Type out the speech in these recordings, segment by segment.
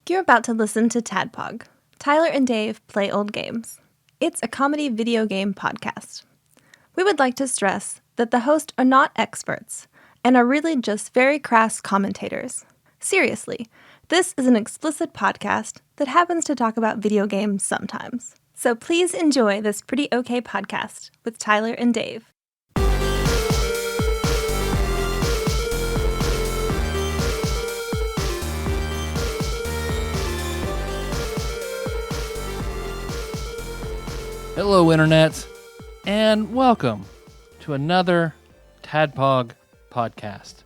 You're about to listen to TADPOG. Tyler and Dave play old games. It's a comedy video game podcast. We would like to stress that the hosts are not experts and are really just very crass commentators. Seriously, this is an explicit podcast that happens to talk about video games sometimes. So please enjoy this pretty okay podcast with Tyler and Dave. Hello, Internet, and welcome to another TADPOG podcast,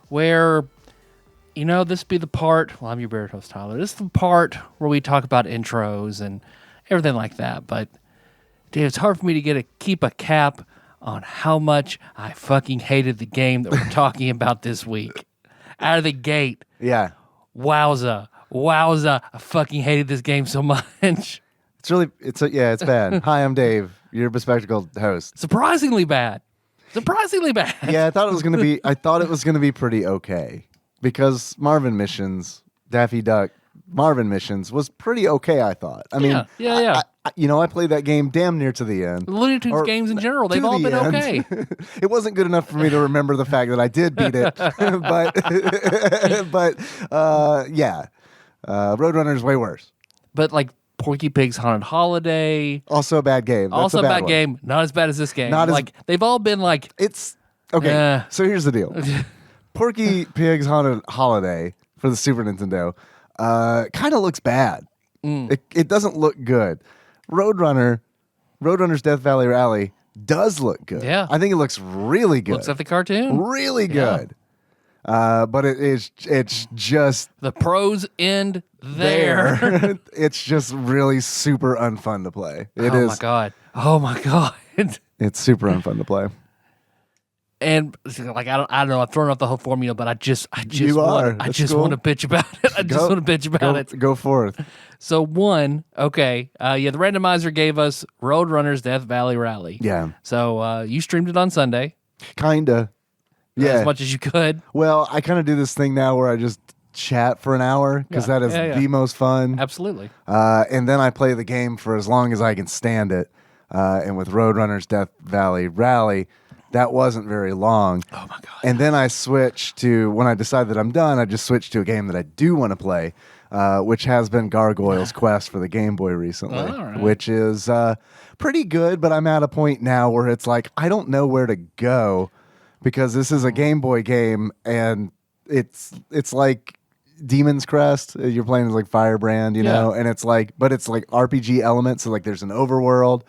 where, this be the part, well, I'm your bear host, Tyler. This is the part where we talk about intros and everything like that, but, dude, it's hard for me to keep a cap on how much I fucking hated the game that we're talking about this week. Out of the gate. Yeah. Wowza, I fucking hated this game so much. It's bad. Hi, I'm Dave, your bespectacled host. Surprisingly bad. Yeah, I thought it was gonna be pretty okay because Daffy Duck Marvin missions was pretty okay. I thought. I mean, yeah. I played that game damn near to the end. The Looney Tunes games in general, they've all been okay. It wasn't good enough for me to remember the fact that I did beat it, Roadrunner's way worse. But like Porky Pig's Haunted Holiday, also a bad game. That's also a bad game. Not as bad as this game. They've all been like it's okay. So here's the deal: Porky Pig's Haunted Holiday for the Super Nintendo kind of looks bad. It doesn't look good. Roadrunner's Death Valley Rally does look good. Yeah, I think it looks really good. Looks like the cartoon. Really good. But it's just the pros end there. It's just really super unfun to play. Oh my god. It's super unfun to play. And like I don't know, I've thrown off the whole formula, but I just want to bitch about it. Go forth. So the randomizer gave us Roadrunner's Death Valley Rally. Yeah. So you streamed it on Sunday. Kinda. Yeah. As much as you could. Well, I kind of do this thing now where I just chat for an hour because that is the most fun. Absolutely. And then I play the game for as long as I can stand it. And with Roadrunner's Death Valley Rally, that wasn't very long. Oh my God. And then I switched to, when I decide that I'm done, I just switched to a game that I do want to play, which has been Gargoyle's Quest for the Game Boy recently, which is pretty good, but I'm at a point now where it's like, I don't know where to go because this is a Game Boy game and it's like Demon's Crest. You're playing as like Firebrand, and it's like, but it's like RPG elements. So like there's an overworld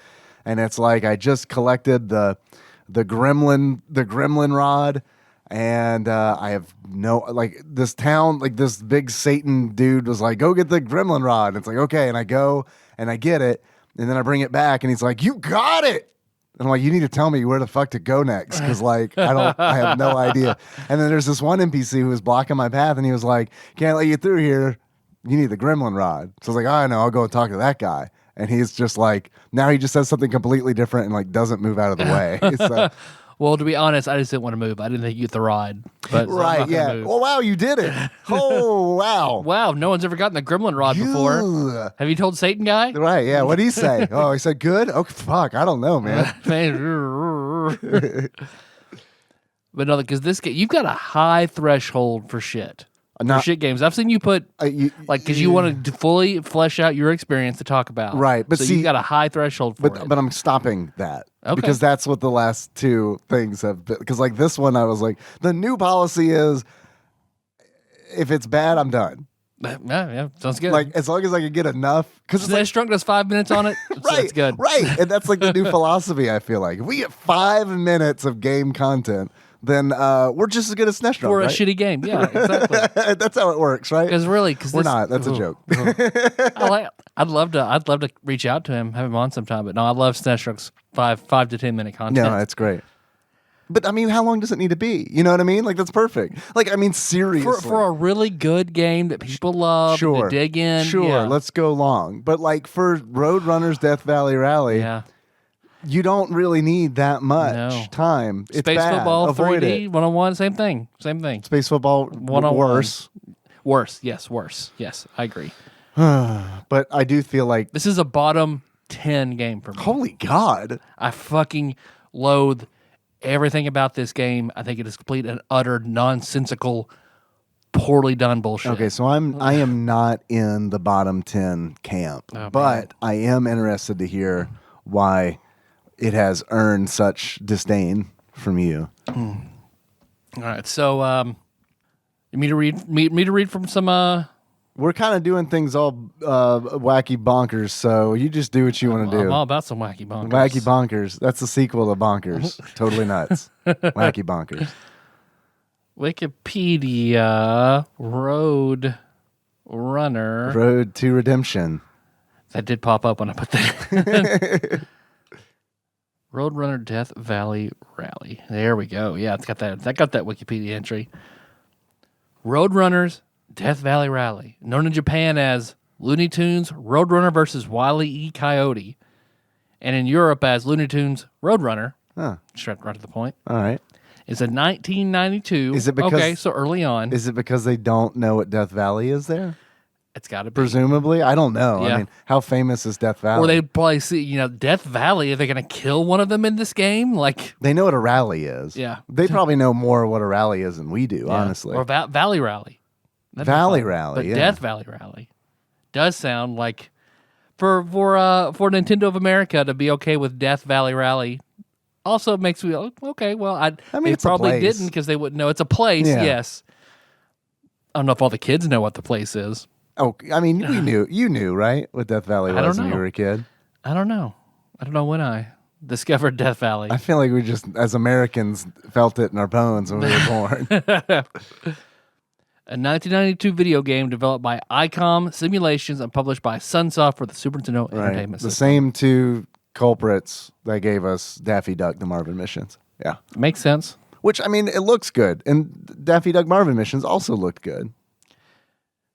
and it's like, I just collected the gremlin rod, and I have this town, like this big Satan dude was like, go get the gremlin rod. And it's like, okay. And I go and I get it. And then I bring it back and he's like, you got it. And I'm like, you need to tell me where the fuck to go next. Cause like, I have no idea. And then there's this one NPC who was blocking my path and he was like, can't let you through here. You need the gremlin rod. So I was like, I know, I'll go and talk to that guy. And he's just like, now he just says something completely different and like doesn't move out of the way. So, well, to be honest, I just didn't want to move. I didn't think you get the rod. But right, yeah. Move. Well, wow, you did it. Oh, wow. Wow, no one's ever gotten the gremlin rod before. Have you told Satan guy? Right, yeah. What'd he say? Oh, he said good? Oh, fuck. I don't know, man. But no, because this game, you've got a high threshold for shit. For shit games. I've seen you put, because you want to fully flesh out your experience to talk about. Right. But so see, you've got a high threshold for it. But I'm stopping that. Okay. Because that's what the last two things have been. Because like this one, I was like, the new policy is, if it's bad, I'm done. Yeah, sounds good. Like, as long as I can get enough. Because they shrunk us 5 minutes on it. Right. It's good. Right. And that's like the new philosophy, I feel like. If we get 5 minutes of game content, then we're just as good as SNES Drunk, for a shitty game. Yeah, exactly. That's how it works, right? Because we're not. That's a joke. I'd love to reach out to him, have him on sometime. But no, I love SNES Drunk's 5 to 10 minute content. No, that's great. But I mean, how long does it need to be? You know what I mean? Like, that's perfect. Like, I mean, seriously. For a really good game that people love, to dig in. Sure, let's go long. But like for Roadrunner's Death Valley Rally, you don't really need that much time. It's Space bad. Football Avoid 3D, it. 1-on-1, same thing. Space Football, 1-on-1. Worse. Worse. Yes, worse. Yes, I agree. But I do feel like, This is a bottom 10 game for me. holy God. I fucking loathe everything about this game. I think it is complete and utter nonsensical, poorly done bullshit. Okay, so I am not in the bottom 10 camp, but I am interested to hear why it has earned such disdain from you. All right, so me to read from some. We're kind of doing things all wacky bonkers, so you just do what you want to do. I'm all about some wacky bonkers. Wacky bonkers. That's the sequel to Bonkers. Totally nuts. Wacky bonkers. Wikipedia Road Runner. Road to Redemption. That did pop up when I put that. Roadrunner Death Valley Rally. There we go. Yeah, it's got that. That got that Wikipedia entry. Roadrunners Death Valley Rally, known in Japan as Looney Tunes Roadrunner versus Wile E. Coyote, and in Europe as Looney Tunes Roadrunner. Huh. Straight right to the point. All right. It's a 1992. Is it because, okay? So early on, is it because they don't know what Death Valley is there? it's got to be. Presumably, I don't know. Yeah. I mean, how famous is Death Valley? Or they probably see, Death Valley. Are they going to kill one of them in this game? Like, They know what a rally is. Yeah. They probably know more what a rally is than we do, honestly. Or Valley Rally. That'd be Valley fun. Rally, But yeah. Death Valley Rally does sound like for Nintendo of America to be okay with Death Valley Rally. Also makes me okay. Well, I mean, they it's a probably place. didn't because they wouldn't know it's a place. Yeah. Yes. I don't know if all the kids know what the place is. Oh, I mean, you knew, right? What Death Valley I was don't when you know. were a kid. I don't know. I don't know when I discovered Death Valley. I feel like we just, as Americans, felt it in our bones when we were born. A 1992 video game developed by ICOM Simulations and published by Sunsoft for the Super Nintendo Right. Entertainment The System. same two culprits that gave us Daffy Duck, the Marvin missions. Yeah. Makes sense. Which, I mean, it looks good. And Daffy Duck Marvin missions also looked good.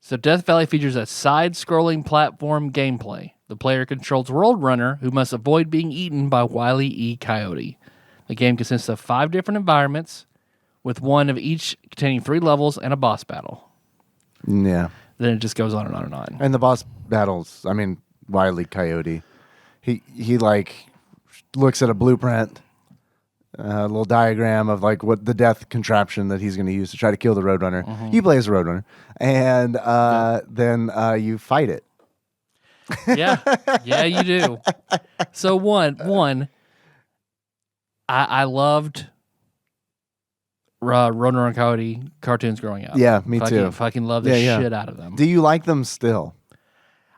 So Death Valley features a side-scrolling platform gameplay. The player controls Roadrunner, who must avoid being eaten by Wile E. Coyote. The game consists of 5 different environments, with one of each containing 3 levels and a boss battle. Yeah. Then it just goes on and on and on. And the boss battles, I mean, Wile E. Coyote, he like looks at a blueprint, a little diagram of like what the death contraption that he's going to use to try to kill the Roadrunner. Mm-hmm. You play as a Roadrunner, and then you fight it. Yeah, you do. So one, I loved Roadrunner and Coyote cartoons growing up. Yeah, me too. Fucking love the Yeah. shit out of them. Do you like them still?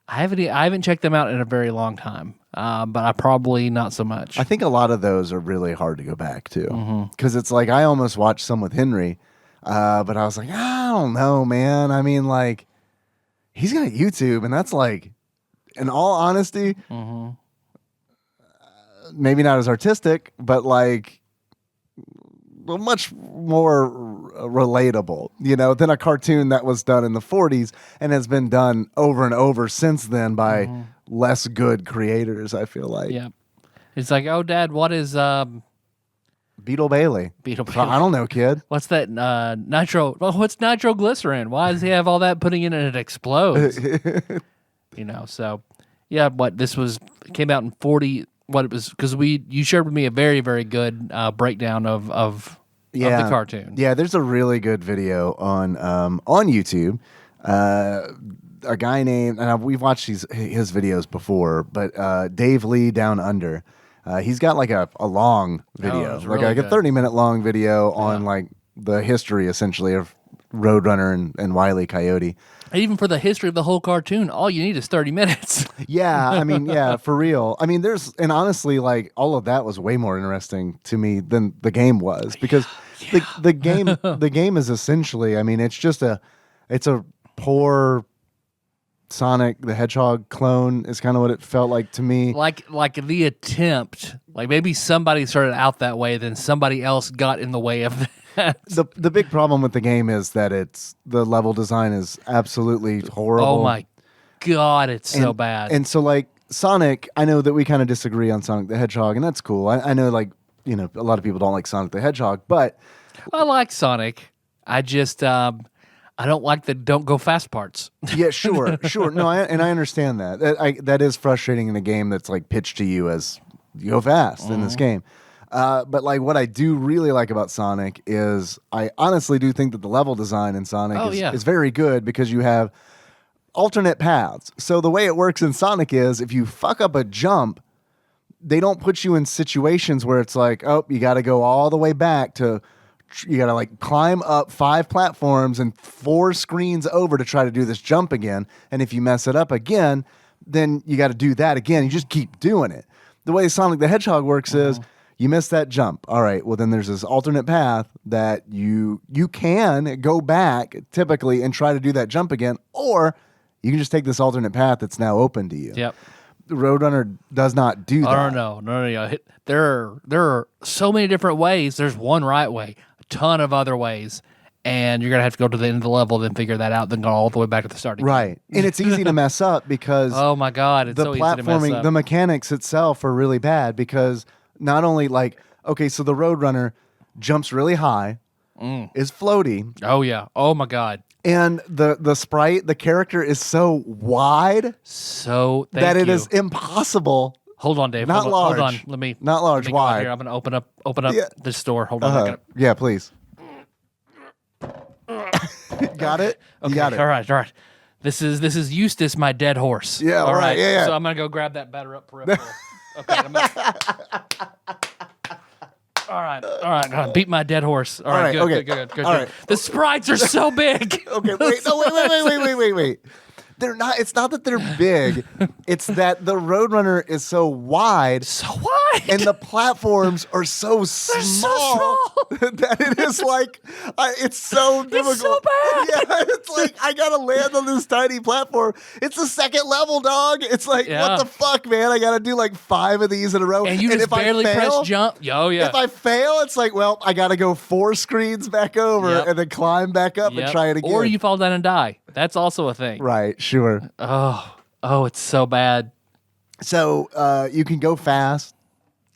I haven't checked them out in a very long time, but I probably not so much. I think a lot of those are really hard to go back to Mm-hmm. because it's like I almost watched some with Henry, but I was like, I don't know, man. I mean, like he's got YouTube, and that's like, in all honesty, Mm-hmm. maybe not as artistic, but like much more relatable, than a cartoon that was done in the 40s and has been done over and over since then by less good creators, I feel like. Yeah. It's like, oh, Dad, what is Beetle Bailey. Beetle I Bailey? don't know, kid. What's that nitro? Well, what's nitroglycerin? Why does he have all that putting in and it explodes? So yeah. What this came out in 40. What it was because you shared with me a very very good breakdown of the cartoon. Yeah, there's a really good video on YouTube. A guy named, and we've watched his videos before, but Dave Lee Down Under. He's got like a long video, it's really like a good. 30-minute long video on like the history essentially of Roadrunner and Wile E. Coyote. Even for the history of the whole cartoon, all you need is 30 minutes. Yeah, I mean, yeah, for real. I mean, and honestly, like all of that was way more interesting to me than the game was because the game is essentially, I mean, it's a poor Sonic the Hedgehog clone is kind of what it felt like to me. like the attempt, like maybe somebody started out that way, then somebody else got in the way of that. The big problem with the game is that the level design is absolutely horrible. Oh my God, it's so And- bad. And so like Sonic, I know that we kind of disagree on Sonic the Hedgehog, and that's cool. I know like, a lot of people don't like Sonic the Hedgehog, but I like Sonic. I just I don't like the don't go fast parts. Yeah, sure. No, I understand that. That is frustrating in a game that's like pitched to you as you go fast in this game. But like what I do really like about Sonic is I honestly do think that the level design in Sonic is very good because you have alternate paths. So the way it works in Sonic is if you fuck up a jump, they don't put you in situations where it's like, oh, you got to go all the way back to, you got to like climb up 5 platforms and 4 screens over to try to do this jump again. And if you mess it up again, then you got to do that again. You just keep doing it. The way Sonic the Hedgehog works is you miss that jump. All right, well then there's this alternate path that you can go back typically and try to do that jump again, or you can just take this alternate path that's now open to you. Yep. Roadrunner does not do that. Oh, no. There are so many different ways. There's one right way, a ton of other ways, and you're going to have to go to the end of the level, then figure that out, then go all the way back to the starting. Right. And it's easy to mess up because oh my God, it's the so easy to mess platforming, up. the mechanics itself are really bad because not only like, okay, so the Roadrunner jumps really high, is floaty. Oh, yeah. Oh, my God. And the sprite, the character is so wide that it is impossible. Hold on, Dave. Not hold large. On. Let me. Not large, let me go out wide. here. I'm going to open up this store. Hold on. I Yeah, please. Got it? Okay, You got it. All right. This is Eustace, my dead horse. Yeah, all right. Yeah. So I'm going to go grab that batter up peripheral. Okay. All right. Go on. Beat my dead horse. All right. Good. All right. The sprites are so big. Okay, wait. They're not. It's not that they're big. It's that the Roadrunner is so wide. So wide. And the platforms are so small, that it is like, it's so difficult. It's so bad. Yeah, it's like, I gotta land on this tiny platform. It's the second level, dog. It's like, what the fuck, man? I gotta do like 5 of these in a row. And you just barely press jump. Oh, yeah. If I fail, it's like, well, I gotta go 4 screens back over and then climb back up and try it again. Or you fall down and die. That's also a thing. Right, sure. Oh, it's so bad. So you can go fast.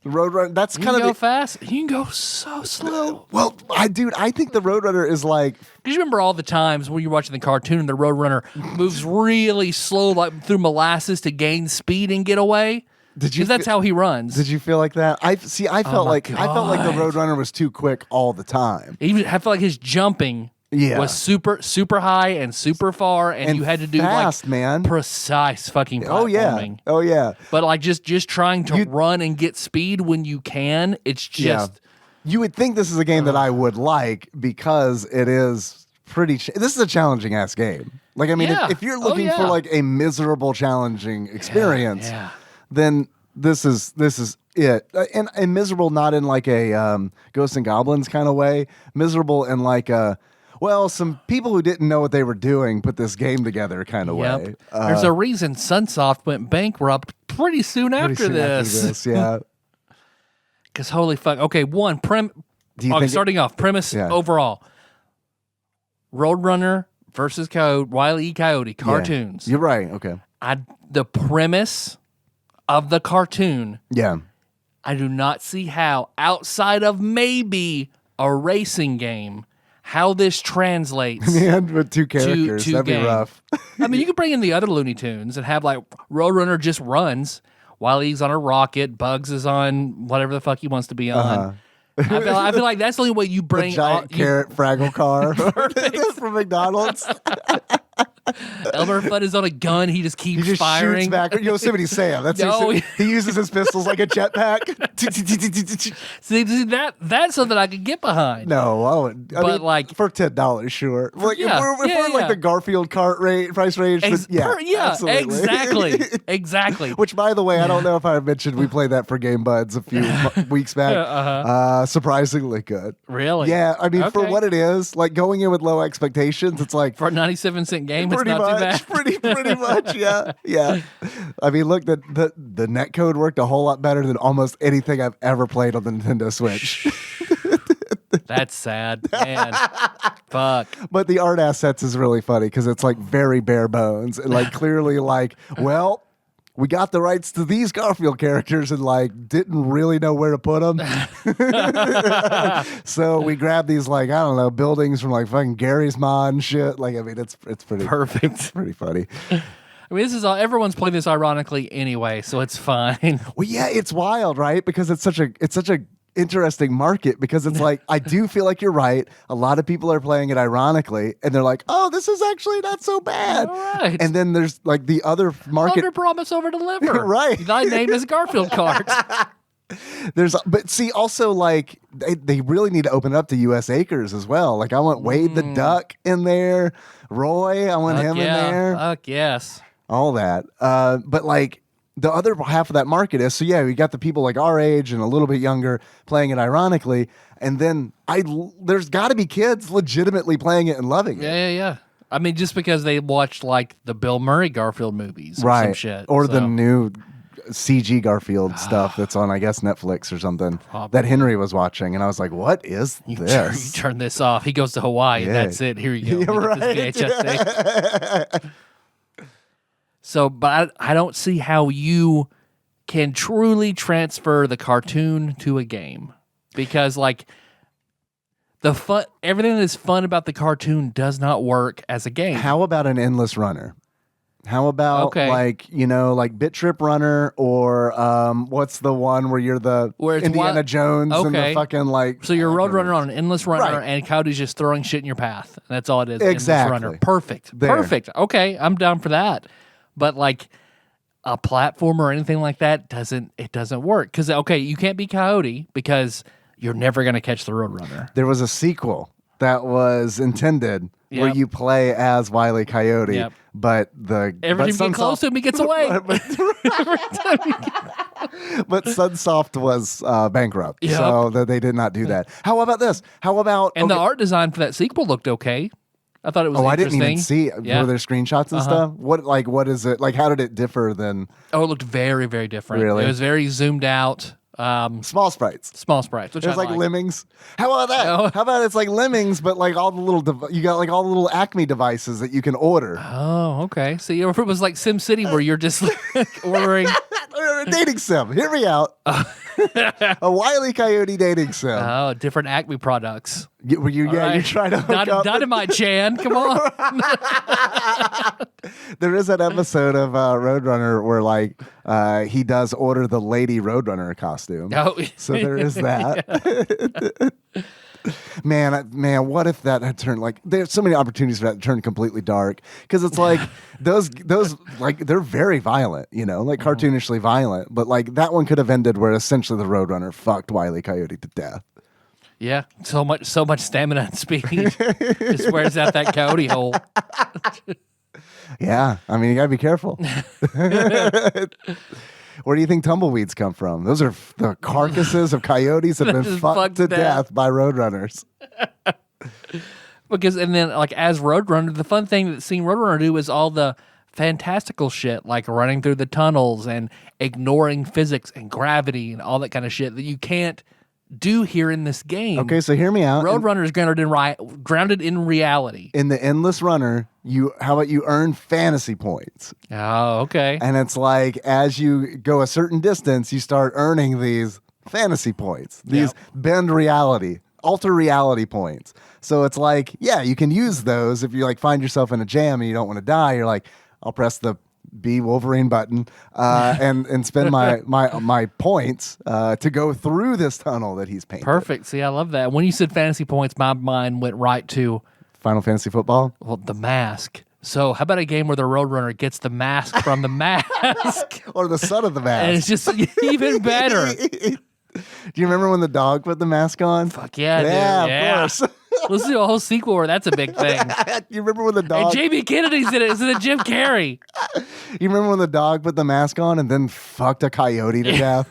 The Roadrunner, that's You kind can of go fast. You can go so slow. Well, I think the Roadrunner is like. Because you remember all the times when you're watching the cartoon and the Roadrunner moves really slow, like through molasses to gain speed and get away. Because that's how he runs. Did you feel like that? I felt like the Roadrunner was too quick all the time. Even I felt like his jumping was super high and super far, and you had to do fast, like man. precise fucking platforming. Oh yeah. But like just trying to run and get speed when you can, it's just. You would think this is a game that I would like because it is pretty. This is a challenging ass game. Like I mean, if you're looking for like a miserable, challenging experience, then this is it. And miserable not in like a Ghosts and Goblins kind of way. Miserable in like a. Well, some people who didn't know what they were doing put this game together kind of way. There's a reason Sunsoft went bankrupt pretty soon after this. Yeah. Because holy fuck. Okay, starting off, premise overall. Roadrunner versus Wile E. Coyote cartoons. You're right. Okay. The premise of the cartoon. Yeah. I do not see how, outside of maybe a racing game, how this translates. Man, with 2 characters, that'd be rough. I mean, you could bring in the other Looney Tunes and have like Roadrunner just runs while he's on a rocket. Bugs is on whatever the fuck he wants to be on. I feel like that's the only way you bring the giant carrot Fraggle car from McDonald's. Elmer Fudd is on a gun. He just keeps firing. Shoots back. Yosemite Sam. That's he uses his pistols like a jetpack. See that's something I could get behind. No, I mean, like for $10, sure. Like if we're like the Garfield price range. Exactly. Which, by the way, I don't know if I mentioned we played that for Game Buds a few weeks back. Surprisingly good. Really? Yeah. I mean, for what it is, like going in with low expectations, it's like for a 97-cent game. It's not too bad. Pretty much, yeah. I mean, look, the netcode worked a whole lot better than almost anything I've ever played on the Nintendo Switch. That's sad, man. Fuck. But the art assets is really funny because it's like very bare bones and like clearly like, well, we got the rights to these Garfield characters and like didn't really know where to put them. So we grabbed these like, I don't know, buildings from like fucking Gary's Mod and shit. Like, I mean, it's pretty Perfect. It's pretty funny. I mean, this is all, everyone's playing this ironically anyway, so it's fine. Well, yeah, it's wild, right? Because it's such a interesting market, because it's like, I do feel like you're right. A lot of people are playing it ironically, and they're like, oh, this is actually not so bad. All right. And then there's like the other market. Under promise, over deliver. Right. Thy name is Garfield Cart. But see, also like they really need to open it up to U.S. acres as well. Like I want Wade the Duck in there, Roy, I want him in there. Fuck yes. All that. But like the other half of that market is, so yeah, we got the people like our age and a little bit younger playing it ironically, and then there's got to be kids legitimately playing it and loving it. Yeah. I mean, just because they watched like the Bill Murray Garfield movies or some shit. Or the new CG Garfield stuff that's on, I guess, Netflix or something that Henry was watching, and I was like, what is this? You turn this off. He goes to Hawaii, and that's it. Here you go. Yeah, right. This VHS tape. So, but I don't see how you can truly transfer the cartoon to a game, because like the fun, everything that is fun about the cartoon does not work as a game. How about an endless runner? How about like, you know, like Bit Trip Runner, or what's the one where you're the Indiana Jones and the fucking like. So you're a Roadrunner on an endless runner, Right. and Coyote's just throwing shit in your path. And that's all it is. Exactly. Endless runner. Perfect. There. Perfect. Okay, I'm down for that. But like a platformer or anything like that doesn't work. Because you can't be Coyote because you're never gonna catch the Roadrunner. There was a sequel that was intended where you play as Wile E. Coyote, but every time you get close to him, he gets away. But Sunsoft was bankrupt, so that they did not do that. How about this? How about the art design for that sequel looked okay. I thought it was interesting. I didn't even see. Were there screenshots and stuff? What is it like? How did it differ than? Oh, it looked very, very different. Really? It was very zoomed out. Small sprites. Which It's like Lemmings. How about that? Oh. How about it's like Lemmings, but like all the little you got like all the little Acme devices that you can order. Oh, okay. So if it was like SimCity where you're just like, ordering A dating sim. Hear me out. A Wile E. Coyote dating sim. Oh, different Acme products. You're trying to hook up. Dynamite Chan, come on. There is an episode of Roadrunner where like he does order the lady Roadrunner costume. Oh. So there is that. Man, what if that had turned like there's so many opportunities for that to turn completely dark, because it's like those like they're very violent, you know, like cartoonishly violent, but like that one could have ended where essentially the Roadrunner fucked Wile E. Coyote to death. Yeah, so much stamina and speed. Just wears out that coyote hole. Yeah, I mean, you gotta be careful. Where do you think tumbleweeds come from? Those are the carcasses of coyotes that have been fucked to death by roadrunners. Because, and then, like, as Roadrunner, the fun thing that seeing Roadrunner do is all the fantastical shit, like running through the tunnels and ignoring physics and gravity and all that kind of shit that you can't do here in this game. Okay, so hear me out. Roadrunner is grounded in reality. In the Endless Runner, how about you earn fantasy points? Oh, okay. And it's like as you go a certain distance, you start earning these fantasy points, these bend reality, alter reality points. So it's like, yeah, you can use those if you like find yourself in a jam and you don't want to die. You're like, I'll press the B Wolverine button and spend my points to go through this tunnel that he's painted. Perfect. See, I love that. When you said fantasy points, my mind went right to Final Fantasy Football. Well, the mask. So how about a game where the Roadrunner gets the mask from the mask? Or the son of the mask. And it's just even better. Do you remember when the dog put the mask on? Fuck yeah, dude. Yeah, of course. Let's do a whole sequel where that's a big thing. You remember when the dog... And J.B. Kennedy's in it. Is it a Jim Carrey? You remember when the dog put the mask on and then fucked a coyote to death?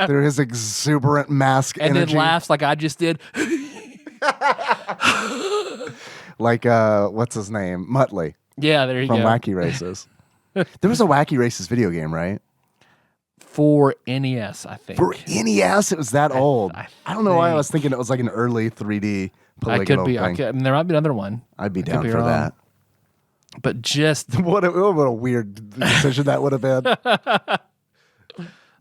Through his exuberant mask and energy. then laughs like I just did. Like, what's his name? Muttley. Yeah, there you from go. From Wacky Races. There was a Wacky Races video game, right? For NES, I think. For NES, it was that old. I don't know why I was thinking it was like an early 3D polygonal thing. There might be another one. I'd be down for that. But just What a weird decision that would have been.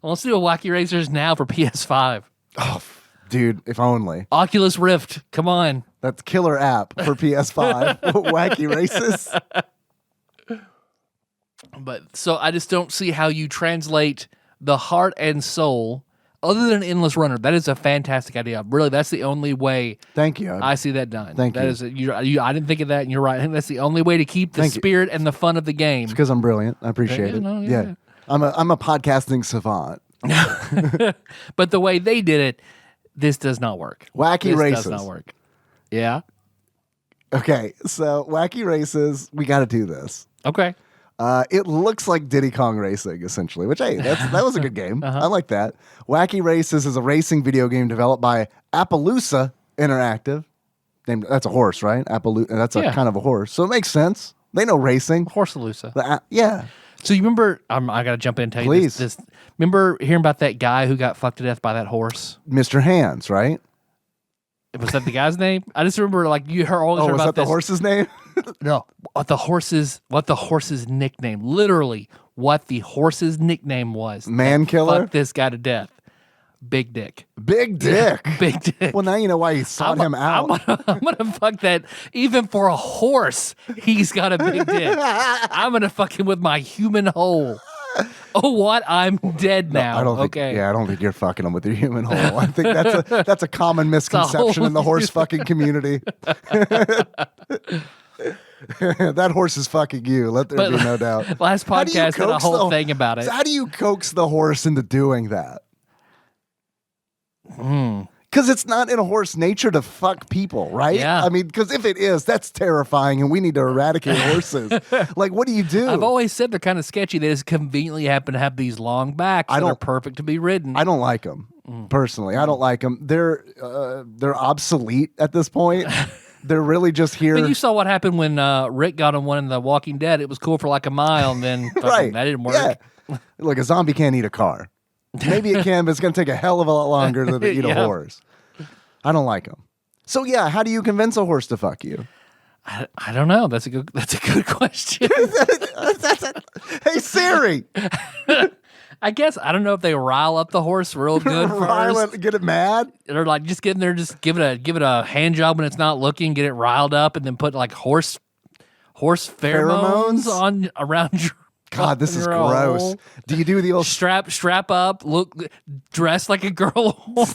let's do a Wacky Racers now for PS5. Oh, dude, if only. Oculus Rift, come on. That's killer app for PS5. Wacky Races. But so I just don't see how you translate the heart and soul other than Endless Runner. That is a fantastic idea. Really, that's the only way Thank you. I see that done. Thank That you. is, I didn't think of that, and you're right. I think that's the only way to keep the Thank you. spirit and the fun of the game. It's because I'm brilliant. I appreciate Yeah, it. no, yeah. I'm a podcasting savant. But the way they did it, this does not work. Wacky this Races. does not work. Yeah. Okay, so Wacky Races, we got to do this. Okay. It looks like Diddy Kong Racing, essentially, which, hey, that was a good game. I like that. Wacky Races is a racing video game developed by Appaloosa Interactive. That's a horse, right? That's a kind of a horse. So it makes sense. They know racing. Horsaloosa. Yeah. So you remember, I got to jump in and tell you this. Remember hearing about that guy who got fucked to death by that horse? Mr. Hands, right? Was that the guy's name? I just remember, like, you always heard was about that this. the horse's name? No, what the horse's nickname, literally what the horse's nickname was. Man killer? Fuck this guy to death. Big Dick. Big Dick. Big Dick. Well, now you know why you sought him out. I'm gonna fuck that. Even for a horse, he's got a big dick. I'm gonna fuck him with my human hole. Oh, what? I'm dead now. I don't think, okay. Yeah, I don't think you're fucking him with your human hole. I think that's a common misconception in the horse fucking community. That horse is fucking you. Let there be no doubt. Last podcast did a whole thing about it. So how do you coax the horse into doing that? Because it's not in a horse nature to fuck people, right? Yeah. I mean, because if it is, that's terrifying, and we need to eradicate horses. Like, what do you do? I've always said they're kind of sketchy. They just conveniently happen to have these long backs that are perfect to be ridden. I don't like them personally. I don't like them. They're obsolete at this point. They're really just here. I mean, you saw what happened when Rick got on one in The Walking Dead. It was cool for like a mile, and then right. that didn't work. Yeah. Look, a zombie can't eat a car. Maybe it can, but it's going to take a hell of a lot longer than to eat a horse. I don't like them. So yeah, how do you convince a horse to fuck you? I don't know. That's a good question. Hey Siri. I guess I don't know if they rise up the horse real good first. Get it mad? Or like just get in there, just give it a hand job when it's not looking, get it riled up, and then put like horse pheromones on around your. God, this is gross. Hole. Do you do the old strap up, dress like a girl horse?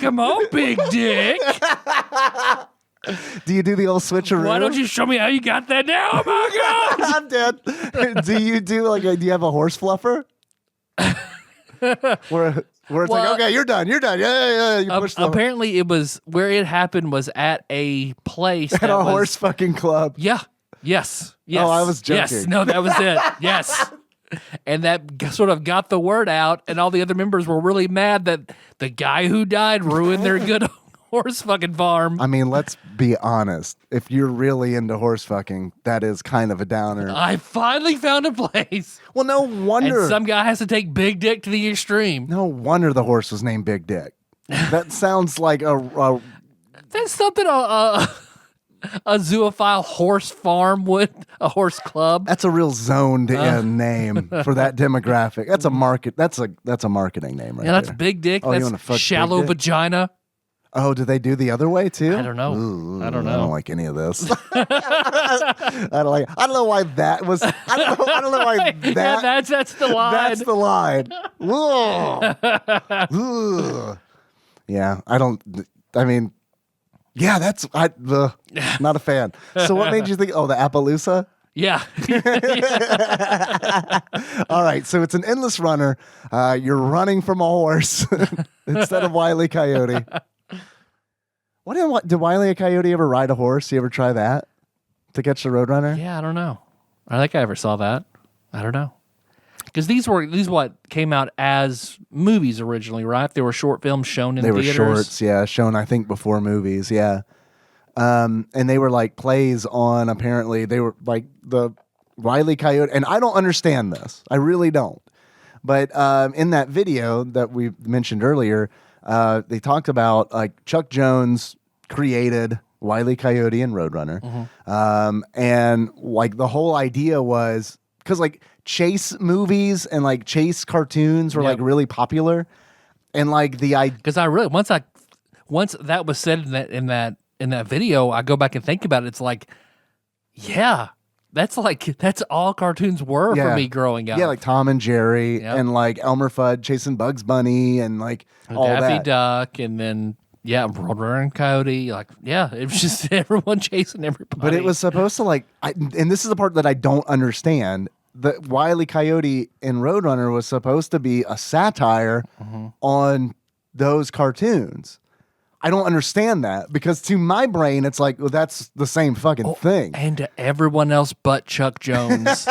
Come on, big dick. Do you do the old switcheroo? Why don't you show me how you got that now? Oh my God. I'm dead. Do you do do you have a horse fluffer? where it's like, okay, you're done. Yeah. You push the apparently it was where it happened was at a place at a horse fucking club. Yeah. Yes. Oh, I was joking. Yes. No, that was it. Yes. And that sort of got the word out, and all the other members were really mad that the guy who died ruined their good horse fucking farm. I mean, let's be honest. If you're really into horse fucking, that is kind of a downer. I finally found a place. Well, no wonder. And some guy has to take Big Dick to the extreme. No wonder the horse was named Big Dick. That sounds like That's something a zoophile horse farm would, a horse club. That's a real zoned in name for that demographic. That's a market. That's a marketing name, right? Yeah, that's there. Big Dick. Oh, you that's wanna fuck shallow Big Dick? vagina. Oh, do they do the other way too? I don't know. Ooh, I don't know. I don't like any of this. I don't know why that was. I don't know why that. Yeah, that's the line. That's the line. Ugh. Yeah, I don't. I mean, yeah, not a fan. So what made you think? Oh, the Appaloosa. Yeah. All right, so it's an endless runner. You're running from a horse instead of Wile E. Coyote. Did Wile E. Coyote ever ride a horse? You ever try that to catch the Roadrunner? Yeah, I don't know. I think I ever saw that. I don't know. Because these what came out as movies originally, right? They were short films shown in theaters. They were shorts, yeah, shown I think before movies, yeah. And they were like plays on. Apparently, they were like the Wile E. Coyote, and I don't understand this. I really don't. But in that video that we mentioned earlier, they talked about like Chuck Jones created Wile E. Coyote and Roadrunner. And like the whole idea was because like chase movies and like chase cartoons were like really popular. And like the idea, because I really once that was said in that video, I go back and think about it. It's like, yeah, that's all cartoons were for me growing up. Yeah, like Tom and Jerry and like Elmer Fudd chasing Bugs Bunny and like all Daffy that. Duck and then Roadrunner and Coyote. Like, it was just everyone chasing everybody. But it was supposed to like, and this is the part that I don't understand. The Wile E. Coyote in Roadrunner was supposed to be a satire on those cartoons. I don't understand that because to my brain, it's like, well, that's the same fucking thing. And to everyone else but Chuck Jones,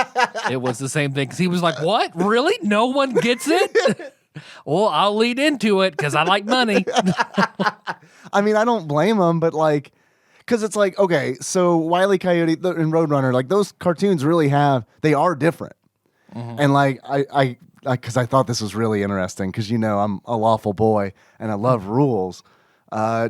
it was the same thing. Because he was like, what? Really? No one gets it? Well, I'll lead into it because I like money. I mean, I don't blame him, but like, because it's like, okay, so Wile E. Coyote and Roadrunner, like those cartoons really they are different. And like, because I thought this was really interesting because, I'm a lawful boy and I love rules.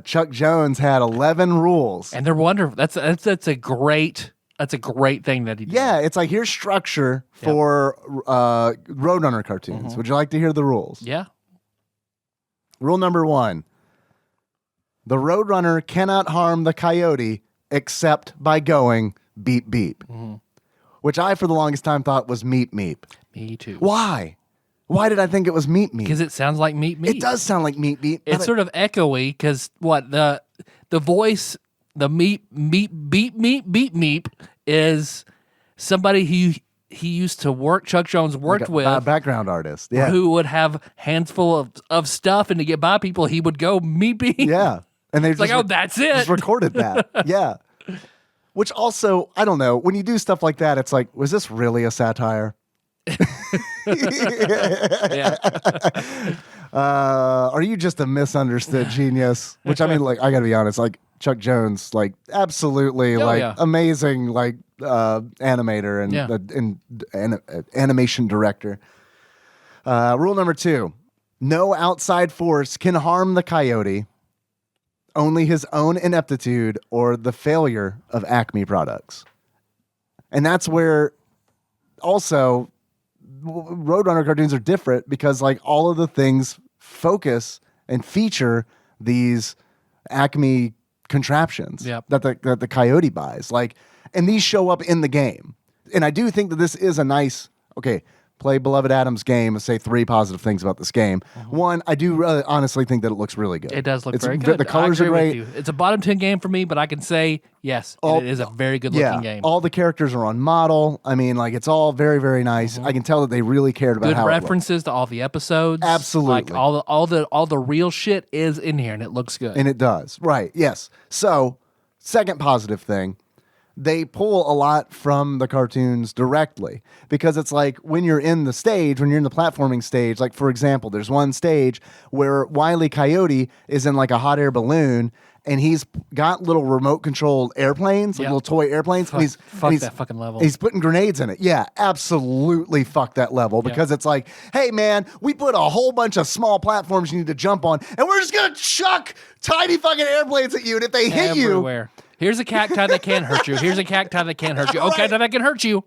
Chuck Jones had 11 rules. And they're wonderful. That's a great thing that he did. Yeah, it's like, here's structure for Roadrunner cartoons. Would you like to hear the rules? Yeah. Rule number 1. The Roadrunner cannot harm the coyote except by going beep beep. Which I, for the longest time, thought was meep meep. Me too. Why? Why did I think it was meep meep? Because it sounds like meep meep. It does sound like meep meep. It's sort of echoey because the voice, the meep meep beep meep beep meep is somebody he used to work. Chuck Jones worked with a background artist. Yeah, who would have hands full of stuff, and to get by people, he would go meep beep. Yeah, and they like, that's it. Just recorded that. Yeah. Which also, I don't know, when you do stuff like that, it's like, was this really a satire? Yeah. Are you just a misunderstood genius? Which I mean, like, I gotta be honest, like Chuck Jones, like absolutely, amazing, like animator and animation director. Rule number 2: no outside force can harm the coyote. Only his own ineptitude or the failure of Acme products. And that's where also Roadrunner cartoons are different because like all of the things focus and feature these Acme contraptions that the coyote buys. Like, and these show up in the game. And I do think that this is a nice, play Beloved Adam's game and say 3 positive things about this game. 1, I do really honestly think that it looks really good. It does look very good. The colors are great. It's a bottom 10 game for me, but I can say, yes, it is a very good looking game. All the characters are on model. I mean, like, it's all very, very nice. I can tell that they really cared about how references to all the episodes. Absolutely. Like all the real shit is in here, and it looks good. And it does. Right. Yes. So, second positive thing, they pull a lot from the cartoons directly because it's like when you're in the platforming stage, like for example, there's one stage where Wile E. Coyote is in like a hot air balloon and he's got little remote controlled airplanes, like little toy airplanes. Fuck that fucking level. He's putting grenades in it. Yeah, absolutely fuck that level because it's like, hey man, we put a whole bunch of small platforms you need to jump on and we're just going to chuck tiny fucking airplanes at you. And if they hit everywhere. Here's a cacti that can't hurt you. Here's a cacti that can't hurt you. Okay, now that can hurt you.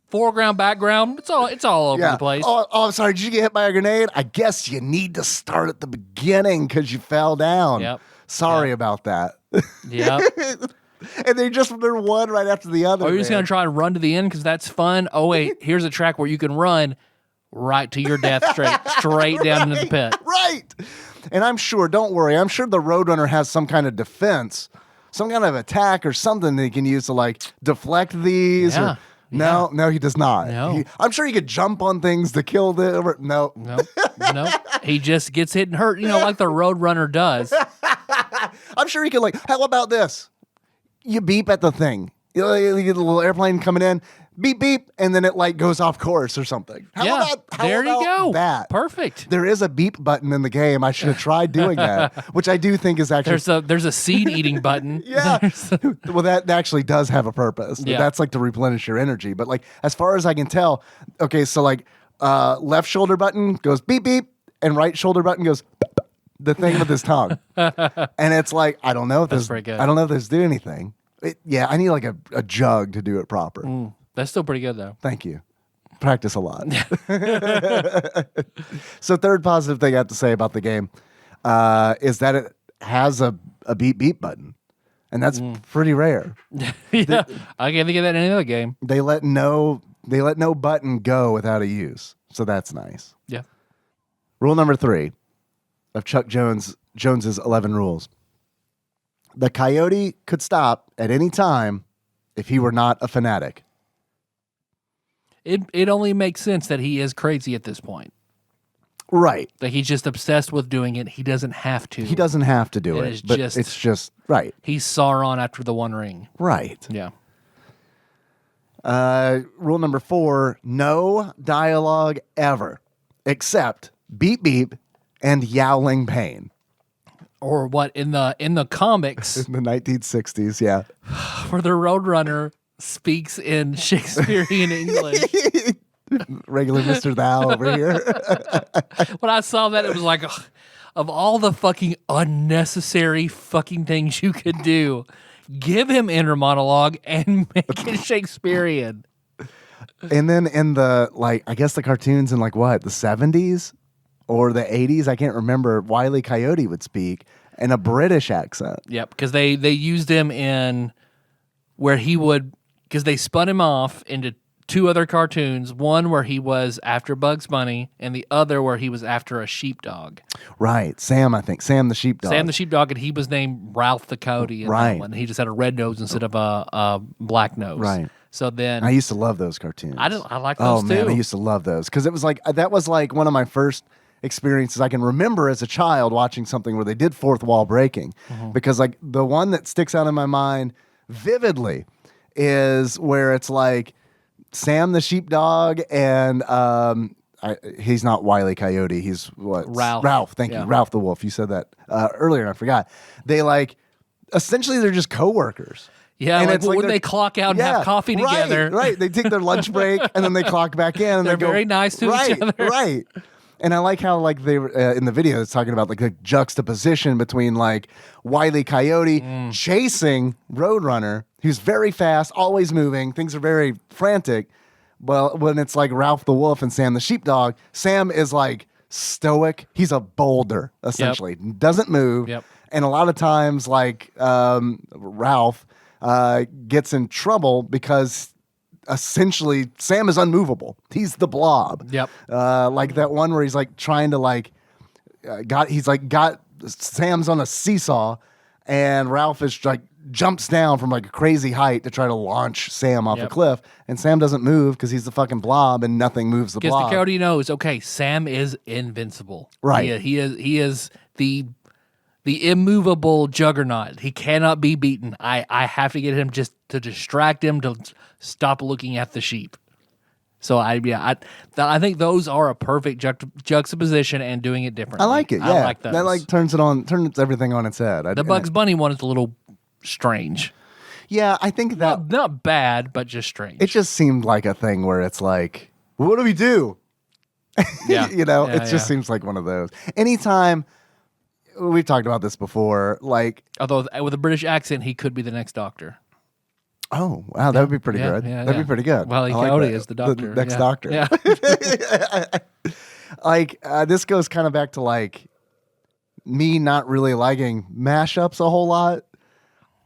Foreground, background, it's all over the place. Oh, I'm sorry. Did you get hit by a grenade? I guess you need to start at the beginning because you fell down. Yep. Sorry about that. Yep. And they're one right after the other. Or you're just going to try and run to the end because that's fun. Oh, wait, here's a track where you can run right to your death straight down into the pit. Right. And I'm sure, don't worry, I'm sure the Roadrunner has some kind of defense, some kind of attack or something that he can use to like deflect these. Yeah. No, he does not. No. I'm sure he could jump on things to kill them. No. He just gets hit and hurt, like the Roadrunner does. I'm sure he could how about this? You beep at the thing. You get a little airplane coming in, beep, beep, and then it goes off course or something. How there you go. That? Perfect. There is a beep button in the game. I should have tried doing that, which I do think is actually... There's a seed eating button. Yeah. Well, that actually does have a purpose. Yeah. That's to replenish your energy. But as far as I can tell, okay, so left shoulder button goes beep, beep, and right shoulder button goes... the thing with his tongue. And it's like, I don't know if That's this pretty good. I don't know if this do anything. I need like a jug to do it proper. That's still pretty good, though. Thank you. Practice a lot. So third positive thing I have to say about the game is that it has a beep beep button. And that's pretty rare. Yeah, I can't think of that in any other game. They let no button go without a use. So that's nice. Yeah. Rule number 3 of Chuck Jones's 11 rules. The coyote could stop at any time if he were not a fanatic. It only makes sense that he is crazy at this point. Right. That he's just obsessed with doing it. He doesn't have to. He doesn't have to do It it. is But just- it's just right. He's Sauron after the One Ring. Right. Yeah. Rule number 4, no dialogue ever except beep beep and yowling pain. Or what in the comics In the 1960s, yeah. where the Roadrunner speaks in Shakespearean English. Regular Mr. Thou over here. When I saw that, it was like, ugh, of all the fucking unnecessary fucking things you could do, give him inner monologue and make it Shakespearean. And then in the, like, I guess the cartoons in, like, what, the 70s or the 80s? I can't remember. Wile E. Coyote would speak in a British accent. Yep, because they used him in where he would, because they spun him off into 2 other cartoons, one where he was after Bugs Bunny and the other where he was after a sheepdog. Right. Sam, I think. Sam the sheepdog. Sam the sheepdog, and he was named Ralph the Coyote in Right. that one. He just had a red nose instead of a black nose. Right. So then I used to love those cartoons. I like Oh, those man, too. I used to love those. Because it was like, that was like one of my first experiences I can remember as a child watching something where they did fourth wall breaking. Because like the one that sticks out in my mind vividly is where it's like Sam the sheepdog and he's not Wile E. Coyote. He's what? Ralph. Ralph. Thank Yeah. you. Ralph the wolf. You said that earlier and I forgot. They like, essentially they're just coworkers. Yeah, And like it's like when they're- they clock out and have coffee right, together. Right. They take their lunch break and then they clock back in. And They're they go, very nice to each right, other. Right. And I like how like they were in the video it's talking about like the juxtaposition between like Wile E. Coyote chasing Roadrunner, who's very fast, always moving. Things are very frantic. Well, when it's like Ralph the wolf and Sam the sheepdog, Sam is like stoic. He's a boulder essentially. Doesn't move. Yep. And a lot of times like Ralph gets in trouble because essentially Sam is unmovable. He's the blob. Yep. Like that one where he's like trying to like got Sam's on a seesaw and Ralph is like jumps down from like a crazy height to try to launch Sam off a Yep. cliff and Sam doesn't move because he's the fucking blob and nothing moves the Because blob. the Coyote knows, okay, Sam is invincible. Right. He is the immovable juggernaut. He cannot be beaten. I have to get him just to distract him to stop looking at the sheep. So I think those are a perfect juxtaposition and doing it differently. I like it. Yeah. I like those. That like turns everything on its head. The Bugs Bunny one is a little strange. Yeah, I think that Not bad, but just strange. it just seemed like a thing where it's like, what do we do? Yeah. You know, Yeah, it just yeah. seems like one of those. Anytime, we've talked about this before, like, Although with a British accent, he could be the next Doctor. oh, wow, that would be pretty Yeah, good. yeah, That'd yeah. be pretty good. Wile E. I like Coyote that. is the Doctor. The next Yeah. Doctor. Yeah. Like, this goes kind of back to like me not really liking mashups a whole lot.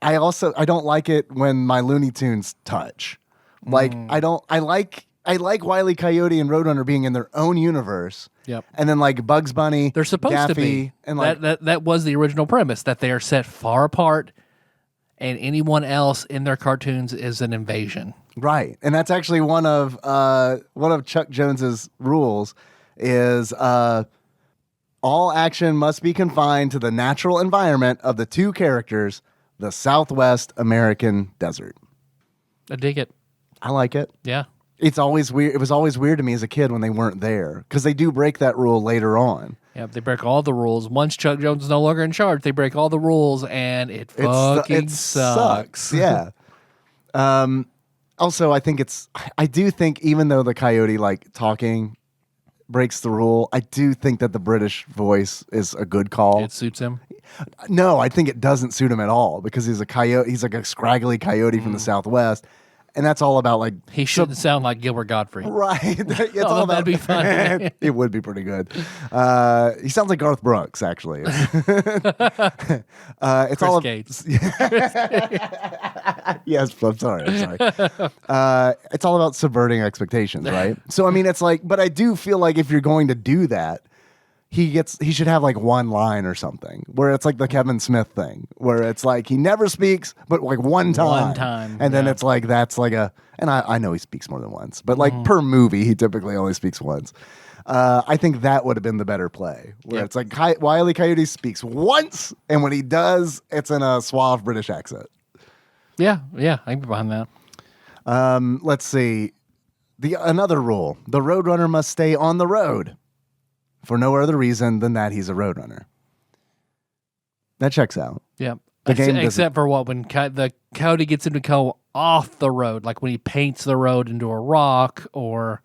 I don't like it when my Looney Tunes touch. Like, I like Wile E. Coyote and Roadrunner being in their own universe. Yep. And then like Bugs Bunny, They're supposed Daffy, to be. and like that was the original premise, that they are set far apart and anyone else in their cartoons is an invasion. right. And that's actually one of Chuck Jones's rules is all action must be confined to the natural environment of the two characters, the Southwest American desert. I dig it. I like it. Yeah. It's always weird. It was always weird to me as a kid when they weren't there because they do break that rule later on. Yeah, they break all the rules. Once Chuck Jones is no longer in charge, they break all the rules, and it fucking sucks. Yeah. Also, I do think even though the coyote like talking breaks the rule. I do think that the British voice is a good call. It suits him. No, I think it doesn't suit him at all because he's a coyote. He's like a scraggly coyote from the Southwest. And that's all about like He shouldn't sound like Gilbert Godfrey. right. It's all Oh, about that'd be fun. It would be pretty good. He sounds like Garth Brooks, actually. It's Chris all Gates. yes, I'm sorry. It's all about subverting expectations, right? So I mean, it's like, but I do feel like if you're going to do that, he should have like one line or something where it's like the Kevin Smith thing where it's like he never speaks but like one time and then it's like that's like and I know he speaks more than once but like per movie he typically only speaks once. I think that would have been the better play where it's like Wile E. Coyote speaks once and when he does it's in a suave British accent. Yeah, I can be behind that. Let's see, another rule: the Roadrunner must stay on the road for no other reason than that he's a roadrunner. That checks out. Yeah. The game Except for what? When the coyote gets him to go off the road, like when he paints the road into a rock or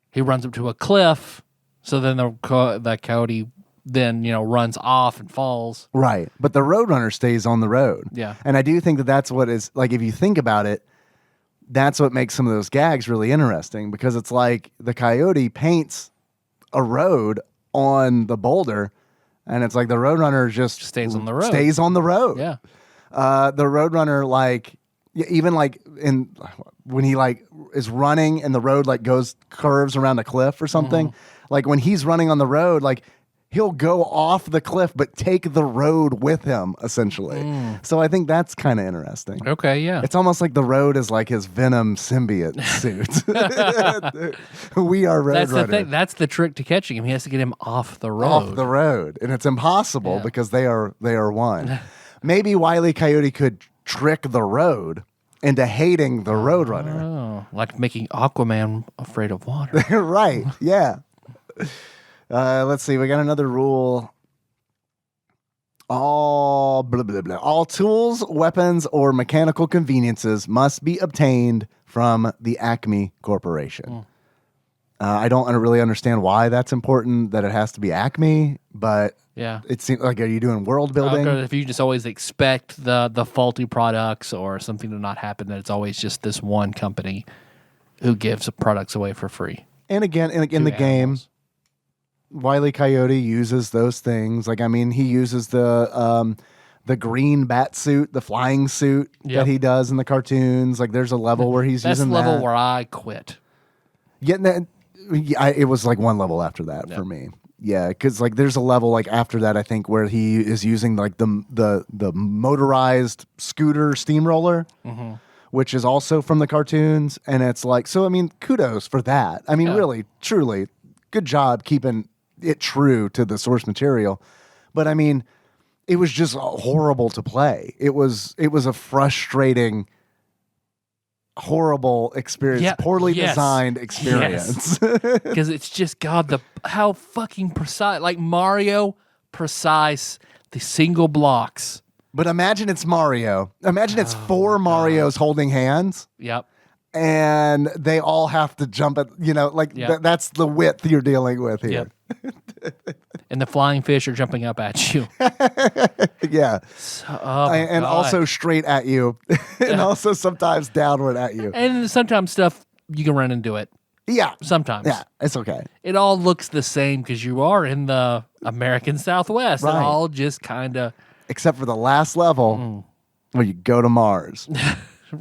he runs up to a cliff, so then the coyote then, runs off and falls. Right. But the roadrunner stays on the road. Yeah. And I do think that that's what is, like, if you think about it, that's what makes some of those gags really interesting because it's like the coyote paints a road on the boulder and it's like the roadrunner just Stays on the road. Stays on the road. Yeah. The roadrunner, like, even like when he like is running and the road like curves around a cliff or something, like when he's running on the road, like he'll go off the cliff but take the road with him essentially. So I think that's kind of interesting. Okay, yeah. It's almost like the road is like his Venom symbiote suit. We are Roadrunner. That's the thing. That's the trick to catching him. He has to get him off the road. Off the road. And it's impossible because they are one. Maybe Wile E. Coyote could trick the road into hating the Roadrunner. Oh, like making Aquaman afraid of water. Right, yeah. Let's see. We got another rule. All tools, weapons, or mechanical conveniences must be obtained from the Acme Corporation. I don't really understand why that's important, that it has to be Acme, but Yeah. it seems like, are you doing world building? If you just always expect the faulty products or something to not happen, then it's always just this one company who gives products away for free. And again, in the game, Wile E. Coyote uses those things. Like, I mean, he uses the green bat suit, the flying suit that he does in the cartoons. Like, there's a level where he's using that. That's the level where I quit. It was like one level after that for me. Yeah, because like there's a level like after that I think where he is using like the motorized scooter steamroller, which is also from the cartoons, and it's like, so I mean, kudos for that. I mean, really, truly, good job keeping it true to the source material. But I mean, it was just horrible to play. It was a frustrating, horrible experience, poorly designed experience. Because it's just, God, how fucking precise, like Mario precise, the single blocks. But imagine it's Mario. Imagine it's four Marios holding hands. Yep. And they all have to jump at, that's the width you're dealing with here. Yep. And the flying fish are jumping up at you. Yeah. And also straight at you. And also sometimes downward at you. And sometimes stuff, you can run into it. Yeah. Sometimes. Yeah, it's okay. It all looks the same because you are in the American Southwest. Right. It all just kind of... Except for the last level where you go to Mars.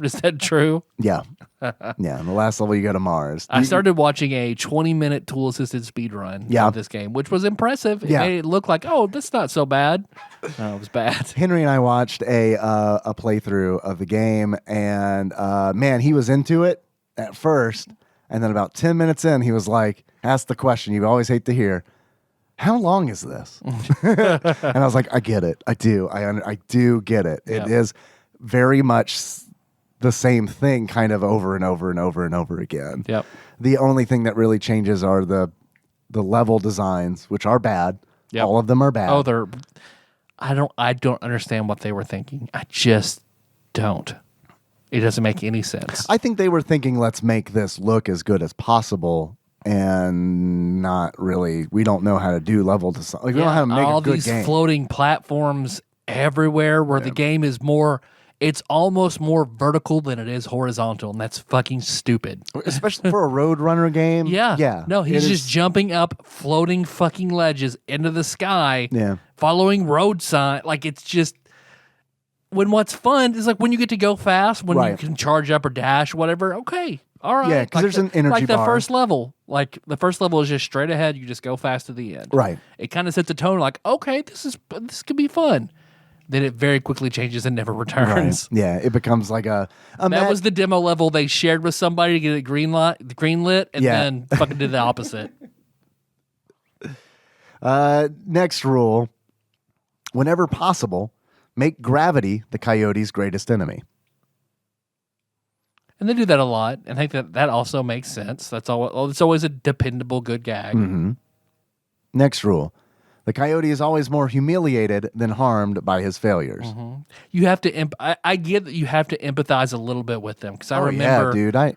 Is that true? Yeah. Yeah, in the last level you go to Mars. I started watching a 20-minute tool-assisted speed run of this game, which was impressive. It made it look like, oh, that's not so bad. No, it was bad. Henry and I watched a playthrough of the game, and man, he was into it at first, and then about 10 minutes in, he was like, asked the question you always hate to hear, how long is this? And I was like, I get it. I do. I do get it. It is very much the same thing kind of over and over and over and over again. Yep. The only thing that really changes are the level designs, which are bad. Yep. All of them are bad. Oh, I don't understand what they were thinking. I just don't. It doesn't make any sense. I think they were thinking, let's make this look as good as possible and not really. We don't know how to do level design. Like we don't know how to make all a good these game. floating platforms everywhere where the game is more. It's almost more vertical than it is horizontal, and that's fucking stupid. Especially for a Roadrunner game. Yeah. No, he's just jumping up, floating fucking ledges into the sky, following road sign. Like, it's just, when what's fun is like when you get to go fast, when you can charge up or dash, whatever. Okay. All right. Yeah, because there's an energy bar. Like the first level. Like, the first level is just straight ahead. You just go fast to the end. Right. It kind of sets a tone like, okay, this could be fun. Then it very quickly changes and never returns. Right. Yeah, it becomes like a that was the demo level they shared with somebody to get it greenlit, and then fucking did the opposite. Next rule: whenever possible, make gravity the coyote's greatest enemy. And they do that a lot, and I think that also makes sense. That's all. It's always a dependable good gag. Mm-hmm. Next rule: the coyote is always more humiliated than harmed by his failures. Mm-hmm. You have to. I get that you have to empathize a little bit with them, because I remember, dude, I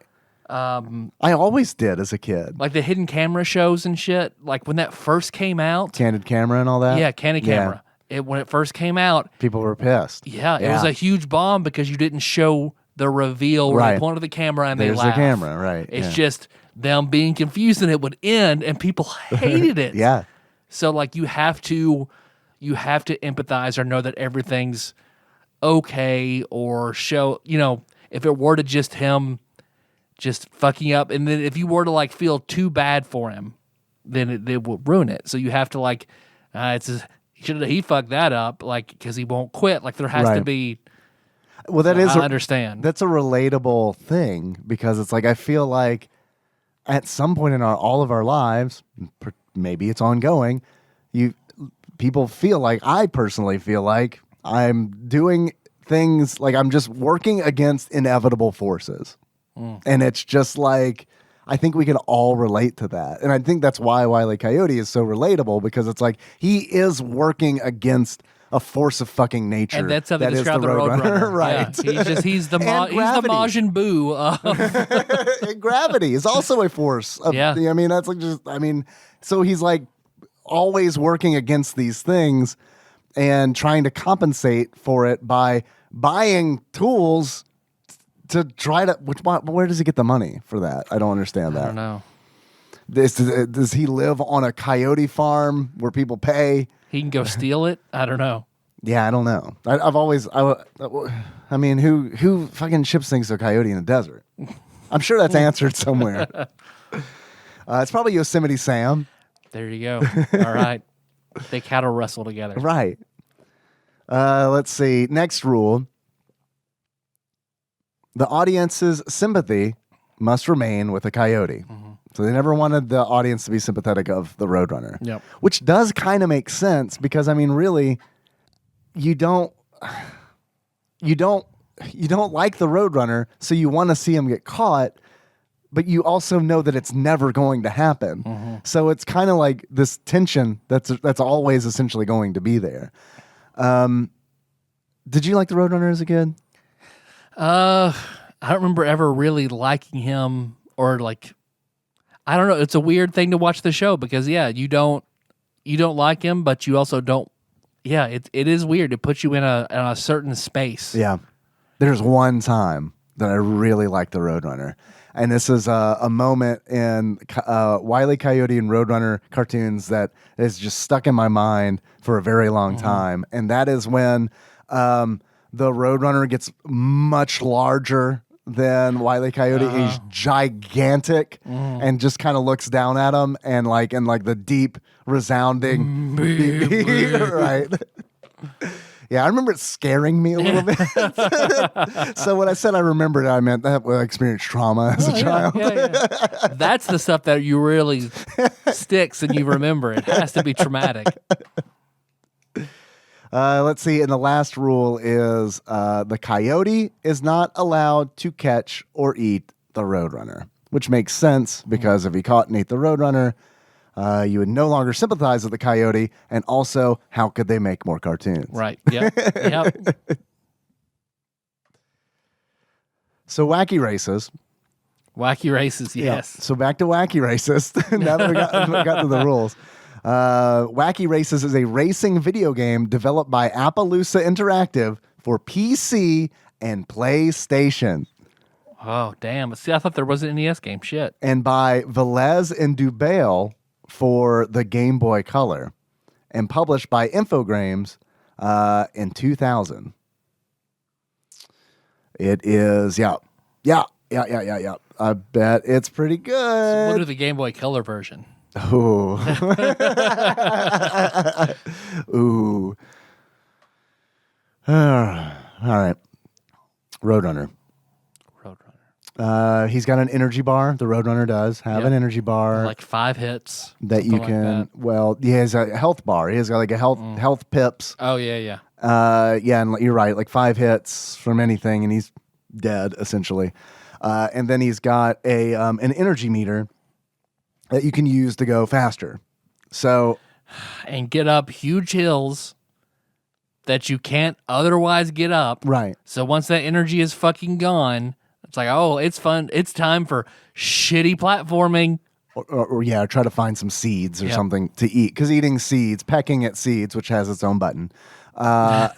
always did as a kid. Like the hidden camera shows and shit. Like when that first came out, Candid Camera and all that. Yeah, Candid Camera. When it first came out, people were pissed. Yeah, it was a huge bomb because you didn't show the reveal where they pointed the camera and There's they laughed. the camera, right? It's just them being confused, and it would end, and people hated it. Yeah. So like you have to empathize or know that everything's okay, or show, if it were to just him just fucking up, and then if you were to like feel too bad for him, then it will ruin it. So you have to like, he fucked that up, like, because he won't quit. Like there has to be. Well, I understand. That's a relatable thing, because it's like I feel like at some point in all of our lives, maybe it's ongoing, people feel like, I personally feel like I'm doing things, like I'm just working against inevitable forces. And it's just like, I think we can all relate to that. And I think that's why Wile E. Coyote is so relatable, because it's like he is working against a force of fucking nature. And that's how they describe the Roadrunner. Right. Yeah. He's the Majin Buu of and gravity is also a force. I mean, that's like so he's like always working against these things and trying to compensate for it by buying tools to try to. Where does he get the money for that? I don't understand that. I don't know. Does he live on a coyote farm where people pay? He can go steal it? I don't know. Yeah, I don't know. I mean, who fucking ships things to a coyote in the desert? I'm sure that's answered somewhere. It's probably Yosemite Sam. There you go. All right. They cattle wrestle together. Right. Let's see. Next rule. The audience's sympathy must remain with the coyote. Mm-hmm. So they never wanted the audience to be sympathetic of the Roadrunner. Yep. Which does kind of make sense, because I mean, really, you don't like the Roadrunner, so you want to see him get caught, but you also know that it's never going to happen. Mm-hmm. So it's kind of like this tension that's always essentially going to be there. Did you like the Roadrunner as a kid? I don't remember ever really liking him, or like, I don't know. It's a weird thing to watch the show, because you don't like him, but you also don't. Yeah, it is weird. It puts you in a certain space. Yeah. There's one time that I really liked the Roadrunner, and this is a moment in Wile E. Coyote and Roadrunner cartoons that is just stuck in my mind for a very long time, and that is when the Roadrunner gets much larger than Wile E. Coyote. He's gigantic and just kind of looks down at him, and like the deep resounding right. Yeah, I remember it scaring me a little bit. So when I said I remembered it, I meant that I experienced trauma as a child. Yeah. That's the stuff that you really sticks and you remember. It has to be traumatic. Let's see. And the last rule is the coyote is not allowed to catch or eat the Roadrunner, which makes sense, because if he caught and ate the Roadrunner, you would no longer sympathize with the coyote. And also, how could they make more cartoons? Right. Yep. So Wacky Races Wacky Races, yes. Yeah. So back to Wacky Races. Now that we got to the rules. Wacky Races is a racing video game developed by Appaloosa Interactive for PC and PlayStation. Oh, damn. See, I thought there was an NES game. Shit. And by Velez and Dubail for the Game Boy Color. And published by Infogrames in 2000. It is, yeah. I bet it's pretty good. So we'll do the Game Boy Color version. Ooh. Ooh. All right. Roadrunner. He's got an energy bar. The Roadrunner does have an energy bar. Like 5 hits. That you can, like that. Well, he has a health bar. He has got like a health pips. Oh, yeah. Yeah, and you're right. Like 5 hits from anything, and he's dead, essentially. And then he's got an energy meter that you can use to go faster. So, and get up huge hills that you can't otherwise get up. Right. So once that energy is fucking gone, it's like, oh, it's fun. It's time for shitty platforming. Or try to find some seeds or something to eat. Because eating seeds, pecking at seeds, which has its own button. That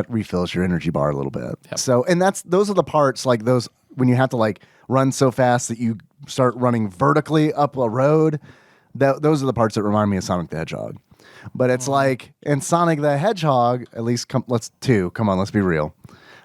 refills your energy bar a little bit. Yep. So, and those are the parts like those when you have to like run so fast that you start running vertically up a road. Those are the parts that remind me of Sonic the Hedgehog. But it's like in Sonic the Hedgehog, at least let's be real.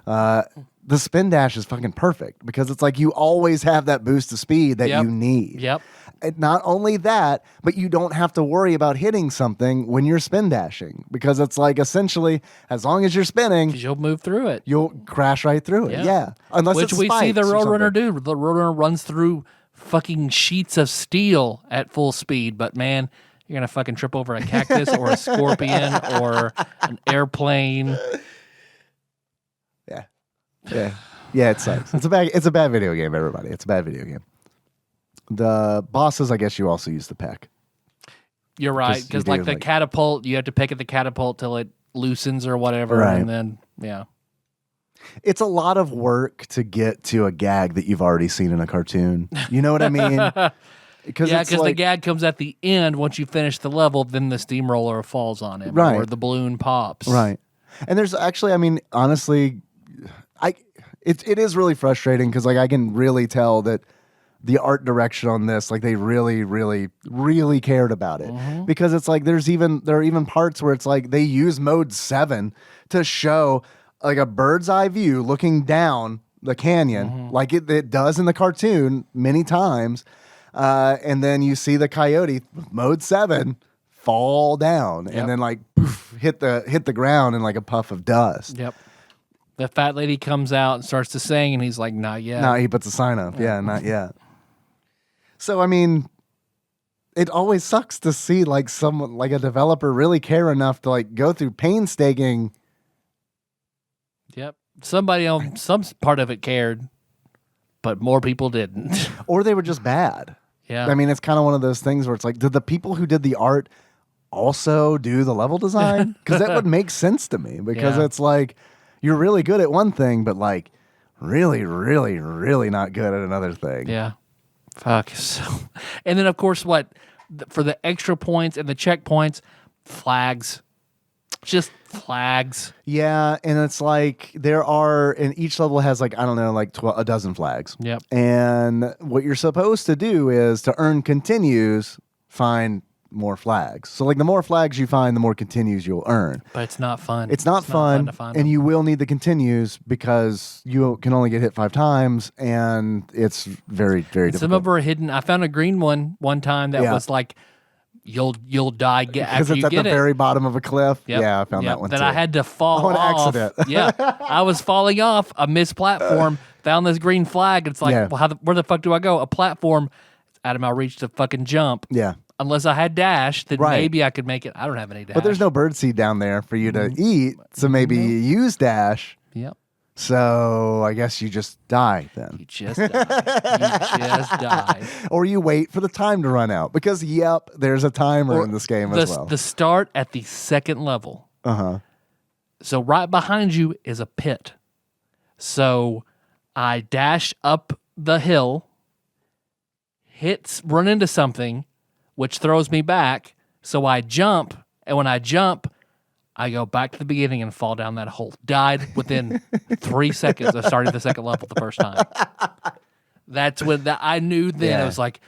The spin dash is fucking perfect because it's like you always have that boost of speed that you need. Yep. And not only that, but you don't have to worry about hitting something when you're spin dashing because it's like essentially as long as you're spinning, you'll move through it. You'll crash right through it. Yeah. Unless Which it's we see the spikes or Roadrunner something. do. The Roadrunner runs through fucking sheets of steel at full speed, but man, you're gonna fucking trip over a cactus or a scorpion or an airplane. Yeah, it sucks. It's a bad video game, everybody. It's a bad video game. The bosses, I guess you also use the peck. You're right, because like the catapult, you have to pick at the catapult till it loosens or whatever, Right. and then It's a lot of work to get to a gag that you've already seen in a cartoon. You know what I mean? Because the gag comes at the end once you finish the level, then the steamroller falls on him, Right. or the balloon pops. Right. And there's actually, I mean, honestly, it is really frustrating because like I can really tell that the art direction on this, like they really, really, really cared about it. Mm-hmm. Because it's like there are even parts where it's like they use mode 7 to show like a bird's eye view looking down the canyon like it does in the cartoon many times. And then you see the coyote mode 7 fall down and then like poof, hit the ground in like a puff of dust. Yep. The fat lady comes out and starts to sing, and he's like, "Not yet." No, he puts a sign up. Yeah, not yet. So I mean, it always sucks to see like someone like a developer really care enough to like go through painstaking. Yep. Somebody on some part of it cared, but more people didn't. Or they were just bad. Yeah. I mean, it's kind of one of those things where it's like, did the people who did the art also do the level design? Because that would make sense to me. Because it's like you're really good at one thing, but like really, really, really not good at another thing. Yeah. Fuck. So, and then of course, for the extra points and the checkpoints, flags. Just flags. Yeah, and it's like and each level has like, I don't know, like a dozen flags. Yep. And what you're supposed to do is to earn continues, find more flags. So like the more flags you find, the more continues you'll earn. But it's not fun. It's not fun to find and them. you will need the continues because you can only get hit 5 times, and it's very, very difficult. Some of them are hidden. I found a green one time that was like, you'll die because after it's you at get the it. very bottom of a cliff. Yep. Yeah, I found that one That too. I had to fall On off. accident. Yeah, I was falling off a missed platform. Found this green flag. It's like, well, where the fuck do I go? A platform out of my reach to fucking jump. Yeah. Unless I had dash, then maybe I could make it. I don't have any dash. But there's no birdseed down there for you to eat, so maybe you use dash. Yep. So I guess you just die then. You just die. You just die. Or you wait for the time to run out. Because, there's a timer in this game as well. The start at the second level. Uh-huh. So right behind you is a pit. So I dash up the hill, run into something, which throws me back. So I jump, and when I jump, I go back to the beginning and fall down that hole. Died within 3 seconds of starting the second level the first time. That's when I knew then. I was like,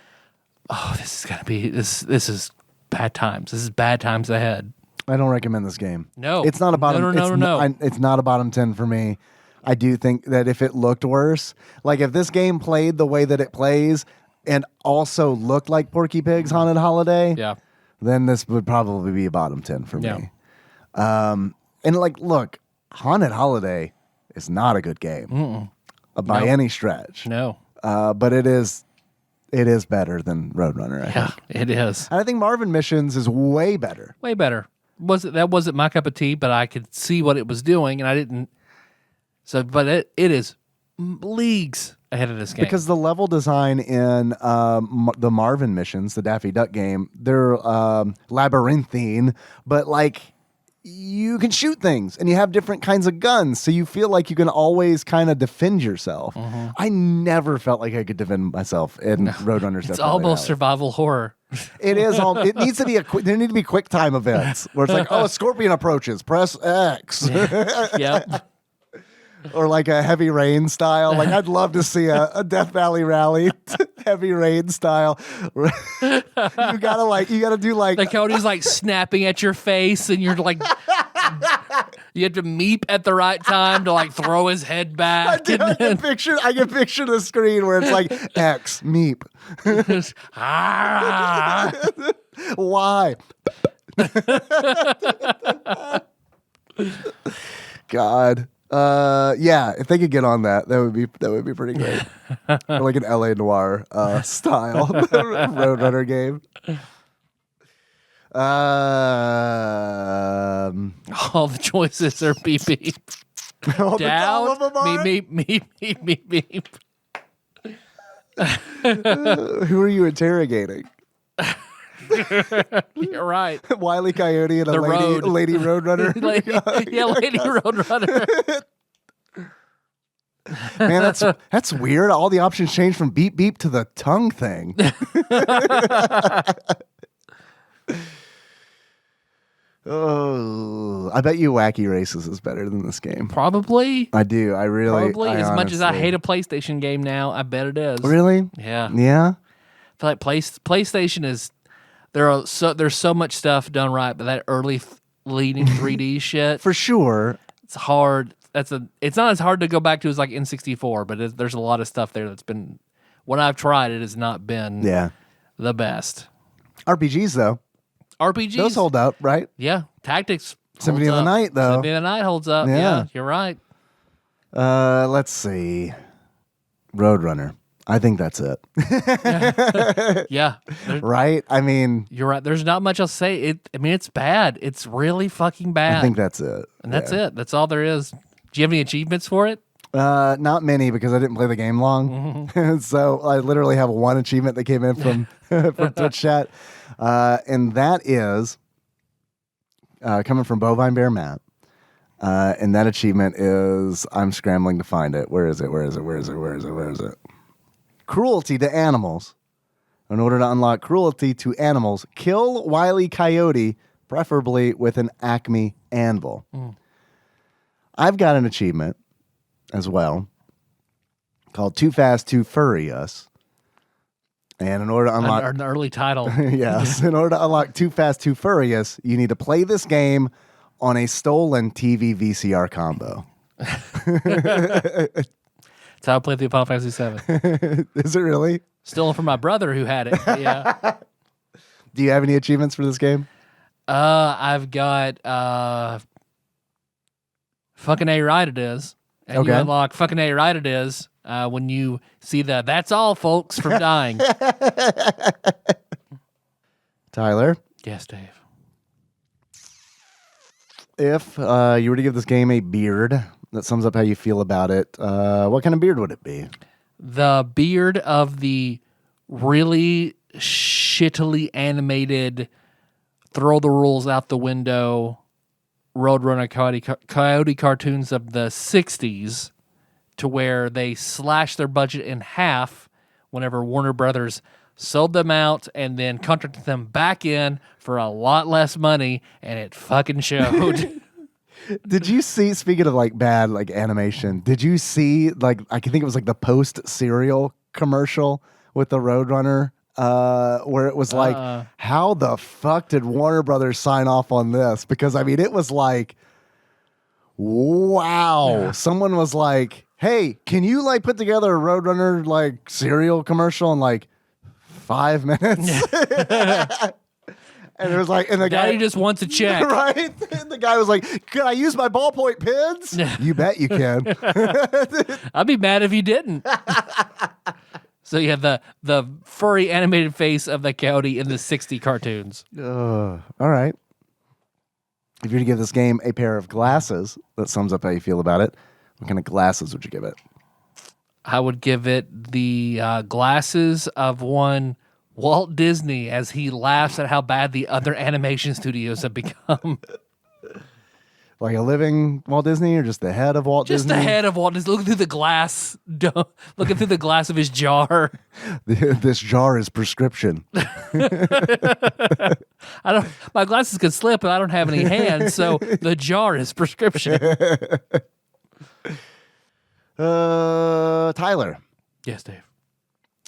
oh, this is gonna be this is bad times. This is bad times ahead. I don't recommend this game. No, it's not a bottom. No. It's not a bottom 10 for me. I do think that if it looked worse, like if this game played the way that it plays and also looked like Porky Pig's Haunted Holiday, then this would probably be a bottom 10 for me. And like, look, Haunted Holiday is not a good game by any stretch. No. But it is better than Roadrunner, I think. It is. And I think Marvin Missions is way better. Way better. That wasn't my cup of tea, but I could see what it was doing, and I didn't. So, but it is leagues ahead of this game. Because the level design in the Marvin Missions, the Daffy Duck game, they're labyrinthine, but like you can shoot things and you have different kinds of guns, so you feel like you can always kind of defend yourself. I never felt like I could defend myself in Roadrunner. It's almost survival horror. It is. It needs to be there need to be quick time events where it's like, oh, a scorpion approaches, press X. Yep. Or like a Heavy Rain style. Like I'd love to see a Death Valley Rally Heavy Rain style. you gotta do like the coyote's like snapping at your face, and you're like, you have to meep at the right time to like throw his head back. I can picture the screen where it's like X meep. Why? God. If they could get on that would be pretty great. Or like an LA Noire style Roadrunner game. All the choices are beep beep. Down, meep meep meep meep meep meep. Who are you interrogating? You're right. Wile E. Coyote and lady Roadrunner. Lady Roadrunner. Man, that's weird. All the options changed from beep beep to the tongue thing. Oh, I bet you Wacky Races is better than this game. Probably. I do. I really. Probably. As much as I hate a PlayStation game now, I bet it is. Really? Yeah. Yeah. I feel like PlayStation is there's so much stuff done right, but that early leading 3D shit for sure. It's hard. It's not as hard to go back to as like N64, but there's a lot of stuff there that's been. When I've tried, it has not been the best. RPGs though. RPGs those hold up, right? Yeah, Tactics. Symphony of the Night though. Symphony of the Night holds up. Yeah, you're right. Let's see. Roadrunner. I think that's it. Yeah. Right? I mean... You're right. There's not much else to say. It's bad. It's really fucking bad. I think that's it. And that's it. That's all there is. Do you have any achievements for it? Not many, because I didn't play the game long. So I literally have one achievement that came in from, from Twitch chat. And that is coming from Bovine Bear Matt. And that achievement is... I'm scrambling to find it. Where is it? Cruelty to animals. In order to unlock cruelty to animals, kill Wile E. Coyote, preferably with an Acme anvil. I've got an achievement as well called Too Fast, Too Furious. And in order to unlock... An early title. Yes. In order to unlock Too Fast, Too Furious, you need to play this game on a stolen TV VCR combo. That's how I played the Final Fantasy VII. Is it really? Stolen from my brother who had it. Yeah. Do you have any achievements for this game? I've got fucking A right it is. And you unlock fucking A right it is when you see that's all folks from dying. Tyler? Yes, Dave. If you were to give this game a beard that sums up how you feel about it, what kind of beard would it be? The beard of the really shittily animated, throw the rules out the window, Roadrunner Coyote cartoons of the 60s to where they slashed their budget in half whenever Warner Brothers sold them out and then contracted them back in for a lot less money, and it fucking showed. Did you see, speaking of like bad like animation, did you see like I think it was like the Post cereal commercial with the Roadrunner where it was like, how the fuck did Warner Brothers sign off on this? Because I mean, it was like, wow. Yeah. Someone was like, hey, can you like put together a Roadrunner like cereal commercial in like 5 minutes? And it was like, and the Daddy guy just wants a check, right? And the guy was like, "Can I use my ballpoint pens?" You bet you can. I'd be mad if you didn't. So you have the furry animated face of the coyote in the 60 cartoons. All right. If you're to give this game a pair of glasses, that sums up how you feel about it. What kind of glasses would you give it? I would give it the glasses of one Walt Disney as he laughs at how bad the other animation studios have become. Like a living Walt Disney or just the head of Walt Disney? Just the head of Walt Disney. Looking through the glass. Looking through the glass of his jar. This jar is prescription. My glasses could slip, but I don't have any hands, so the jar is prescription. Tyler. Yes, Dave.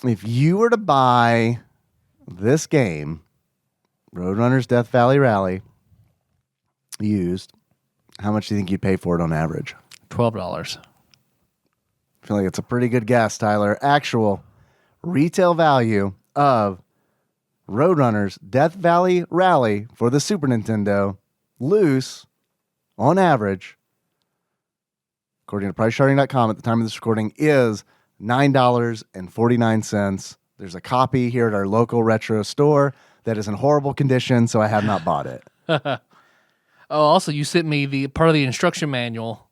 If you were to buy this game, Roadrunner's Death Valley Rally, used, how much do you think you'd pay for it on average? $12. I feel like it's a pretty good guess, Tyler. Actual retail value of Roadrunner's Death Valley Rally for the Super Nintendo, loose, on average, according to PriceCharting.com at the time of this recording, is $9.49. There's a copy here at our local retro store that is in horrible condition, so I have not bought it. Also, you sent me the part of the instruction manual.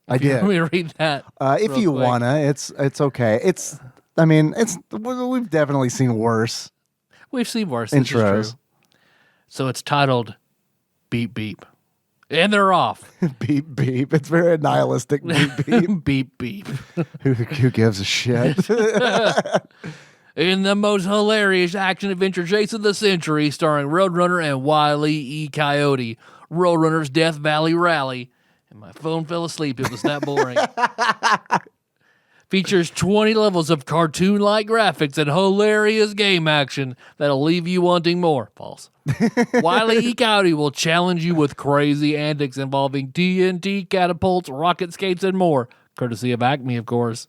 I did. Let me read that. If you wanna, it's okay. We've definitely seen worse. We've seen worse. Intros. So it's titled Beep Beep. And they're off. Beep beep. It's very nihilistic. Beep beep. Beep beep. Who gives a shit? In the most hilarious action-adventure chase of the century, starring Roadrunner and Wile E. Coyote, Roadrunner's Death Valley Rally. And my phone fell asleep. It was that boring. Features 20 levels of cartoon-like graphics and hilarious game action that'll leave you wanting more. False. Wile E. Coyote will challenge you with crazy antics involving TNT, catapults, rocket skates, and more. Courtesy of Acme, of course.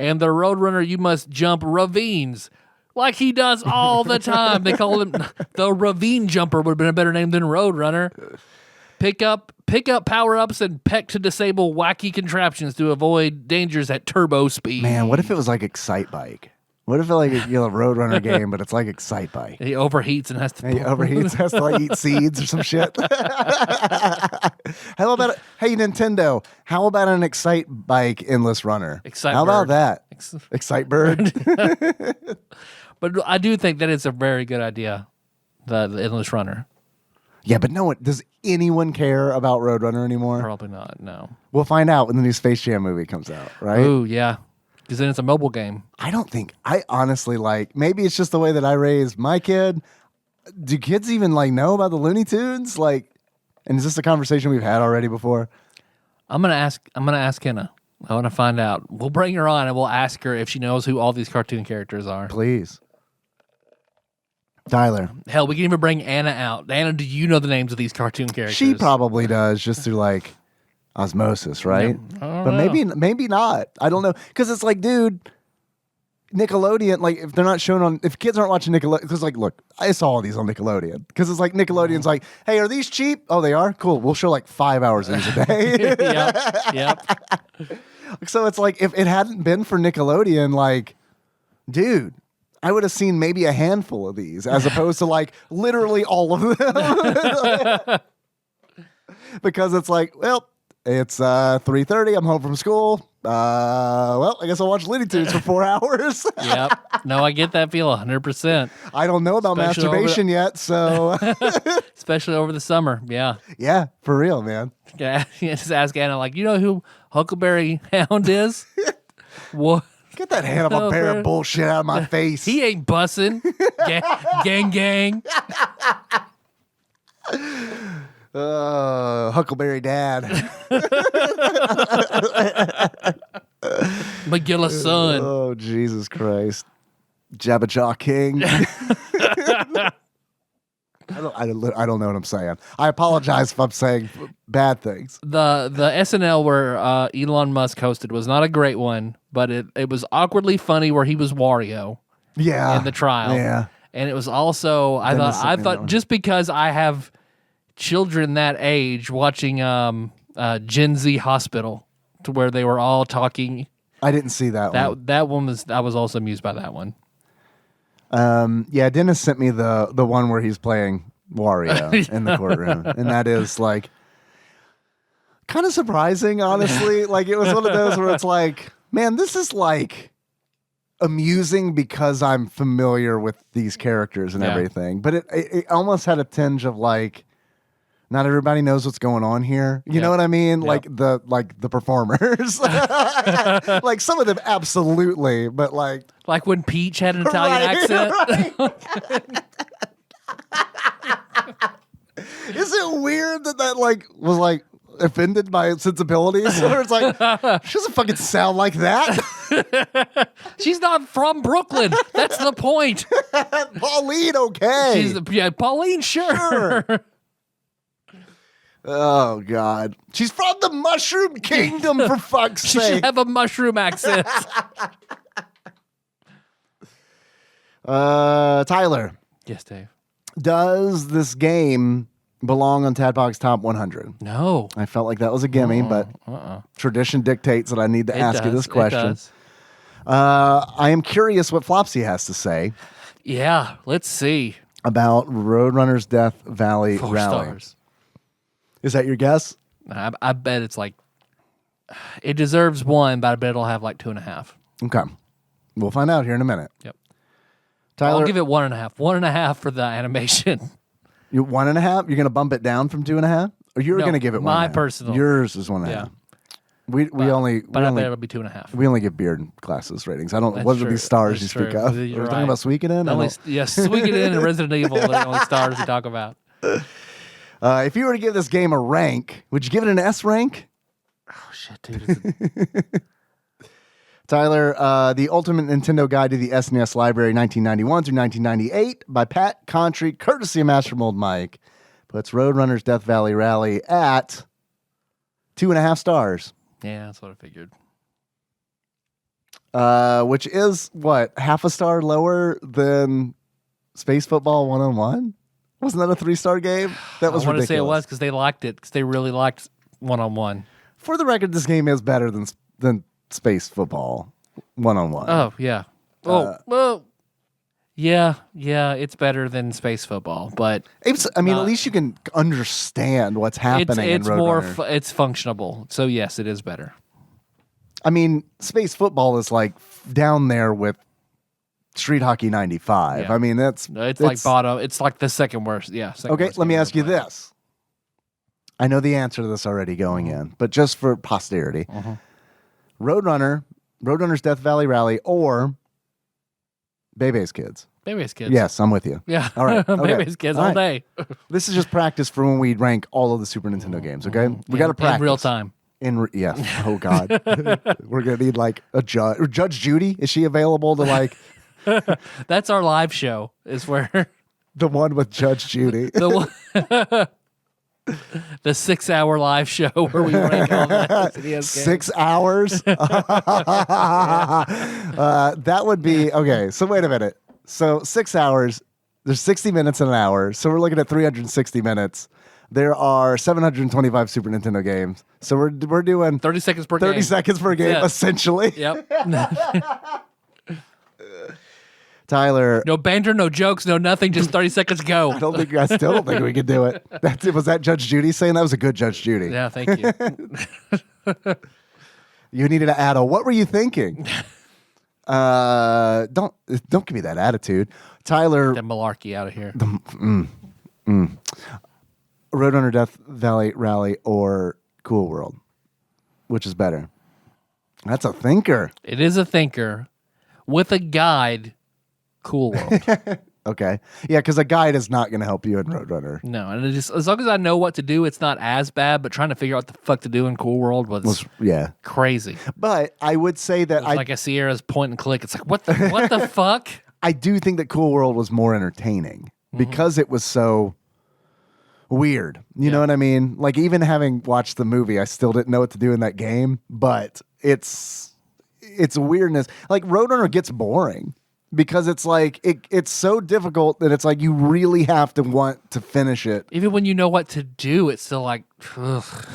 And the Roadrunner, you must jump ravines like he does all the time. They call him the Ravine Jumper, would have been a better name than Roadrunner. Pick up power-ups and peck to disable wacky contraptions to avoid dangers at turbo speed. Man, what if it was like Excite Bike? What if it like a Roadrunner game, but it's like Excite Bike? He overheats and has to... has to like eat seeds or some shit. How about hey Nintendo? How about an Excite Bike endless runner? How about that? Excite Bird. But I do think that it's a very good idea. The endless runner. Yeah, but does anyone care about Roadrunner anymore? Probably not. No. We'll find out when the new Space Jam movie comes out, right? Ooh, yeah. Because then it's a mobile game. I honestly maybe it's just the way that I raised my kid. Do kids even know about the Looney Tunes? And is this a conversation we've had already before? I'm gonna ask Henna. I want to find out. We'll bring her on and we'll ask her if she knows who all these cartoon characters are. Please. Tyler. Hell, we can even bring Anna out. Anna, do you know the names of these cartoon characters? She probably does, just through osmosis, right? Yeah. But maybe not. I don't know. Because it's dude, Nickelodeon, if they're not shown if kids aren't watching Nickelodeon, because look, I saw all these on Nickelodeon. Because it's Nickelodeon's hey, are these cheap? Oh, they are? Cool. We'll show 5 hours of these a day. Yep. So it's if it hadn't been for Nickelodeon, dude, I would have seen maybe a handful of these as opposed to literally all of them. Because it's It's 3:30. I'm home from school. Well, I guess I'll watch Looney Tunes for 4 hours. Yep. No, I get that feel 100%. I don't know about Especially masturbation yet, so Especially over the summer. Yeah. yeah, for real, man. Yeah. Just ask Anna, like, you know who Huckleberry Hound is? What? Get that Hanna-Barbera bro. bullshit out of my face. He ain't bussing. Gang. Huckleberry Dad. McGillis' son. Oh, Jesus Christ. Jabberjaw King. I don't know what I'm saying. I apologize if I'm saying bad things. The SNL where Elon Musk hosted was not a great one, but it was awkwardly funny where he was Wario Yeah. in the trial. Yeah. And it was also I thought just because I have children that age watching Gen Z Hospital to where they were all talking. I didn't see that one. That one was I was also amused by that one. Yeah, Dennis sent me the one where he's playing Wario in the courtroom. And that is like kind of surprising, honestly. Like it was one of those where it's like, man, this is like amusing because I'm familiar with these characters and everything. But it almost had a tinge of like, not everybody knows what's going on here. You know what I mean? Like the performers. Like some of them absolutely, but like when Peach had an Italian accent. Right. Is it weird that like was like offended by its sensibilities? Or it's like she doesn't fucking sound like that. She's not from Brooklyn. That's the point. Pauline, okay. Pauline, sure. Oh God, she's from the Mushroom Kingdom, for fuck's She sake. should have a mushroom accent. Tyler, Yes, Dave. does this game belong on TADPOG's top 100? No. I felt like that was a gimme, but tradition dictates that I need to ask you this question. I am curious what Flopsy has to say Yeah, let's see. about Roadrunner's Death Valley 4 Rally. stars. Is that your guess? I bet it's like it deserves 1, but I bet it'll have like 2.5. Okay. We'll find out here in a minute. Yep. Tyler, I'll give it 1.5. 1.5 for the animation. you 1.5? You're going to bump it down from 2.5? Or you're No, going to give it 1.5? my personal. Yours is 1.5. Yeah. We only But I bet it'll be 2.5. we only give beard classes ratings. I don't. That's What are true. these stars That's you speak true. of? You're We're right. talking about Suikoden? Suikoden and Resident Evil are the only stars we talk about. If you were to give this game a rank, would you give it an S rank? Oh shit, dude! Tyler, the Ultimate Nintendo Guide to the SNES Library 1991 through 1998 by Pat Contry, courtesy of Master Mold Mike, puts Roadrunner's Death Valley Rally at 2.5 stars. Yeah, that's what I figured. Which is what, half a star lower than Space Football 1-on-1? Wasn't that a 3-star game? That was I want ridiculous. to say it was because they liked it because they really liked 1-on-1. For the record, this game is better than Space Football 1-on-1. Oh yeah. Well. Yeah, it's better than Space Football, but At least you can understand what's happening it's in more Roadrunner. it's functionable. So yes, it is better. I mean, Space Football is like down there with Street Hockey 95. Yeah. I mean, it's like bottom. It's like the second worst. Yeah. okay, let me ask you this. I know the answer to this already going in, but just for posterity. Roadrunner's Death Valley Rally, or Bebe's Kids. Bebe's Kids. Yes, I'm with you. Yeah. All right. Okay. Bebe's Kids All all right. day. This is just practice for when we rank all of the Super Nintendo games, okay? We got to practice. in real time. Yes. Oh, God. We're going to need like a judge. Judge Judy, is she available to like That's our live show. Is where the one with Judge Judy? the 6-hour live show where we rank all the SNES games. 6 hours? That would be okay. So wait a minute. So 6 hours, there's 60 minutes in an hour. So we're looking at 360 minutes. There are 725 Super Nintendo games. So we're doing 30 seconds per 30 game. seconds per game, Yeah. essentially. Yep. Tyler. No banter, no jokes, no nothing. Just 30 seconds go. I still don't think we could do it. Was that Judge Judy saying that? Was a good Judge Judy. Yeah, thank you. You needed to add a, what were you thinking? Don't give me that attitude. Tyler. That malarkey out of here. Roadrunner Death Valley Rally or Cool World? Which is better? That's a thinker. It is a thinker with a guide. Cool World. Okay. Yeah, because a guide is not going to help you in Roadrunner. No, and it just as long as I know what to do, it's not as bad. But trying to figure out what the fuck to do in Cool World was crazy. But I would say that like a Sierra's point and click. It's like what the fuck? I do think that Cool World was more entertaining because it was so weird. You know what I mean? Like even having watched the movie, I still didn't know what to do in that game. But it's weirdness. Like Roadrunner gets boring. Because it's like it's so difficult that it's like you really have to want to finish it. Even when you know what to do, it's still like, ugh.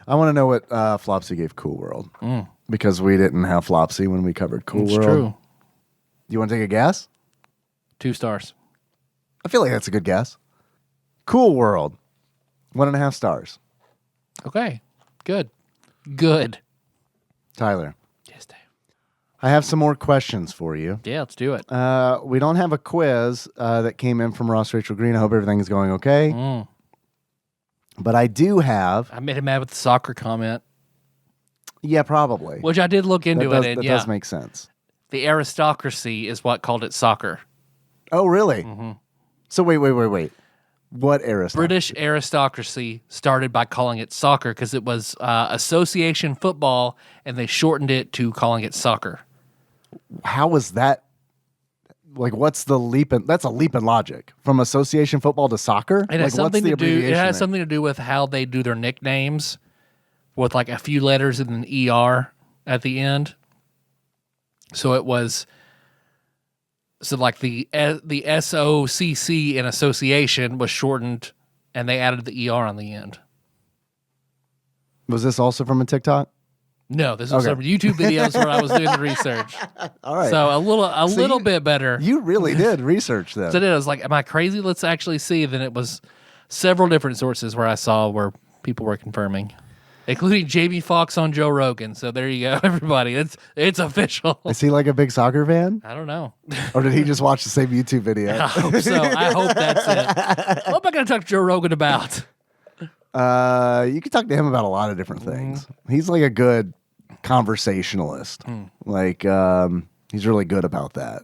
I want to know what Flopsy gave Cool World because we didn't have Flopsy when we covered Cool World. True. Do you want to take a guess? 2 stars. I feel like that's a good guess. Cool World, 1.5 stars. Okay, good. Tyler. Yes, Dave. I have some more questions for you. Yeah, let's do it. We don't have a quiz that came in from Ross Rachel Green. I hope everything is going okay. But I do have... I made him mad with the soccer comment. Yeah, probably. Which I did look into That does make sense. The aristocracy is what called it soccer. Oh, really? So wait. What aristocracy? British aristocracy started by calling it soccer because it was association football, and they shortened it to calling it soccer. How was that? Like, what's the leap in? That's a leap in logic from association football to soccer. It has something to do. It has something to do with how they do their nicknames, with like a few letters and an ER at the end. So it was. So like the SOCC in association was shortened, and they added the ER on the end. Was this also from a TikTok? No, this was some YouTube videos where I was doing the research. All right. So a little bit better. You really did research this. So I was like, am I crazy? Let's actually see. Then it was several different sources where I saw where people were confirming, including Jamie Foxx on Joe Rogan. So there you go, everybody. It's official. Is he like a big soccer fan? I don't know. Or did he just watch the same YouTube video? I hope so. I hope that's it. What am I going to talk to Joe Rogan about? You can talk to him about a lot of different things. He's like a good conversationalist. Like, he's really good about that.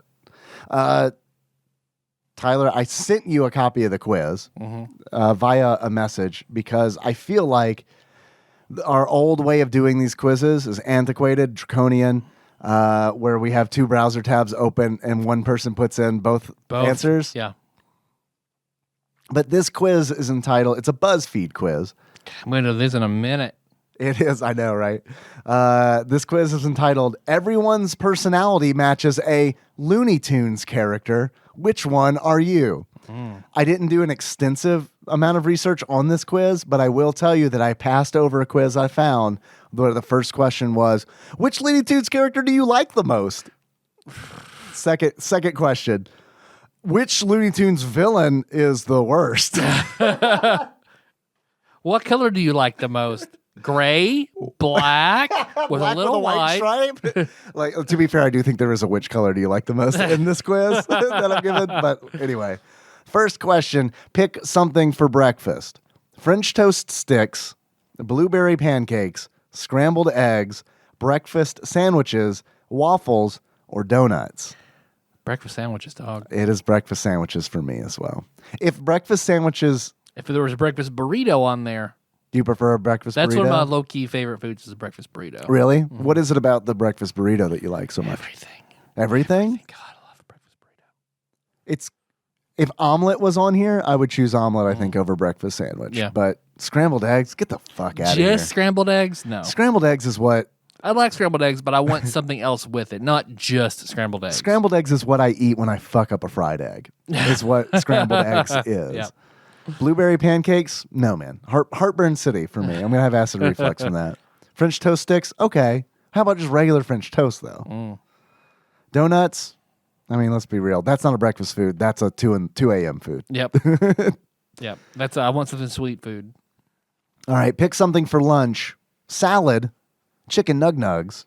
Tyler, I sent you a copy of the quiz via a message because I feel like our old way of doing these quizzes is antiquated, draconian, where we have 2 browser tabs open and one person puts in both answers. Yeah. But this quiz is entitled, it's a BuzzFeed quiz. I'm going to do this in a minute. It is, I know, right? This quiz is entitled, Everyone's Personality Matches a Looney Tunes Character. Which one are you? I didn't do an extensive amount of research on this quiz, but I will tell you that I passed over a quiz I found where the first question was, which Looney Tunes character do you like the most? Second question, which Looney Tunes villain is the worst? What color do you like the most? Gray, black, with a little white stripe. Like, to be fair, I do think there is a which color do you like the most in this quiz that I'm given. But anyway, first question: pick something for breakfast: French toast sticks, blueberry pancakes, scrambled eggs, breakfast sandwiches, waffles, or donuts. Breakfast sandwiches, dog. It is breakfast sandwiches for me as well. If breakfast sandwiches, if there was a breakfast burrito on there. Do you prefer a breakfast burrito? That's one of my low-key favorite foods is a breakfast burrito. Really? Mm-hmm. What is it about the breakfast burrito that you like so much? Everything? God, I love a breakfast burrito. If omelet was on here, I would choose omelet, I think, over breakfast sandwich. Yeah. But scrambled eggs, get the fuck out of here. Just scrambled eggs? No. Scrambled eggs is what... I like scrambled eggs, but I want something else with it, not just scrambled eggs. Scrambled eggs is what I eat when I fuck up a fried egg, is what scrambled eggs is. Yep. Blueberry pancakes? No, man. Heartburn City for me. I'm going to have acid reflux from that. French toast sticks? Okay. How about just regular French toast, though? Donuts? I mean, let's be real. That's not a breakfast food. That's a 2 a.m. food. Yep. Yep. That's I want something sweet food. All right, pick something for lunch. Salad, chicken nugs,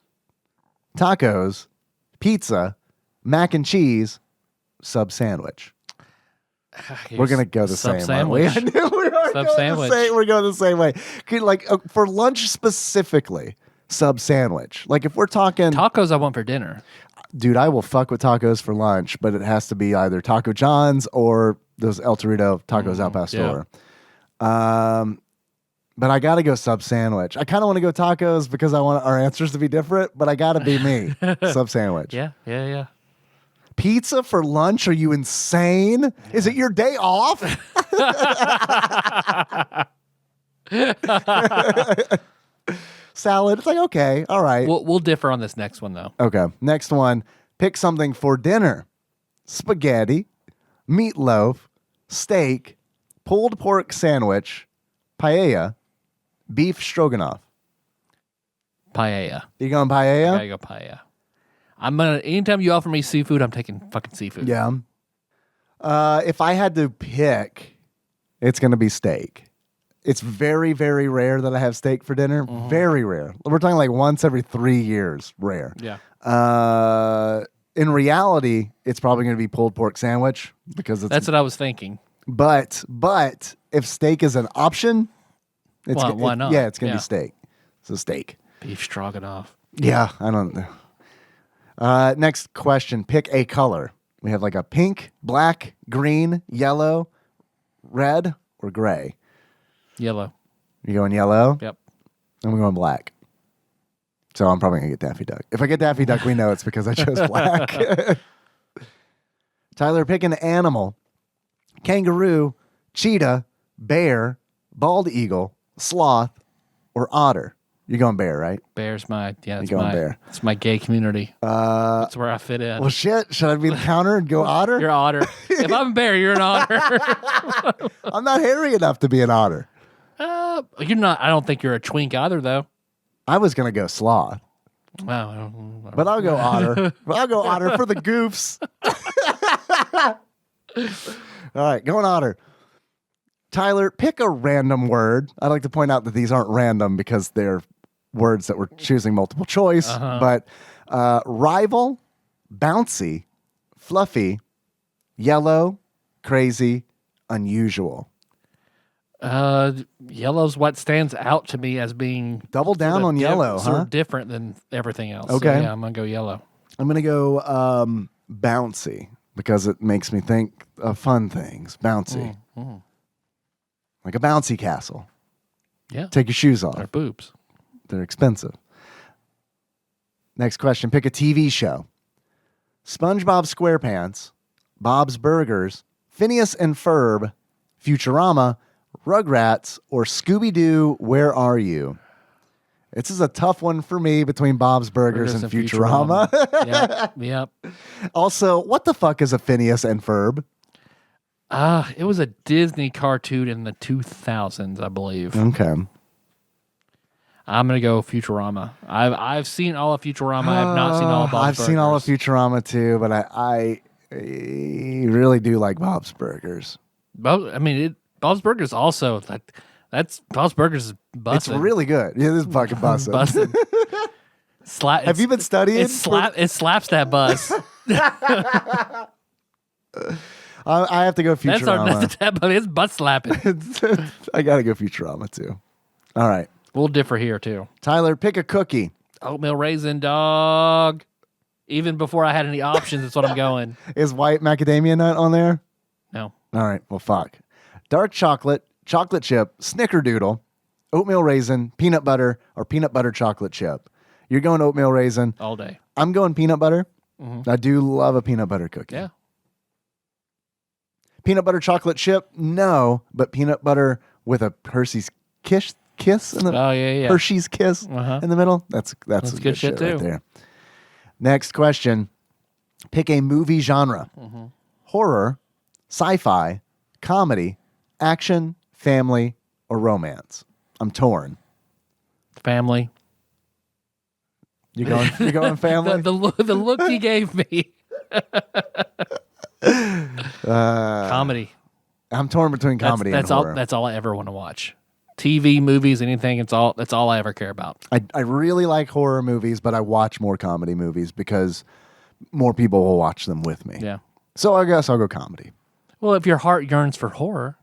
tacos, pizza, mac and cheese, sub sandwich. We're going to go the same way. I knew we were Sub sandwich. We're going the same way. Like for lunch specifically, sub sandwich. Like if we're talking Tacos I want for dinner. dude, I will fuck with tacos for lunch, but it has to be either Taco John's or those El Torito tacos al pastor. Yeah. But I got to go sub sandwich. I kind of want to go tacos because I want our answers to be different, but I got to be me. Sub sandwich. Yeah. Pizza for lunch? Are you insane? Yeah. Is it your day off? Salad. It's like, okay, all right. We'll differ on this next one, though. Okay. Next one. Pick something for dinner. Spaghetti, meatloaf, steak, pulled pork sandwich, paella, beef stroganoff. Paella. You going paella? I gotta go paella. Anytime you offer me seafood, I'm taking fucking seafood. Yeah. If I had to pick, it's going to be steak. It's very, very rare that I have steak for dinner. Mm-hmm. Very rare. We're talking like once every 3 years. Rare. Yeah. In reality, it's probably going to be pulled pork sandwich because that's what I was thinking. But if steak is an option, why not? Yeah, it's going to be steak. So steak. Beef stroganoff. Yeah, I don't know. Next question. Pick a color. We have like a pink, black, green, yellow, red, or gray. Yellow. You going yellow? Yep. I'm going black. So I'm probably going to get Daffy Duck. If I get Daffy Duck, we know it's because I chose black. Tyler, pick an animal. Kangaroo, cheetah, bear, bald eagle, sloth, or otter. You're going bear, right? Bear's bear. It's my gay community. That's where I fit in. Well, shit. Should I be the counter and go otter? You're otter. If I'm a bear, you're an otter. I'm not hairy enough to be an otter. You're not. I don't think you're a twink either, though. I was going to go sloth. Wow. But I'll go otter. I'll go otter for the goofs. All right, going otter. Tyler, pick a random word. I'd like to point out that these aren't random because they're words that we're choosing multiple choice. But rival, bouncy, fluffy, yellow, crazy, unusual. Yellow's what stands out to me as being double down on yellow, sort of different than everything else. Okay, so, yeah, I'm gonna go yellow. I'm gonna go bouncy because it makes me think of fun things. Bouncy, like a bouncy castle. Yeah, take your shoes off. They're boobs. They're expensive. Next question: pick a TV show. SpongeBob SquarePants, Bob's Burgers, Phineas and Ferb, Futurama, Rugrats, or Scooby-Doo, Where Are You? This is a tough one for me between Bob's Burgers and Futurama. Yep. Also, what the fuck is a Phineas and Ferb? It was a Disney cartoon in the 2000s, I believe. Okay. I'm going to go Futurama. I've seen all of Futurama. I've not seen all of Bob's Burgers. I've seen all of Futurama too, but I really do like Bob's Burgers. Bob's Burgers also Bob's Burgers is busted. It's really good. Yeah, this is fucking busted. Have you been studying? It slaps that bus. I have to go Futurama. It's butt slapping. I gotta go Futurama too. All right, we'll differ here too. Tyler, pick a cookie. Oatmeal raisin, dog. Even before I had any options, that's what I'm going. Is white macadamia nut on there? No. All right. Well, fuck. Dark chocolate, chocolate chip, snickerdoodle, oatmeal raisin, peanut butter, or peanut butter chocolate chip. You're going oatmeal raisin. All day. I'm going peanut butter. Mm-hmm. I do love a peanut butter cookie. Yeah. Peanut butter chocolate chip? No, but peanut butter with a Hershey's kiss in the Hershey's kiss in the middle. That's good shit too. Right there. Next question. Pick a movie genre. Mm-hmm. Horror, sci-fi, comedy, action, family, or romance. I'm torn. Family. You going family? the look he gave me. Comedy. I'm torn between comedy That's and all. horror. That's all I ever want to watch. TV, movies, anything. That's all I ever care about. I really like horror movies, but I watch more comedy movies because more people will watch them with me. Yeah. So I guess I'll go comedy. Well, if your heart yearns for horror,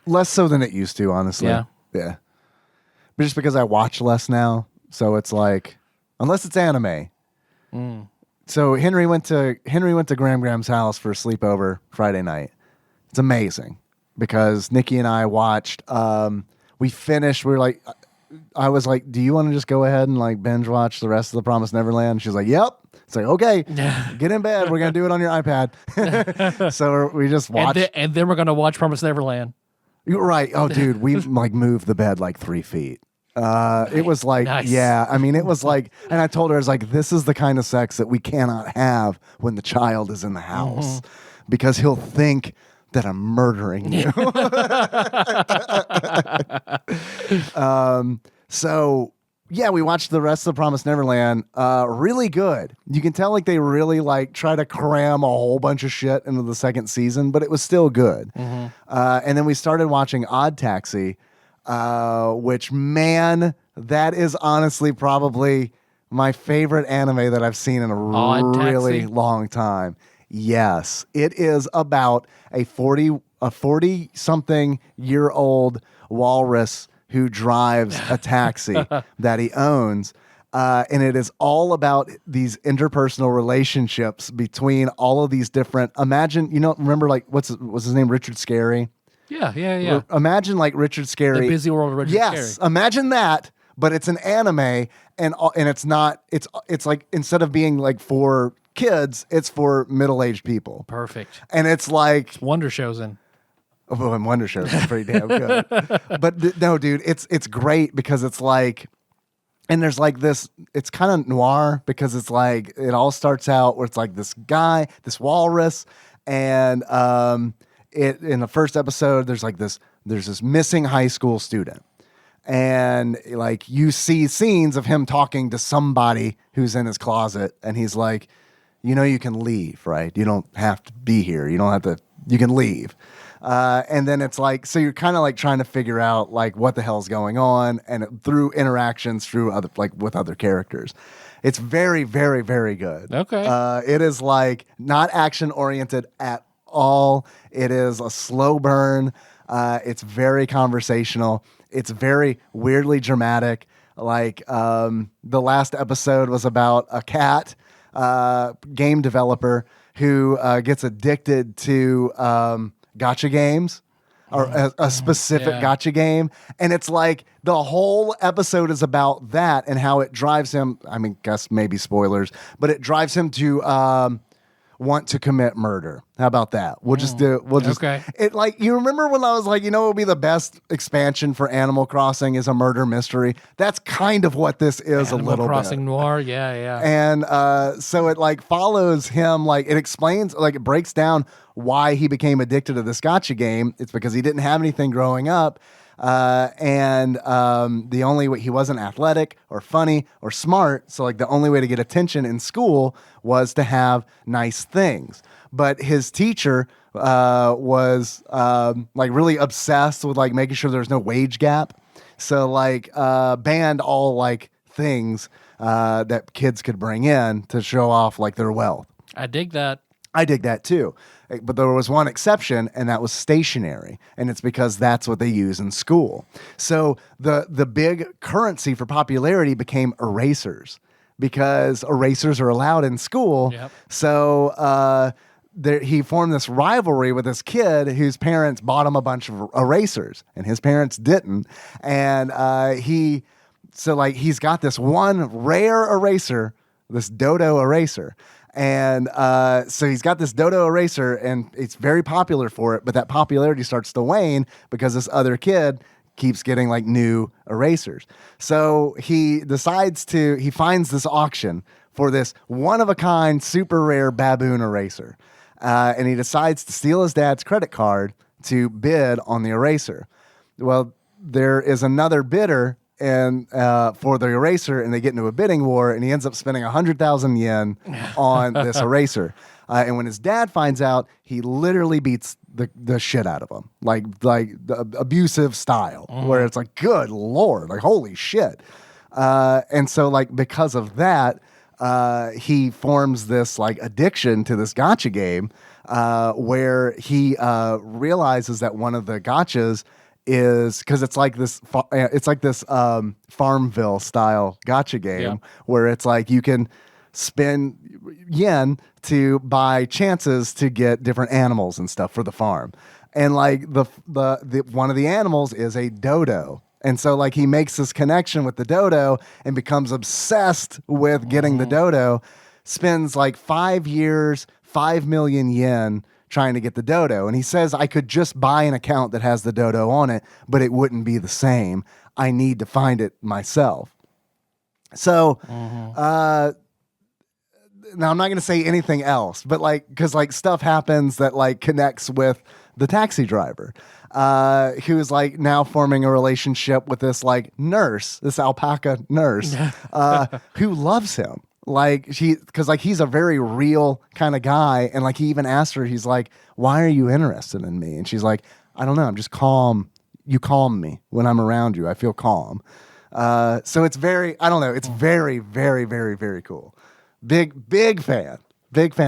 Less so than it used to, honestly. Yeah. Yeah. But just because I watch less now, so it's like, unless it's anime. So Henry went to Graham Graham's house for a sleepover Friday night. It's amazing because Nikki and I watched. We finished. We were like, I was like, "Do you want to just go ahead and like binge watch the rest of the Promised Neverland?" She's like, "Yep." It's like, "Okay, get in bed. We're gonna do it on your iPad." So we just watched, and then we're gonna watch Promised Neverland. You're right. Oh, dude, we like moved the bed like 3 feet. It was like, Nice. yeah, I mean, it was like, and I told her, I was like, this is the kind of sex that we cannot have when the child is in the house because he'll think that I'm murdering you. So yeah, we watched the rest of the Promised Neverland. Really good. You can tell like they really like try to cram a whole bunch of shit into the second season, but it was still good. And then we started watching Odd Taxi, which, man, that is honestly probably my favorite anime that I've seen in a Odd really Taxi? long time. Yes, it is about a 40-something-year-old walrus who drives a taxi that he owns. And it is all about these interpersonal relationships between all of these different. Imagine, remember like what's his name? Richard Scarry. Yeah. Imagine like Richard Scarry. The Busy World of Richard Yes, Scarry. imagine that, but it's an anime, and it's not. It's like instead of being like for kids, it's for middle-aged people. Perfect. And it's like Wonder Show's in. Oh, and Wonder Shows is pretty damn good. But no, dude, it's great because it's like, and there's like this, it's kind of noir because it's like, it all starts out where it's like this guy, this walrus, and in the first episode, there's this missing high school student. And like you see scenes of him talking to somebody who's in his closet, and he's like, you can leave, right? You don't have to be here. You can leave. And then it's like, so you're kind of like trying to figure out like what the hell's going on, and through interactions with other characters. It's very, very, very good. Okay. It is like not action oriented at all. It is a slow burn. It's very conversational. It's very weirdly dramatic. Like the last episode was about a cat game developer who gets addicted to gacha games, or a specific gacha game. And it's like the whole episode is about that and how it drives him. I mean, guess maybe spoilers, but it drives him to want to commit murder. How about that? Okay. It like, you remember when I was like, what would be the best expansion for Animal Crossing is a murder mystery. That's kind of what this is. Animal a little Crossing bit. Noir. Yeah. And so it like follows him, like it explains, like it breaks down why he became addicted to this gacha game. It's because he didn't have anything growing up. And the only way, he wasn't athletic or funny or smart. So like the only way to get attention in school was to have nice things. But his teacher was like really obsessed with like making sure there's no wage gap. So like banned all like things that kids could bring in to show off like their wealth. I dig that. I dig that too. But there was one exception, and that was stationery. And it's because that's what they use in school. So the big currency for popularity became erasers, because erasers are allowed in school. Yep. So he formed this rivalry with this kid whose parents bought him a bunch of erasers, and his parents didn't. And he's got this one rare eraser, this dodo eraser. And so he's got this dodo eraser, and it's very popular for it, but that popularity starts to wane because this other kid keeps getting like new erasers. So he finds this auction for this one-of-a-kind, super rare baboon eraser. And he decides to steal his dad's credit card to bid on the eraser. Well, there is another bidder, and for the eraser, and they get into a bidding war, and he ends up spending 100,000 yen on this eraser. And when his dad finds out, he literally beats the shit out of him, like the abusive style, where it's like, good Lord, like holy shit. And so like because of that, he forms this like addiction to this gacha game, where he realizes that one of the gachas is because it's like this Farmville style gacha game where it's like you can spend yen to buy chances to get different animals and stuff for the farm, and like the one of the animals is a dodo. And so like he makes this connection with the dodo and becomes obsessed with getting the dodo, spends like 5 years, 5 million yen trying to get the dodo. And he says, I could just buy an account that has the dodo on it, but it wouldn't be the same. I need to find it myself. So, now I'm not going to say anything else, but like, cause like stuff happens that like connects with the taxi driver, who's like now forming a relationship with this like nurse, this alpaca nurse, who loves him. Like cause like he's a very real kind of guy. And like he even asked her, he's like, why are you interested in me? And she's like, I don't know. I'm just calm. You calm me when I'm around you. I feel calm. So it's very, I don't know. It's very, very, very, very cool. Big fan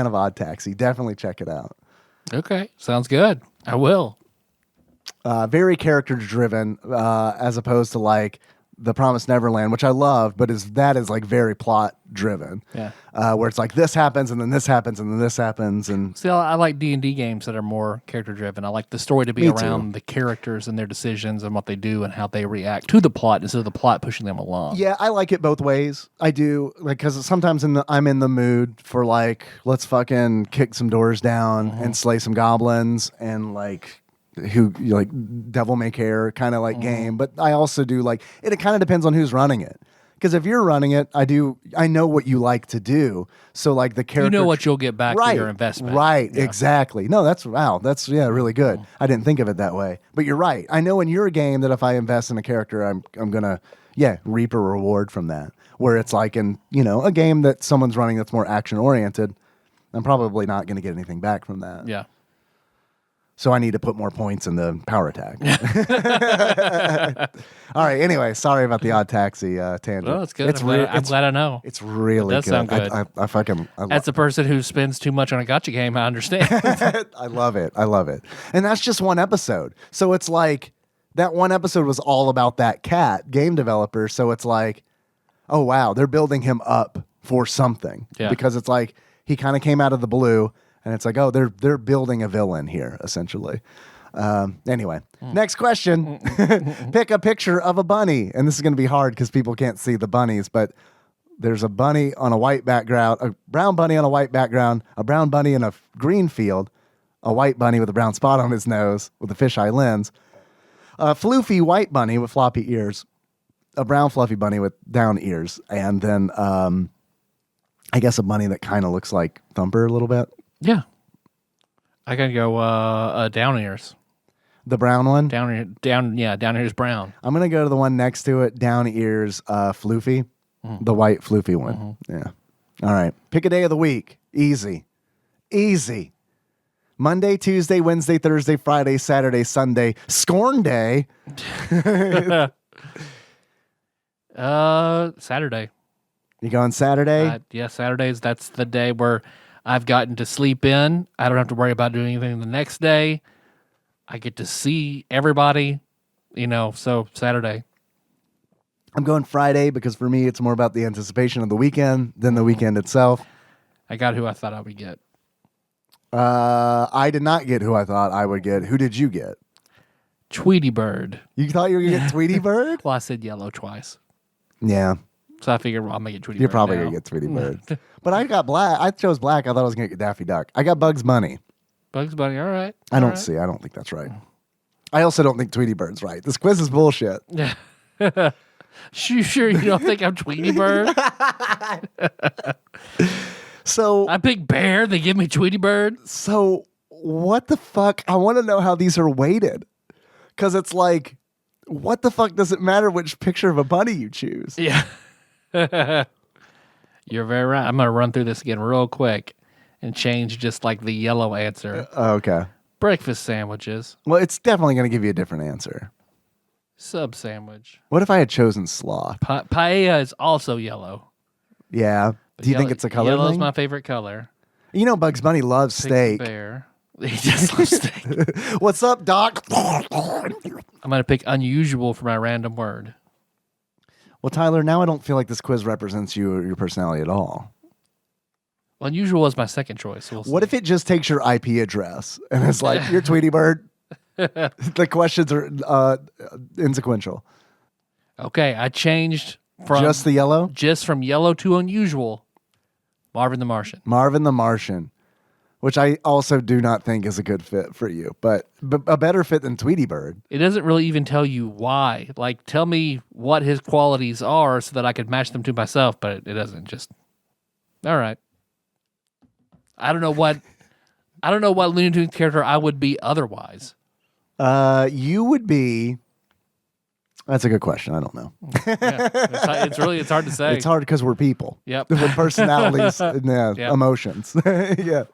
of Odd Taxi. Definitely check it out. Okay. Sounds good. I will. Very character driven, as opposed to like The Promised Neverland, which I love, but that is like very plot driven. Yeah. Where it's like this happens and then this happens and then this happens. And See, I like D&D games that are more character driven. I like the story to be around the characters and their decisions and what they do and how they react to the plot instead of the plot pushing them along. yeah, I like it both ways. I do, like, because sometimes I'm in the mood for like, let's fucking kick some doors down and slay some goblins and like who like devil may care kind of like game. But I also do like it kind of depends on who's running it. Because if you're running it, I know what you like to do. So like the character, You know what you'll get back for your investment. Right, exactly. No, that's really good. I didn't think of it that way. But you're right. I know in your game that if I invest in a character, I'm gonna reap a reward from that. Where it's like in a game that someone's running that's more action oriented, I'm probably not gonna get anything back from that. Yeah. So I need to put more points in the power attack. All right. Anyway, sorry about the Odd Taxi tangent. Well, it's good. I'm glad I know. It's really It does good. sound good. I fucking. As a person who spends too much on a gacha game, I understand. I love it. And that's just one episode. So it's like that one episode was all about that cat game developer. So it's like, oh wow, they're building him up for something. Yeah. Because it's like he kind of came out of the blue. And it's like, oh, they're building a villain here, essentially. Anyway, next question. Pick a picture of a bunny. And this is going to be hard because people can't see the bunnies, but there's a bunny on a white background, a brown bunny on a white background, a brown bunny in a green field, a white bunny with a brown spot on his nose with a fisheye lens, a floofy white bunny with floppy ears, a brown fluffy bunny with down ears, and then I guess a bunny that kind of looks like Thumper a little bit. Yeah. I gotta go down ears. The brown one? Down ears brown. I'm going to go to the one next to it, down ears floofy. The white floofy one. Yeah. All right. Pick a day of the week. Easy. Monday, Tuesday, Wednesday, Thursday, Friday, Saturday, Sunday. Scorn day. Saturday. You going Saturday? Yeah, Saturdays. That's the day where I've gotten to sleep in. I don't have to worry about doing anything the next day. I get to see everybody, so Saturday. I'm going Friday because for me, it's more about the anticipation of the weekend than the weekend itself. I got who I thought I would get. I did not get who I thought I would get. Who did you get? Tweety Bird. You thought you were going to get Tweety Bird? Well, I said yellow twice. Yeah. So I figured, I'm going to get Tweety Bird. You're probably going to get Tweety Bird. But I got black. I chose black. I thought I was going to get Daffy Duck. I got Bugs Bunny. Bugs Bunny, all right. I don't think that's right. I also don't think Tweety Bird's right. This quiz is bullshit. Yeah. Sure you don't think I'm Tweety Bird? So I'm Big Bear. They give me Tweety Bird. So what the fuck? I want to know how these are weighted. Because it's like, What the fuck does it matter which picture of a bunny you choose? Yeah. You're very right. I'm going to run through this again real quick and change just like the yellow answer. Okay. Breakfast sandwiches. Well, it's definitely going to give you a different answer. Sub sandwich. What if I had chosen sloth? Paella is also yellow. Yeah. Do you think it's a color Yellow's thing? my favorite color. You know Bugs Bunny loves Pick steak. the bear. He just loves steak. What's up, Doc? I'm going to pick unusual for my random word. Well, Tyler, now I don't feel like this quiz represents you or your personality at all. Unusual was my second choice. So What if it just takes your IP address and it's like, you're Tweety Bird? The questions are insequential. Okay, I changed from Just the yellow? just from yellow to unusual. Marvin the Martian. Marvin the Martian, which I also do not think is a good fit for you, but a better fit than Tweety Bird. It doesn't really even tell you why. Like, tell me what his qualities are so that I could match them to myself, but it doesn't. Just all right. I don't know what Looney Tunes character I would be otherwise. You would be. That's a good question. I don't know. Yeah, it's hard to say. It's hard because we're people. Yep. With personalities and Yep. emotions. Yeah.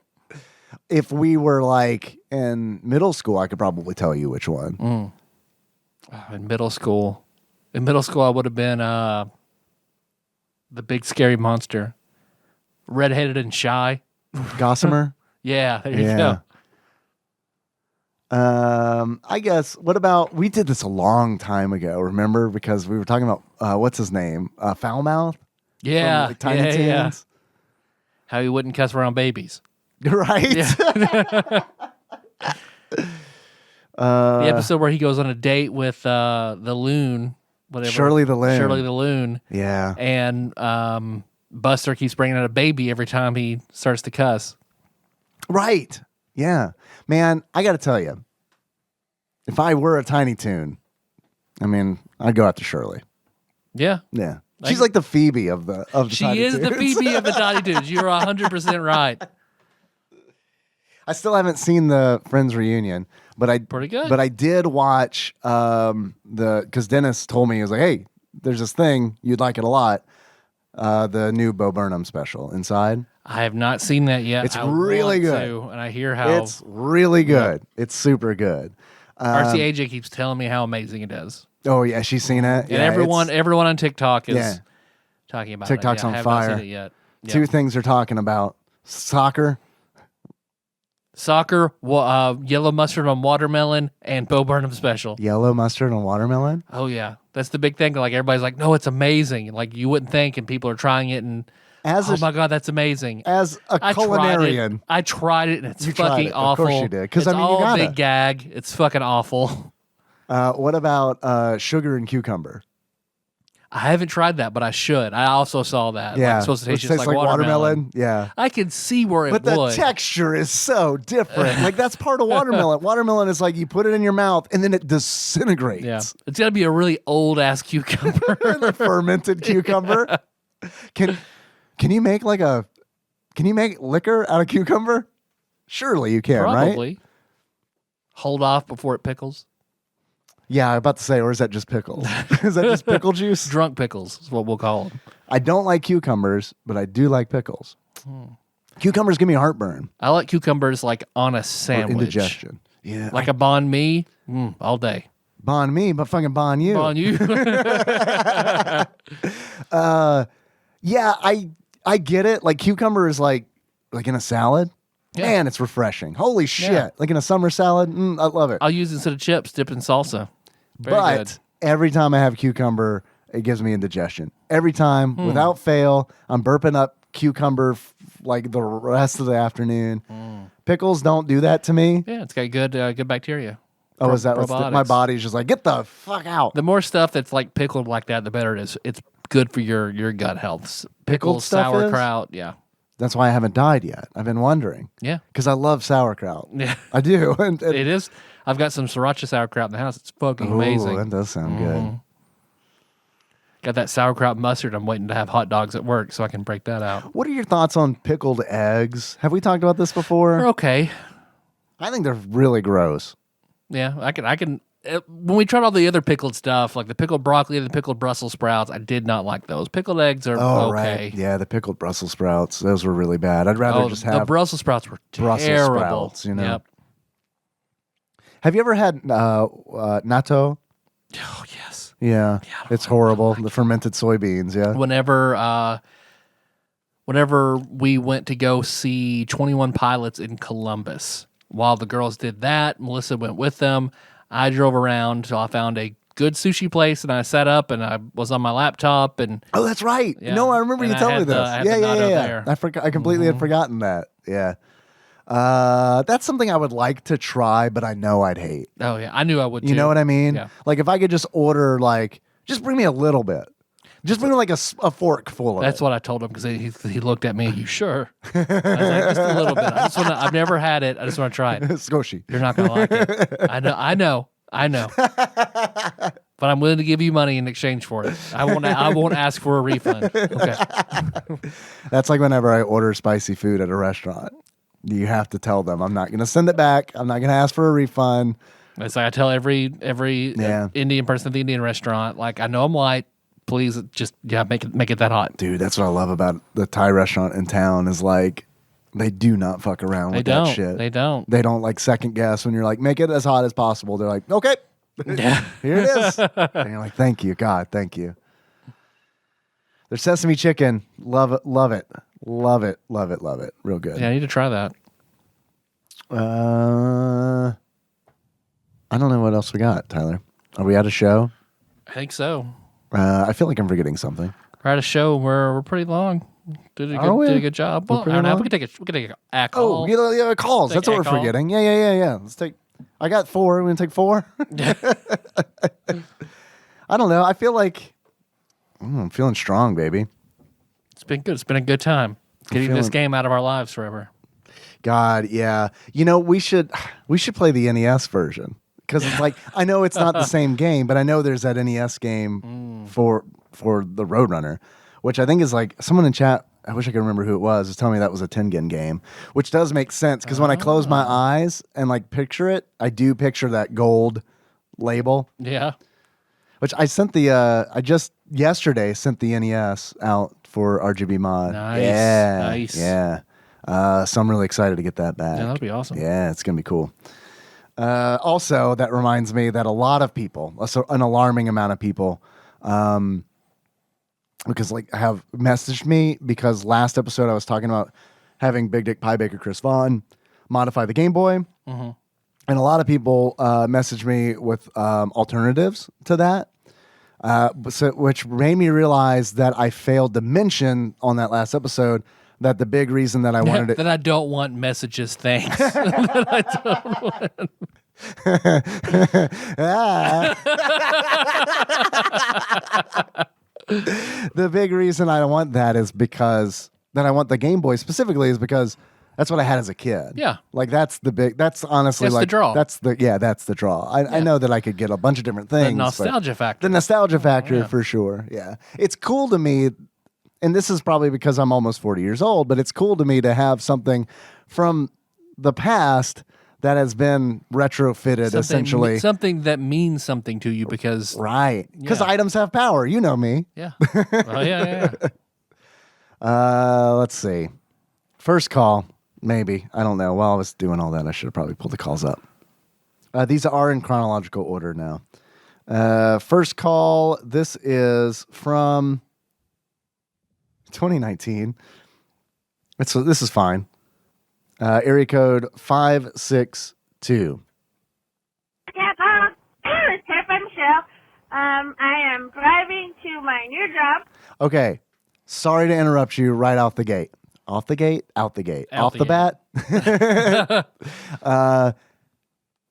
If we were like in middle school, I could probably tell you which one. In middle school, I would have been the big scary monster, redheaded and shy. Gossamer. Yeah, there you go. I guess, what about, we did this a long time ago, remember? Because we were talking about, what's his name? Foulmouth? Yeah, From, like, Tiny Toons? How he wouldn't cuss around babies. Right? Yeah. The episode where he goes on a date with the loon, whatever. Shirley the Loon. Shirley the Loon. Yeah. And Buster keeps bringing out a baby every time he starts to cuss. Right. Yeah. Man, I got to tell you, if I were a Tiny Toon, I mean, I'd go after Shirley. Yeah. Yeah. She's like the Phoebe of the She Tiny is the Toons. Phoebe of the Tiny Toons. You're 100% right. I still haven't seen the Friends reunion, but Pretty good. But I did watch because Dennis told me, he was like, "Hey, there's this thing you'd like it a lot, the new Bo Burnham special Inside." I have not seen that yet. It's I really want good. to, and I hear how It's really good. It's super good. RCAJ keeps telling me how amazing it is. Oh yeah, she's seen it. And everyone on TikTok is Yeah. talking about TikTok's it. on I have fire. not seen it yet. Yeah. Two things they're talking about: soccer. Soccer, yellow mustard on watermelon, and Bo Burnham special. Yellow mustard and watermelon. Oh yeah, that's the big thing. Like everybody's like, no, it's amazing. Like you wouldn't think, and people are trying it, and oh my god, that's amazing. As a culinarian, I tried it, and it's You tried fucking it. awful. Of course you did, because it's I mean, all you gotta. big gag. It's fucking awful. What about sugar and cucumber? I haven't tried that, but I should. I also saw that. Yeah, Like, it's supposed to taste It just tastes like watermelon. Yeah. I can see where it But would. the texture is so different. Like that's part of watermelon. Watermelon is like you put it in your mouth and then it disintegrates. Yeah, it's got to be a really old ass cucumber. The fermented cucumber. Can you make liquor out of cucumber? Surely you can, right? Probably. Hold off before it pickles. Yeah, I'm about to say, or is that just pickles? Is that just pickle juice? Drunk pickles is what we'll call them. I don't like cucumbers, but I do like pickles. Cucumbers give me heartburn. I like cucumbers like on a Or sandwich. indigestion. Yeah. Like a banh mi, all day. Bond me, but fucking bond you. Banh you. Yeah, I get it. Like cucumber is like in a salad. Yeah. Man, it's refreshing. Holy shit. Yeah. Like in a summer salad. I love it. I'll use instead of chips, dip in salsa. Very but good. every time I have cucumber, it gives me indigestion. Every time, without fail, I'm burping up cucumber like the rest of the afternoon. Pickles don't do that to me. Yeah, it's got good bacteria. Oh, is that what's probiotics. my body's just like, get the fuck out. The more stuff that's like pickled like that, the better it is. It's good for your gut health. Pickles, stuff is? sauerkraut. Yeah. That's why I haven't died yet. I've been wondering. Yeah. Because I love sauerkraut. Yeah. I do. And It is. I've got some sriracha sauerkraut in the house. It's fucking ooh, amazing. that does sound good. Got that sauerkraut mustard. I'm waiting to have hot dogs at work so I can break that out. What are your thoughts on pickled eggs? Have we talked about this before? They're okay. I think they're really gross. Yeah, I can when we tried all the other pickled stuff, like the pickled broccoli and the pickled Brussels sprouts, I did not like those. Pickled eggs are okay. Right. Yeah, the pickled Brussels sprouts, those were really bad. I'd rather just have the Brussels sprouts were Brussels terrible. sprouts, you know. Yep. Have you ever had natto? Oh yes. Yeah, it's horrible. The fermented soybeans. Yeah. Whenever we went to go see 21 Pilots in Columbus, while the girls did that, Melissa went with them. I drove around till I found a good sushi place, and I set up, and I was on my laptop. And oh, that's right. yeah. No, I remember you telling me this. Yeah. I forgot. I completely had forgotten that. Yeah. That's something I would like to try, but I know I'd hate. Oh yeah, I knew I would. You know what I mean? Yeah. Like if I could just order, just bring me a little bit. Just bring me like a fork full of That's it. what I told him because he looked at me. You sure? I was like, just a little bit. I've never had it. I just want to try it. Squishy. You're not gonna like it. I know. But I'm willing to give you money in exchange for it. I won't ask for a refund. Okay. That's like whenever I order spicy food at a restaurant. You have to tell them I'm not going to send it back. I'm not going to ask for a refund. It's like I tell every Indian person at the Indian restaurant, like, I know I'm white. Please just make it that hot. Dude, that's what I love about the Thai restaurant in town is like they do not fuck around with that shit. They don't. They don't like second guess when you're like, make it as hot as possible. They're like, okay, Yeah. here it is. And you're like, thank you, God, thank you. There's sesame chicken. Love it, love it. Love it, love it, love it. Real good. Yeah, I need to try that. I don't know what else we got, Tyler. Are we at a show? I think so. I feel like I'm forgetting something. We're at a show where we're pretty long. Did a good job. Well, I don't know. We can take a call. Oh, yeah, calls. Take That's what a we're call. forgetting. Yeah. Let's take. I got 4. We're gonna take 4. I don't know. I feel like I'm feeling strong, baby. It's been good. It's been a good time getting this game out of our lives forever. God, yeah. You know, we should play the NES version because it's like I know it's not the same game, but I know there's that NES game for the Roadrunner, which I think is like someone in chat. I wish I could remember who it was telling me that was a Tengen game, which does make sense because when I close my eyes and like picture it, I do picture that gold label. Yeah. Which I sent I just yesterday sent the NES out for RGB mod. Nice. Yeah. So I'm really excited to get that back. Yeah, that'd be awesome. Yeah, it's going to be cool. Also, that reminds me that a lot of people, an alarming amount of people, because like have messaged me because last episode I was talking about having Big Dick Pie Baker Chris Vaughn modify the Game Boy. Mm-hmm. And a lot of people messaged me with alternatives to that, which made me realize that I failed to mention on that last episode that the big reason that I wanted it... that I don't want messages, thanks. That I don't want... The big reason I want that is because... that I want the Game Boy specifically is because that's what I had as a kid. Yeah. Like that's honestly that's like... the draw. That's the draw. I know that I could get a bunch of different things. The nostalgia factor. The nostalgia factor for sure. Yeah. It's cool to me... and this is probably because I'm almost 40 years old, but it's cool to me to have something from the past that has been retrofitted essentially. Something that means something to you because... right. Because items have power. You know me. Yeah. Oh, yeah. Let's see. First call, maybe. I don't know. While I was doing all that, I should have probably pulled the calls up. These are in chronological order now. First call, this is from... 2019. This is fine. Area code 562. TADPOG, it's Terrified Michelle. I am driving to my new job. Okay. Sorry to interrupt you right off the gate. Off the gate, out the gate. Out off the bat.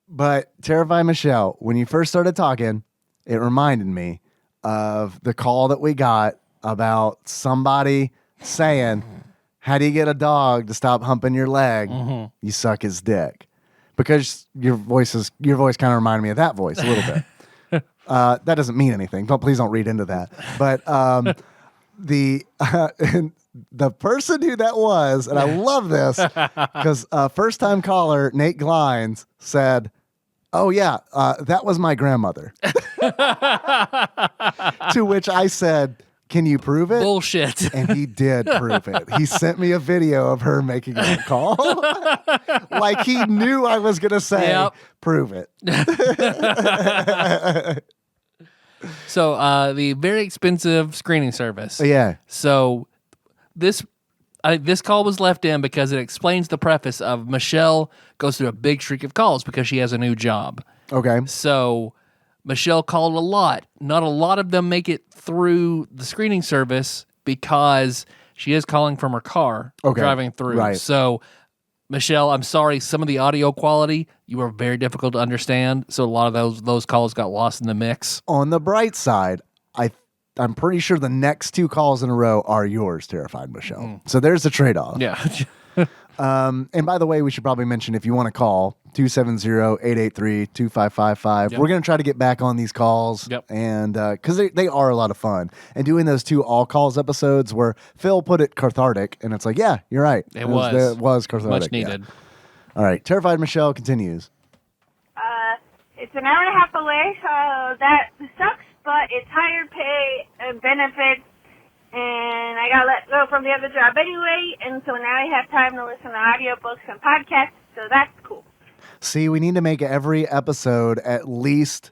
But Terrified Michelle, when you first started talking, it reminded me of the call that we got about somebody saying, how do you get a dog to stop humping your leg? Mm-hmm. You suck his dick. Because your voice kind of reminded me of that voice a little bit. That doesn't mean anything. Please don't read into that. But the person who that was, and I love this, because first-time caller Nate Glines said, Oh, yeah, that was my grandmother. To which I said, can you prove it? Bullshit. And he did prove it. He sent me a video of her making that call. Like he knew I was going to say, Yep. prove it. So the very expensive screening service. Yeah. So this call was left in because it explains the preface of Michelle goes through a big streak of calls because she has a new job. Okay. So Michelle called a lot. Not a lot of them make it through the screening service because she is calling from her car driving through. Right. So Michelle, I'm sorry, some of the audio quality, you were very difficult to understand. So a lot of those calls got lost in the mix. On the bright side, I'm pretty sure the next 2 calls in a row are yours, Terrified Michelle. So there's the trade-off. Yeah. And by the way, we should probably mention if you want to call 270-883-2555. Yep. We're going to try to get back on these calls. Yep. And because they are a lot of fun. And doing those 2 all calls episodes where Phil put it cathartic, and it's like, yeah, you're right. It was cathartic. much needed. Yeah. All right. Terrified Michelle continues. It's an hour and a half away, so that sucks, but it's higher pay and benefits, and I got let go from the other job anyway, and so now I have time to listen to audiobooks and podcasts, so that's cool. See, we need to make every episode at least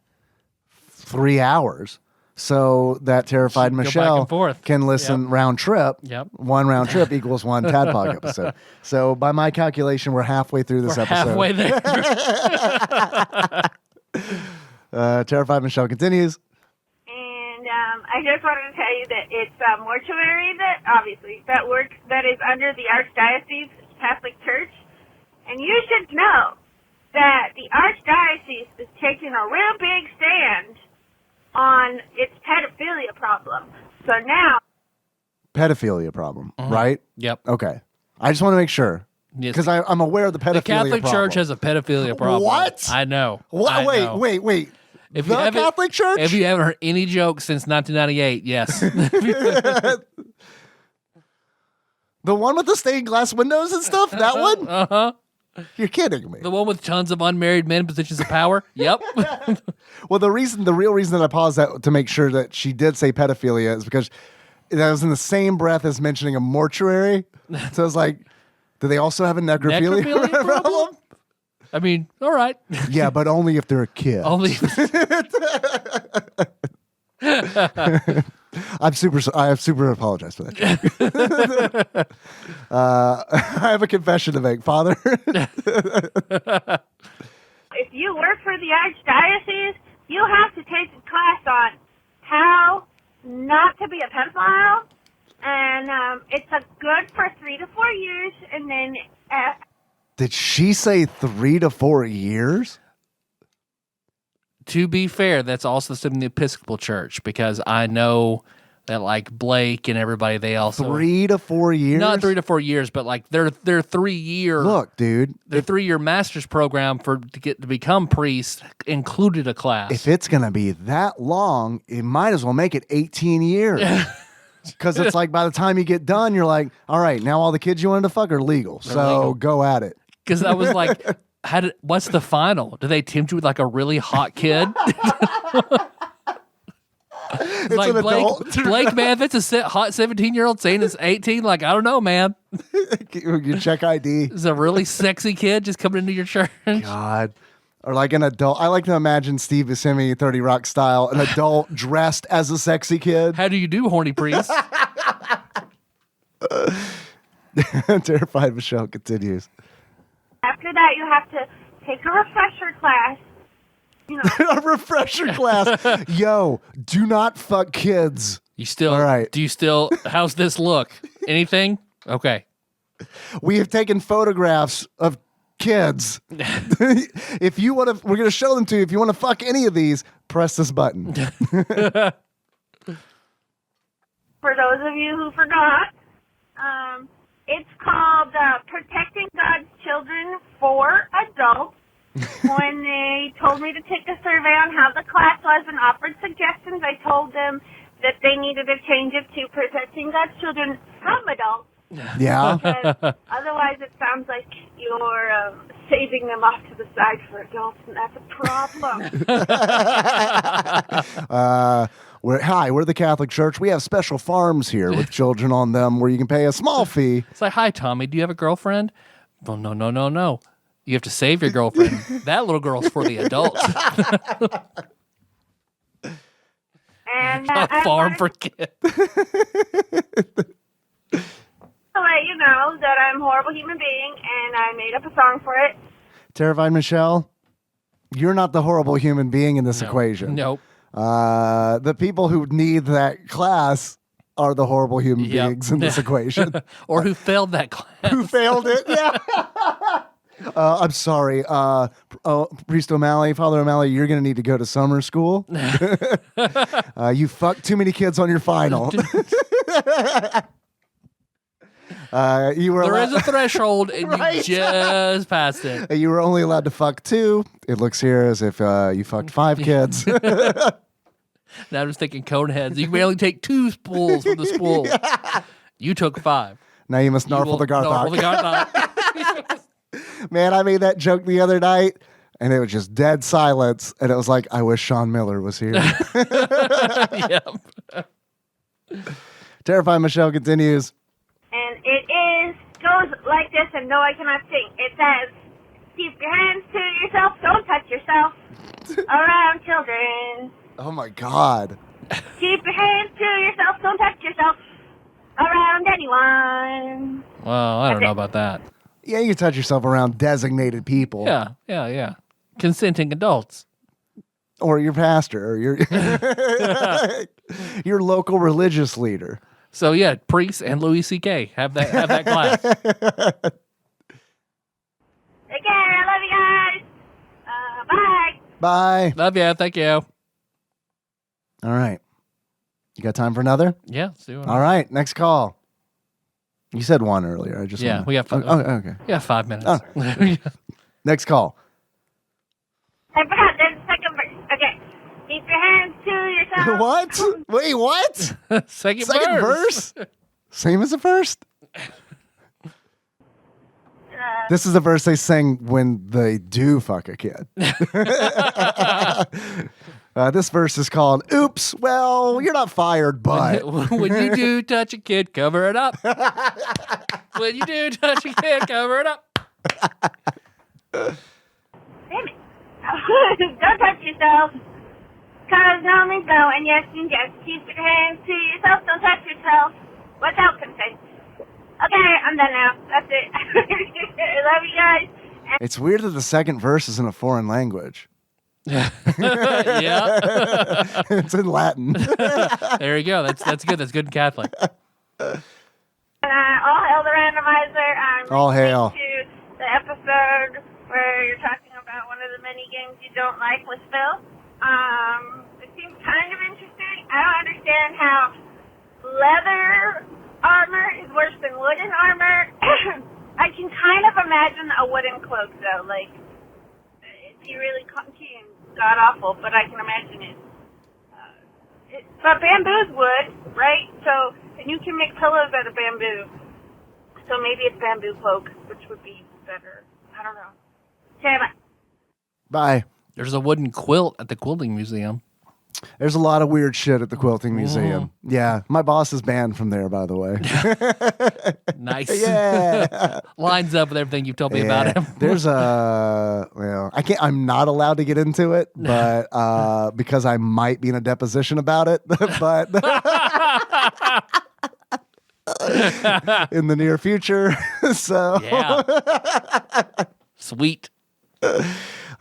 3 hours so that Terrified Go back Michelle and forth. can listen round trip. Yep. 1 round trip equals 1 TADPOG episode. So by my calculation, we're halfway through this We're episode. halfway there. Terrified Michelle continues. And I just wanted to tell you that it's a mortuary that is under the Archdiocese Catholic Church. And you should know that the Archdiocese is taking a real big stand on its pedophilia problem. So now... Pedophilia problem, right? Yep. Okay. I just want to make sure. Yes. Because I'm aware of the pedophilia The Catholic problem. Church has a pedophilia problem. What? I know. What? I know. Wait. If the you haven't- Catholic Church? If you haven't heard any jokes since 1998, yes. The one with the stained glass windows and stuff? That one? Uh-huh. You're kidding me. The one with tons of unmarried men in positions of power? Yep. Well, the real reason that I paused that to make sure that she did say pedophilia is because that was in the same breath as mentioning a mortuary. So I was like, do they also have a necrophilia, Necrophilia problem? I mean, all right. Yeah, but only if they're a kid. Only I super apologize for that joke. I have a confession to make, Father. If you work for the Archdiocese, you have to take a class on how not to be a pedophile, and it's a good for 3 to 4 years, and then... Did she say 3 to 4 years? To be fair, that's also in the Episcopal Church because I know that like Blake and everybody, they also 3 to 4 years? not 3 to 4 years, but like their 3-year Look, dude. their 3-year master's program to become priest included a class. If it's going to be that long, it might as well make it 18 years. Because it's like by the time you get done, you're like, all right, now all the kids you wanted to fuck are legal. So legal. go at it. Because I was like, what's the final? Do they tempt you with like a really hot kid? It's like an adult. Blake, man, if it's a hot 17-year-old saying it's 18, like, I don't know, man. You check ID. It's a really sexy kid just coming into your church. God. Or like an adult. I like to imagine Steve Buscemi, 30 Rock style, an adult dressed as a sexy kid. How do you do, horny priest? Terrified Michelle continues. After that, you have to take a refresher class. You know, A refresher class. Yo, do not fuck kids. You still, All right. do you still, how's this look? Anything? Okay. We have taken photographs of kids. If you want to, we're going to show them to you. If you want to fuck any of these, press this button. for those of you who forgot, it's called Protecting God's Children for Adults. When they told me to take a survey on how the class was and offered suggestions, I told them that they needed to change it to Protecting God's Children from Adults. Yeah. Because otherwise it sounds like you're saving them off to the side for adults, and that's a problem. We're the Catholic Church. We have special farms here with children on them where you can pay a small fee. It's like, hi, Tommy, do you have a girlfriend? Well, no. You have to save your girlfriend. That little girl's for the adults. And A farm for kids. to let you know that I'm a horrible human being, and I made up a song for it. Terrified Michelle, you're not the horrible human being in this equation. Nope. The people who need that class are the horrible human beings in this equation. Or who failed that class. Who failed it, yeah. I'm sorry. Priest O'Malley, Father O'Malley, you're going to need to go to summer school. You fucked too many kids on your final. There is a threshold, and you just passed it. You were only allowed to fuck 2. It looks here as if you fucked 5 kids. Now I'm just thinking cone heads. You can only take 2 spools from the spool. Yeah. You took 5. Now you must narfle the Narfle Garthok. the Garthok. Man, I made that joke the other night, and it was just dead silence. And it was like, I wish Sean Miller was here. Yep. Terrified Michelle continues. And it goes like this, and no, I cannot sing. It says, keep your hands to yourself, don't touch yourself around children. Oh my God. Keep your hands to yourself, don't touch yourself around anyone. Well, I don't know about that. Yeah, you touch yourself around designated people. Yeah. Consenting adults. Or your pastor, or your local religious leader. So yeah, priests and Louis C.K. have that class. Take care, I love you guys. Bye. Bye. Love you. Thank you. All right. You got time for another? Yeah. Let's do it. All right. Next call. You said 1 earlier. We got 5. Okay. Yeah, 5 minutes. Oh. Next call. I forgot, there's a second verse. Okay. Keep your hands to yourself. What? Wait, what? Second verse? Same as the first? This is the verse they sing when they do fuck a kid. This verse is called, Oops, well, you're not fired, but. When you do touch a kid, cover it up. When you do touch a kid, cover it up. Damn it. Don't touch yourself. Cause no means no, and yes means yes. Keep your hands to yourself, don't touch yourself without consent. Okay, I'm done now. That's it. I love you guys. It's weird that the second verse is in a foreign language. Yeah. It's in Latin. There you go. That's good. That's good and Catholic. All hail the randomizer. I'm All hail. to the episode where you're talking about one of the many games you don't like with Phil. It seems kind of interesting. I don't understand how leather armor is worse than wooden armor. I can kind of imagine a wooden cloak, though. Like, it'd be really clunky and god-awful, but I can imagine it. But bamboo's wood, right? So, and you can make pillows out of bamboo. So maybe it's bamboo cloak, which would be better. I don't know. Okay, bye. Bye. There's a wooden quilt at the quilting museum. There's a lot of weird shit at the quilting museum. Yeah. My boss is banned from there, by the way. Nice. Yeah. Lines up with everything you've told me about him. There's I'm not allowed to get into it, but because I might be in a deposition about it, but in the near future. So Yeah. Sweet.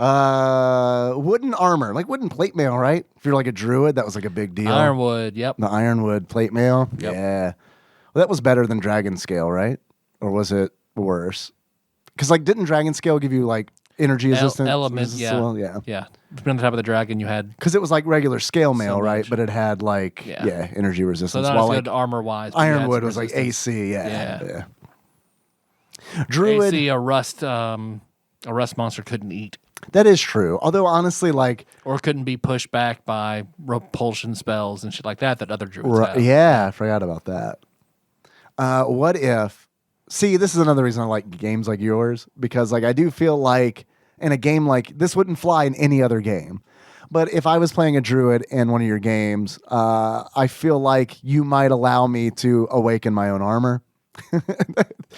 Wooden armor, like wooden plate mail, right? If you're like a druid, that was like a big deal. Ironwood, yep. The ironwood plate mail. Yep. Yeah. Well, that was better than dragon scale, right? Or was it worse? Because like, didn't dragon scale give you like energy resistance? Elements, yeah. Well, yeah. Yeah. Depending on the type of the dragon you had. Because it was like regular scale mail, So right? much. But it had like, energy So resistance. not while as good like armor-wise. but ironwood you had was some like resistance. AC, yeah. Yeah. Druid, AC, a rust monster couldn't eat. that is true. Although honestly, like, Or couldn't be pushed back by repulsion spells and shit like that other druids have. yeah, I forgot about that. What if See, this is another reason I like games like yours, because like I do feel like in a game like this wouldn't fly in any other game. But if I was playing a druid in one of your games, I feel like you might allow me to awaken my own armor.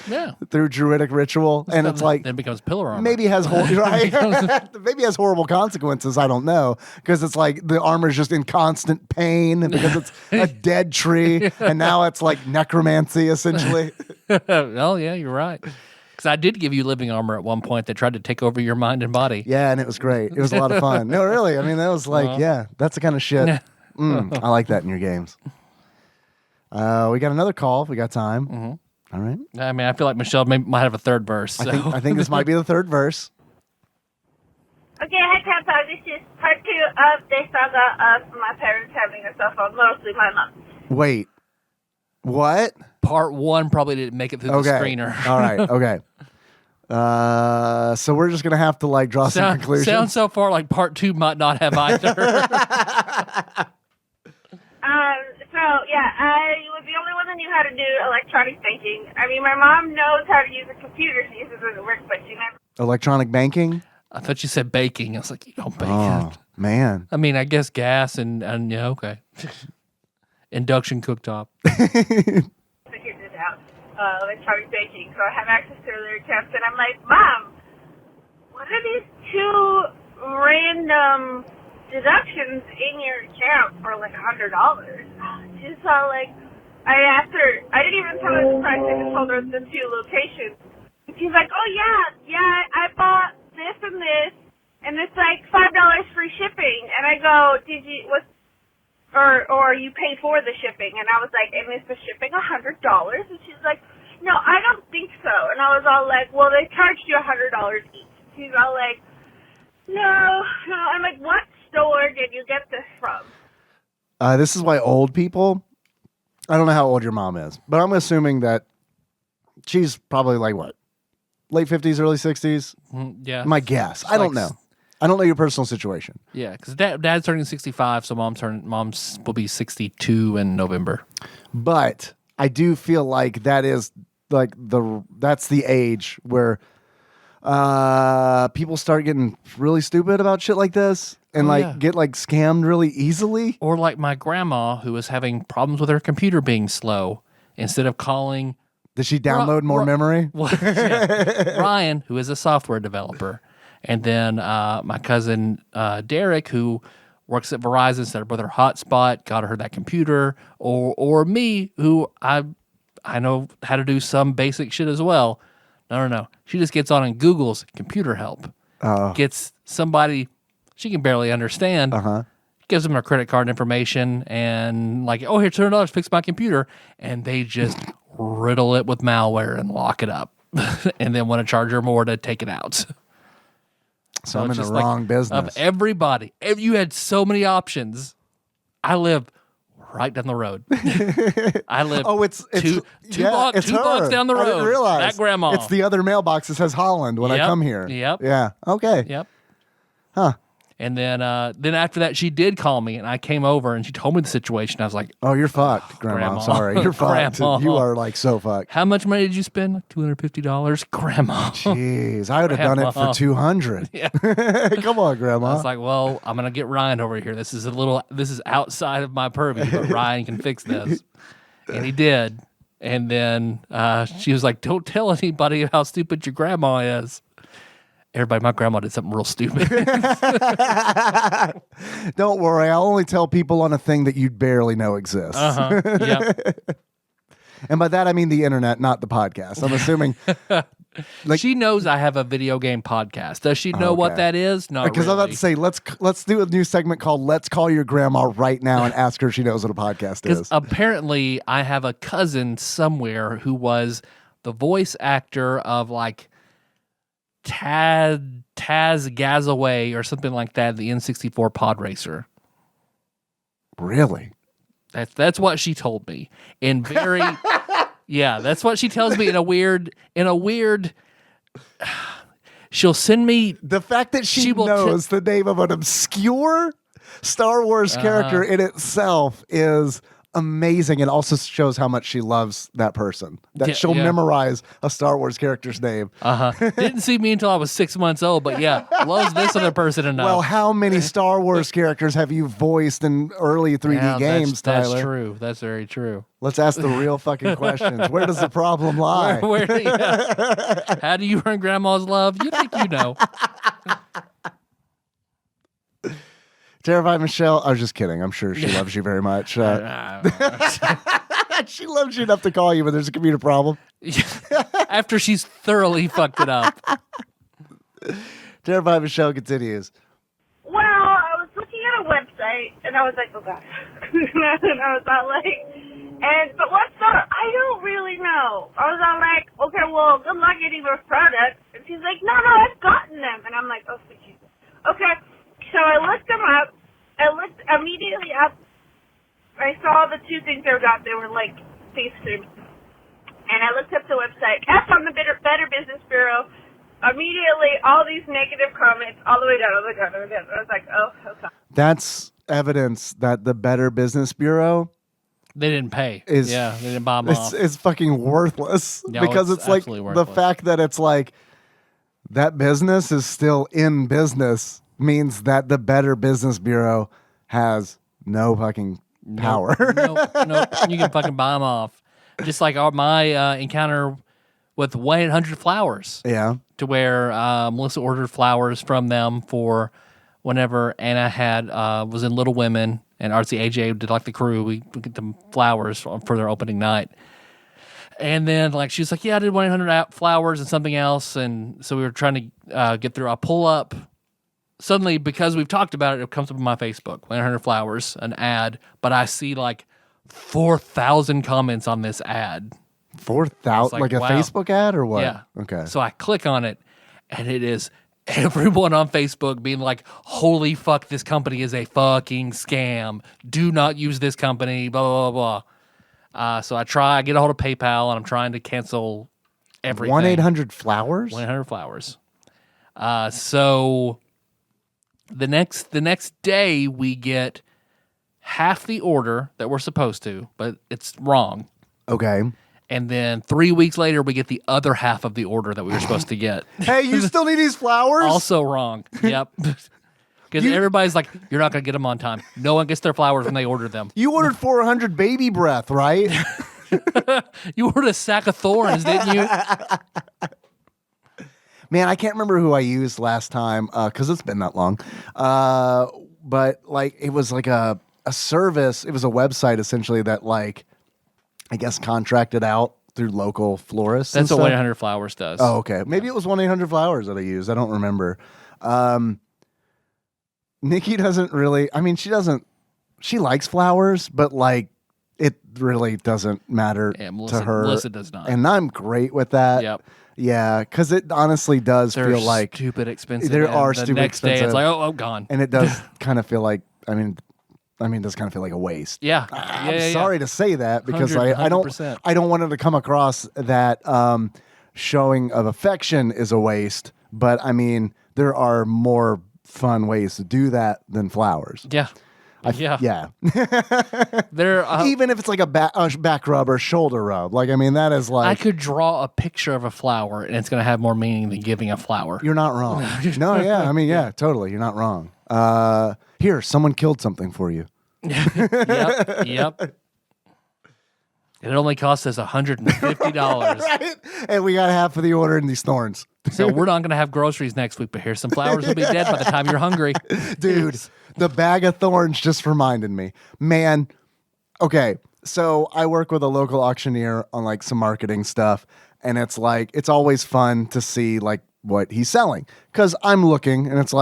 Yeah. Through druidic ritual, and it's like then it becomes pillar armor. maybe has maybe has horrible consequences. I don't know, because it's like the armor's just in constant pain because it's a dead tree, and now it's like necromancy essentially. Oh yeah, you're right. Because I did give you living armor at one point that tried to take over your mind and body. Yeah, and it was great. It was a lot of fun. No, really. I mean, that was like, yeah, that's the kind of shit. I like that in your games. We got another call. If we got time. Mm-hmm. All right. I mean, I feel like Michelle might have a third verse. So. I think this might be the third verse. Okay, hi, TADPOG. This is part 2 of the saga of my parents having a cell phone, mostly my mom. Wait. What? Part 1 probably didn't make it through the screener. All right. Okay. So we're just gonna have to like draw some conclusions. Sounds so far like part 2 might not have either. So yeah, I was the only one that knew how to do electronic banking. I mean, my mom knows how to use a computer. She uses it at work, but she never. Electronic banking? I thought you said baking. I was like, you don't bake. Oh, man. I mean, I guess gas and yeah, okay. Induction cooktop. Figured it out. Electronic banking. So I have access to their accounts, and I'm like, Mom, what are these 2 random deductions in your account for like $100? She's all like, I asked her, I didn't even tell her the price, I just told her the 2 locations. And she's like, oh yeah, I bought this, and it's like $5 free shipping. And I go, did you, or you pay for the shipping? And I was like, and is the shipping $100? And she's like, no, I don't think so. And I was all like, well, they charged you $100 each. She's all like, no. I'm like, what store did you get this from? This is why old people, I don't know how old your mom is, but I'm assuming that she's probably like what? Late 50s, early 60s? Yeah. My guess. I don't know. I don't know your personal situation. Yeah, because dad's turning 65, so mom's will be 62 in November. But I do feel like that is like that's the age where people start getting really stupid about shit like this and get like scammed really easily. Or like my grandma who was having problems with her computer being slow. Instead of calling, did she download more memory? Well, yeah. Ryan, who is a software developer, and then my cousin Derek, who works at Verizon, set up with her hotspot, got her that computer, or me, who I know how to do some basic shit as well. No. She just gets on and Googles computer help. Gets somebody she can barely understand. Gives them her credit card information and like, oh, here's $200, fix my computer. And they just riddle it with malware and lock it up. And then want to charge her more to take it out. So I'm in the wrong business. Of everybody. You had so many options. I live right down the road. I live two blocks down the road. I didn't realize. That grandma. It's the other mailbox that says Holland when I come here. Yep. Yeah. Okay. Yep. Huh. And then after that, she did call me, and I came over, and she told me the situation. I was like, "Oh, you're fucked, Grandma. Sorry, you're fucked. You are like so fucked." How much money did you spend? Like $250, Grandma. Jeez, I would have done it for $200. Yeah. Come on, Grandma. I was like, "Well, I'm gonna get Ryan over here. This is outside of my purview, but Ryan can fix this," and he did. And then she was like, "Don't tell anybody how stupid your grandma is." Everybody, my grandma did something real stupid. Don't worry. I'll only tell people on a thing that you barely know exists. Yep. And by that, I mean the internet, not the podcast. I'm assuming. She knows I have a video game podcast. Does she know what that is? No, because really. I'm about to say, let's do a new segment called "Let's Call Your Grandma Right Now" and ask her if she knows what a podcast is. Apparently, I have a cousin somewhere who was the voice actor of like Taz Gazaway or something like that, the N64 pod racer. Really? That's what she told me. In very yeah, that's what she tells me in a weird she'll send me the fact that she knows the name of an obscure Star Wars character in itself is amazing. It also shows how much she loves that person. That she'll memorize a Star Wars character's name. Didn't see me until I was 6 months old, but yeah, loves this other person enough. Well, how many Star Wars characters have you voiced in early 3D games, Tyler? That's true. That's very true. Let's ask the real fucking questions. Where does the problem lie? How do you earn Grandma's love? You think you know. Terrified Michelle, I was just kidding. I'm sure she loves you very much. She loves you enough to call you when there's a computer problem. After she's thoroughly fucked it up. Terrified Michelle continues. Well, I was looking at a website, and I was like, oh, God. And I was all like, but what's the, I don't really know. I was all like, okay, well, good luck getting those products. And she's like, no, I've gotten them. And I'm like, oh, sweet Jesus. Okay. So I looked them up. I looked immediately up. I saw the two things they got. They were like face creams. And I looked up the website. F on the Better Business Bureau. Immediately, all these negative comments all the way down. I was like, oh, okay. That's evidence that the Better Business Bureau... They didn't pay. They didn't bomb off. It's fucking worthless. No, because it's like worthless. The fact that it's like that business is still in business means that the Better Business Bureau has no fucking power. No, you can fucking bomb off. Just like my encounter with 1-800-Flowers. Yeah. To where Melissa ordered flowers from them for whenever Anna was in Little Women and Artsy AJ did like the crew. We get them flowers for their opening night. And then she was like, yeah, I did 1-800-Flowers and something else. And so we were trying to get through. I pull up. Suddenly, because we've talked about it, it comes up on my Facebook, 1-800-Flowers, an ad, but I see 4,000 comments on this ad. 4,000? Like a Facebook ad or what? Yeah. Okay. So I click on it, and it is everyone on Facebook being like, holy fuck, this company is a fucking scam. Do not use this company, blah, blah, blah. So I get a hold of PayPal, and I'm trying to cancel everything. 1-800-Flowers? 1-800-Flowers. So... The next day, we get half the order that we're supposed to, but it's wrong. Okay. And then 3 weeks later, we get the other half of the order that we were supposed to get. Hey, you still need these flowers? Also wrong. Yep. Because everybody's like, you're not going to get them on time. No one gets their flowers when they order them. You ordered 400 baby breath, right? You ordered a sack of thorns, didn't you? Man, I can't remember who I used last time because it's been that long. But it was like a service. It was a website essentially that I guess contracted out through local florists. That's what 1-800-Flowers does. Oh, okay. Maybe it was 1-800-Flowers that I used. I don't remember. Nikki doesn't really. I mean, she likes flowers, but it really doesn't matter to her. Melissa does not. And I'm great with that. Yep. Yeah, because it honestly does feel like stupid expensive. There are the stupid next expensive. day, it's like, oh, gone. And it does kind of feel like, I mean, it does kind of feel like a waste. Yeah. I'm sorry to say that because 100%. I don't want it to come across that showing of affection is a waste. But I mean, there are more fun ways to do that than flowers. Yeah. Yeah. There, even if it's like a back rub or shoulder rub. That is I could draw a picture of a flower and it's going to have more meaning than giving a flower. You're not wrong. No, yeah. I mean, yeah, totally. You're not wrong. Here, someone killed something for you. Yep. It only cost us $150. Right? And we got half of the order in these thorns. So we're not going to have groceries next week, but here's some flowers. Will be dead by the time you're hungry. Dude, the bag of thorns just reminded me. Man, okay, so I work with a local auctioneer on some marketing stuff, and it's always fun to see what he's selling. Because I'm looking, and it's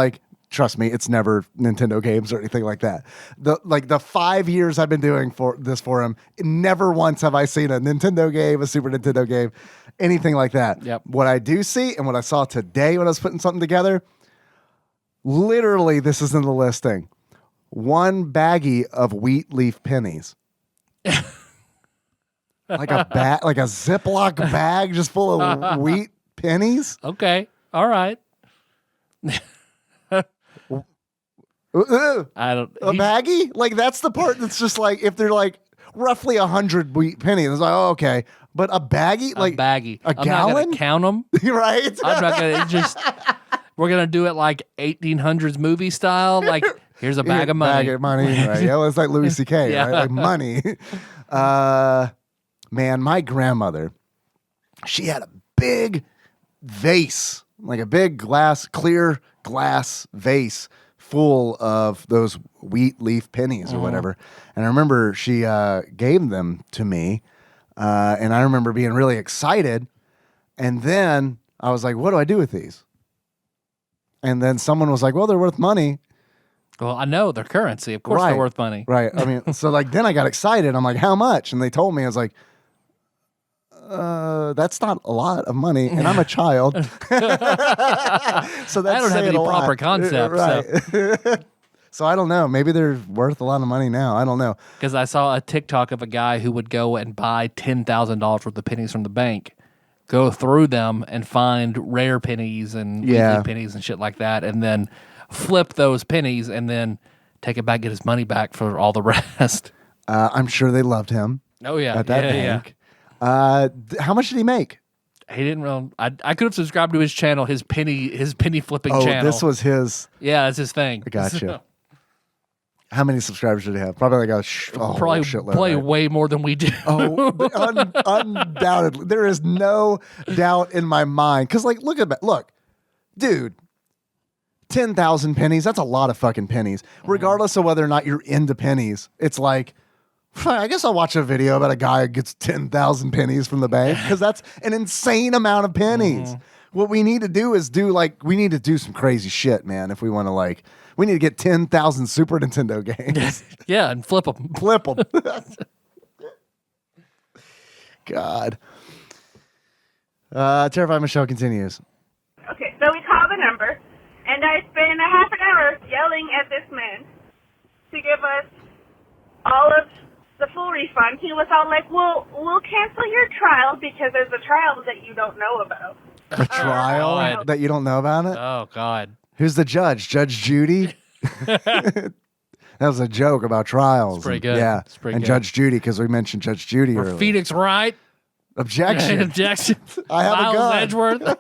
trust me, it's never Nintendo games or anything like that. The 5 years I've been doing for him, never once have I seen a Nintendo game, a Super Nintendo game, anything like that. Yep. What I do see and what I saw today when I was putting something together, literally this is in the listing. 1 baggie of wheat leaf pennies. like a Ziploc bag just full of wheat pennies. Okay. All right. I don't. A baggie? That's the part that's just if they're roughly 100 wheat pennies. It's like, oh, okay. But a baggie? Like a baggie. A gallon? I'm not going to count them. Right? I'm not going to just... We're going to do it like 1800s movie style. Like, here's a bag of money. Bag of money. Right. Yeah, well, it's like Louis C.K., Yeah. right? Like money. Man, my grandmother, she had a big vase, like a big clear glass vase full of those wheat leaf pennies or whatever. And I remember she gave them to me. And I remember being really excited. And then I was like, what do I do with these? And then someone was like, well, they're worth money. Well, I know they're currency. Of course Right. they're worth money. Right. I mean, so like then I got excited. I'm like, how much? And they told me, I was like, that's not a lot of money. And I'm a child. So that's I don't have any proper concept. Right. So I don't know. Maybe they're worth a lot of money now. I don't know. Because I saw a TikTok of a guy who would go and buy $10,000 worth of pennies from the bank, go through them and find rare pennies and weekly pennies and shit like that, and then flip those pennies and then take it back, get his money back for all the rest. I'm sure they loved him. Oh yeah, at that bank. How much did he make? He didn't really. I could have subscribed to his channel, his penny flipping Oh, channel. this was his. Yeah, that's his thing. I gotcha. How many subscribers did he have? Probably like a shitload, probably right? way more than we do. Oh, undoubtedly. There is no doubt in my mind. Because, like, look, dude, 10,000 pennies, that's a lot of fucking pennies. Regardless of whether or not you're into pennies, it's like, I guess I'll watch a video about a guy who gets 10,000 pennies from the bank because that's an insane amount of pennies. What we need to do is we need to do some crazy shit, man, if we want to, we need to get 10,000 Super Nintendo games. Yeah, and flip them. Flip them. God. Terrified Michelle continues. Okay, so we call the number, and I spent a half an hour yelling at this man to give us all of the full refund. He was all like, well, we'll cancel your trial because there's a trial that you don't know about. A trial God. that you don't know about it? Oh God. Who's the judge? Judge Judy? That was a joke about trials. It's pretty good. Yeah. It's pretty and good. Judge Judy, because we mentioned Judge Judy Or earlier. Phoenix Wright. Objection. Objection. I have a Miles gun. Edgeworth. A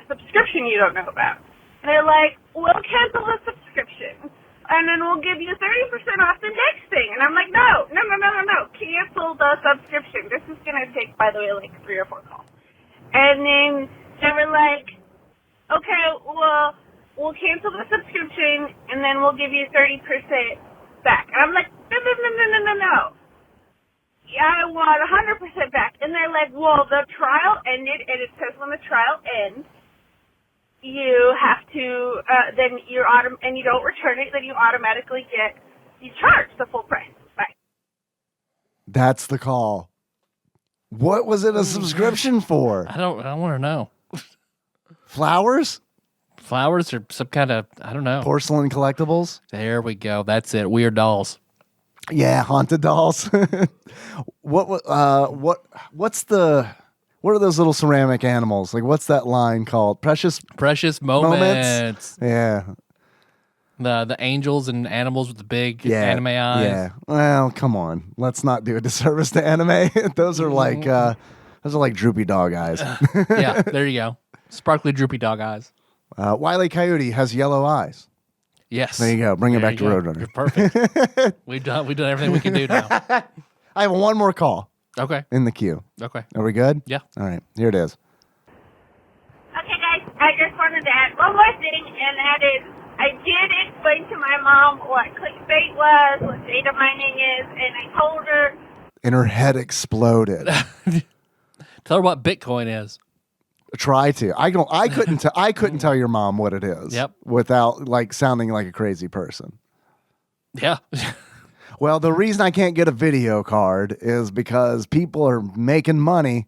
subscription you don't know about. And they're like, we'll cancel the subscription, and then we'll give you 30% off the next thing. And I'm like, no. Cancel the subscription. This is going to take, by the way, like 3 or 4 calls. And then they were like, okay, well, we'll cancel the subscription, and then we'll give you 30% back. And I'm like, no. I want 100% back. And they're like, well, the trial ended, and it says when the trial ends, you have to, then you're and you don't return it, then you automatically you charge the full price. Bye. That's the call. What was it a subscription for? I don't want to know. Flowers? Flowers or some kind of, I don't know. Porcelain collectibles? There we go. That's it. Weird dolls. Yeah, haunted dolls. What are those little ceramic animals? Like, what's that line called? Precious Moments. Yeah. The angels and animals with the big anime eyes. Yeah. Well, come on. Let's not do a disservice to anime. Those are like droopy dog eyes. Yeah, there you go. Sparkly droopy dog eyes. Wile E. Coyote has yellow eyes. Yes. There you go. Bring it There back you to go. Roadrunner. You're perfect. We've done everything we can do now. I have one more call Okay. in the queue. Okay. Are we good? Yeah. All right. Here it is. Okay, guys, I just wanted to add one more thing, and that is I did explain to my mom what clickbait was, what data mining is, and I told her. And her head exploded. Tell her what Bitcoin is. Try to. I couldn't tell your mom what it is. Yep. Without sounding like a crazy person. Yeah. Well, the reason I can't get a video card is because people are making money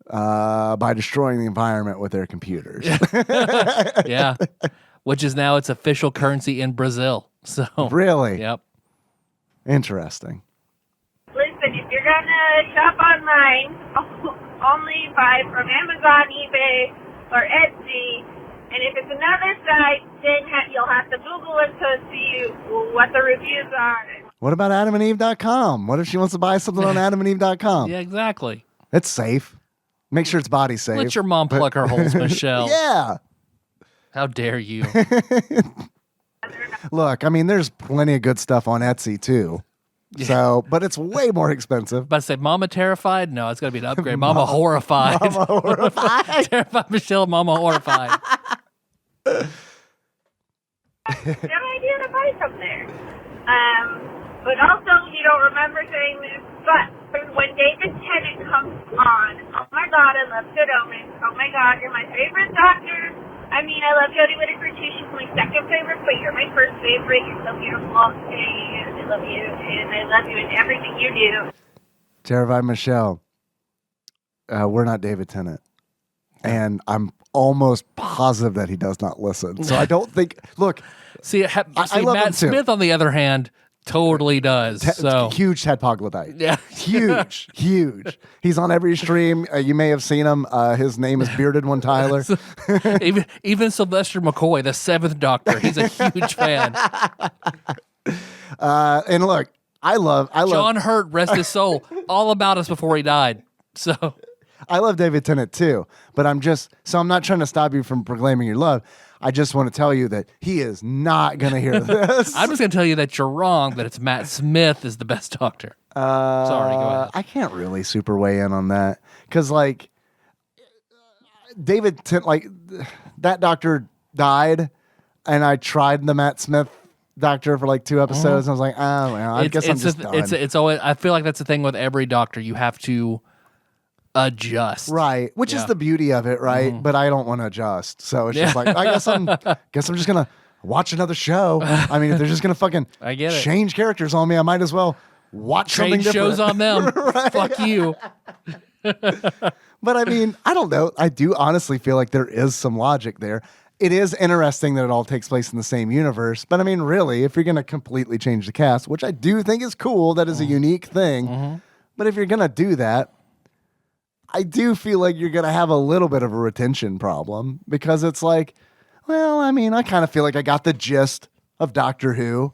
by destroying the environment with their computers. Yeah. Which is now its official currency in Brazil. So Really? Yep. Interesting. Listen, if you're gonna shop online, only buy from Amazon, eBay, or Etsy, And if it's another site, then you'll have to Google it to see what the reviews are. What about AdamandEve.com? What if she wants to buy something on AdamandEve.com? Yeah, exactly. It's safe. Make sure it's body safe. Let your mom plug her holes, Michelle. Yeah. How dare you? Look, I mean, there's plenty of good stuff on Etsy too. Yeah. So, but it's way more expensive. But I say, Mama terrified? No, it's got to be an upgrade. Mama horrified. Mama horrified. Terrified Michelle, Mama horrified. Good idea to buy from there. But also, you don't remember saying this, but when David Tennant comes on, oh my God, I love Good Omens. Oh my God, you're my favorite doctor. I mean, I love Jodie Whittaker too. She's my second favorite, but you're my first favorite. You're so beautiful, and I love you, and I love you in everything you do. Terrified Michelle. We're not David Tennant. And I'm almost positive that he does not listen. So I don't think, look. See, I love him Matt too. Smith, on the other hand, totally does. So Huge TADPOG Luddite. Yeah. Huge, huge. He's on every stream. You may have seen him. His name is Bearded One Tyler. even Sylvester McCoy, the seventh Doctor, he's a huge fan. And look, I love John Hurt, rest his soul, all about us before he died. So I love David Tennant too, but I'm not trying to stop you from proclaiming your love. I just want to tell you that he is not going to hear this. I'm just going to tell you that you're wrong, that it's Matt Smith is the best Doctor. Sorry, go ahead. I can't really super weigh in on that because, like, that Doctor died, and I tried the Matt Smith Doctor for like 2 episodes, and I was like, oh, well, I guess I'm just done. It's always. I feel like that's the thing with every Doctor. You have to adjust, right? Which is the beauty of it, right? But I don't want to adjust, so it's just like I guess I'm just gonna watch another show. I mean, if they're just gonna fucking I get it. change characters on me, I might as well watch something Change different. shows on them. Right? Fuck you. But I mean, I don't know. I do honestly feel like there is some logic there. It is interesting that it all takes place in the same universe. But I mean, really, if you're going to completely change the cast, which I do think is cool, that is a unique thing. But if you're going to do that, I do feel like you're going to have a little bit of a retention problem because it's like, well, I mean, I kind of feel like I got the gist of Doctor Who.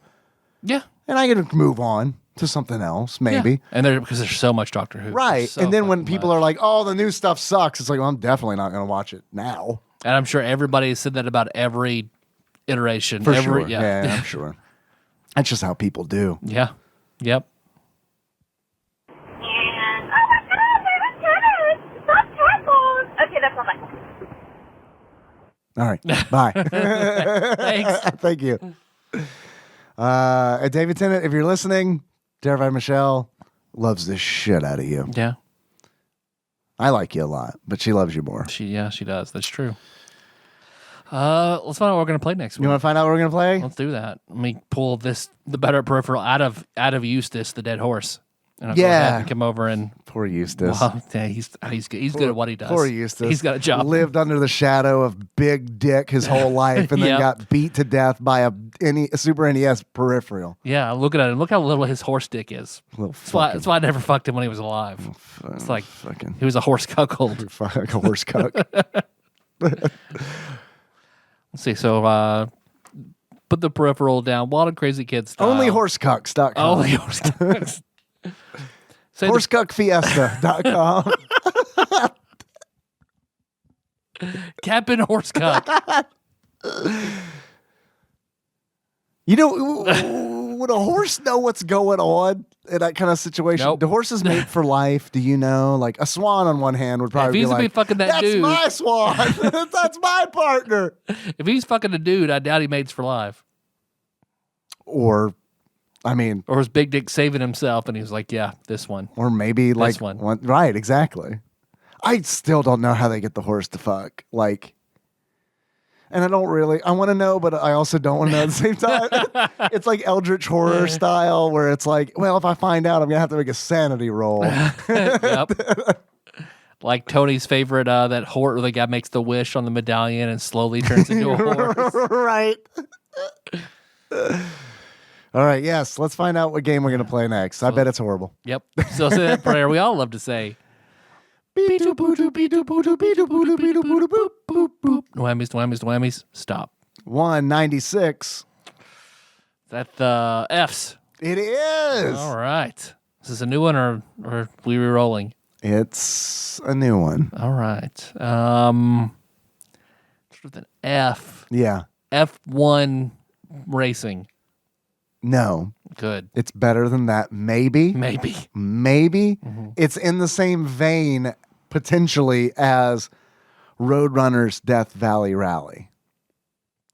Yeah. And I can move on to something else, maybe. Yeah. And because there's so much Doctor Who. Right. So and then when people much. are like, oh, the new stuff sucks, it's like, well, I'm definitely not going to watch it now. And I'm sure everybody said that about every iteration. For sure. Yeah. I'm sure. That's just how people do. Yeah. Yep. And, oh my God, David Tennant! Stop tackles! Okay, that's all mine. All right. Bye. Thanks. Thank you. David Tennant, if you're listening, Terrified Michelle loves the shit out of you. Yeah. I like you a lot, but she loves you more. She does. That's true. Let's find out what we're gonna play next week. You want to find out what we're going to play? Let's do that. Let me pull the better peripheral out of Eustace, the dead horse. And I'll Yeah. go ahead and come over and Poor Eustace. well, yeah, he's good at what he does. Poor Eustace. He's got a job. Lived under the shadow of Big Dick his whole life and then Yep. got beat to death by a Super NES peripheral. Yeah, look at him. Look how little his horse dick is. Little That's why I never fucked him when he was alive. It's like fucking he was a horse cuckold. fuck a horse cuck. Let's see. So put the peripheral down. Wild and Crazy Kids style. Only horsecucks.com. Only horse cucks. Horsecuckfiesta.com. Captain Horse Cuck. You know, would a horse know what's going on in that kind of situation? Nope. Do horses mate for life? Do you know? Like a swan on one hand would probably If he's be gonna like, be fucking that that's dude. my swan. That's my partner. If he's fucking a dude, I doubt he mates for life. Or, I mean, Or was Big Dick saving himself and he was like, yeah, this one. or maybe like This one. Right, exactly. I still don't know how they get the horse to fuck. Like, and I want to know, but I also don't want to know at the same time. It's like Eldritch horror style where it's like, well, if I find out, I'm going to have to make a sanity roll. Yep. Like Tony's favorite, that horse where the guy makes the wish on the medallion and slowly turns into a horse. Right. All right, yes. Let's find out what game we're going to play next. I bet it's horrible. Yep. So say that prayer we all love to say. Whammies. Stop. 196. That the F's. It is. All right. Is this a new one or we re-rolling? It's a new one. All right. Start with an F. Yeah. F1 racing. No. Good. It's better than that. Maybe. Mm-hmm. It's in the same vein, potentially, as Roadrunner's Death Valley Rally.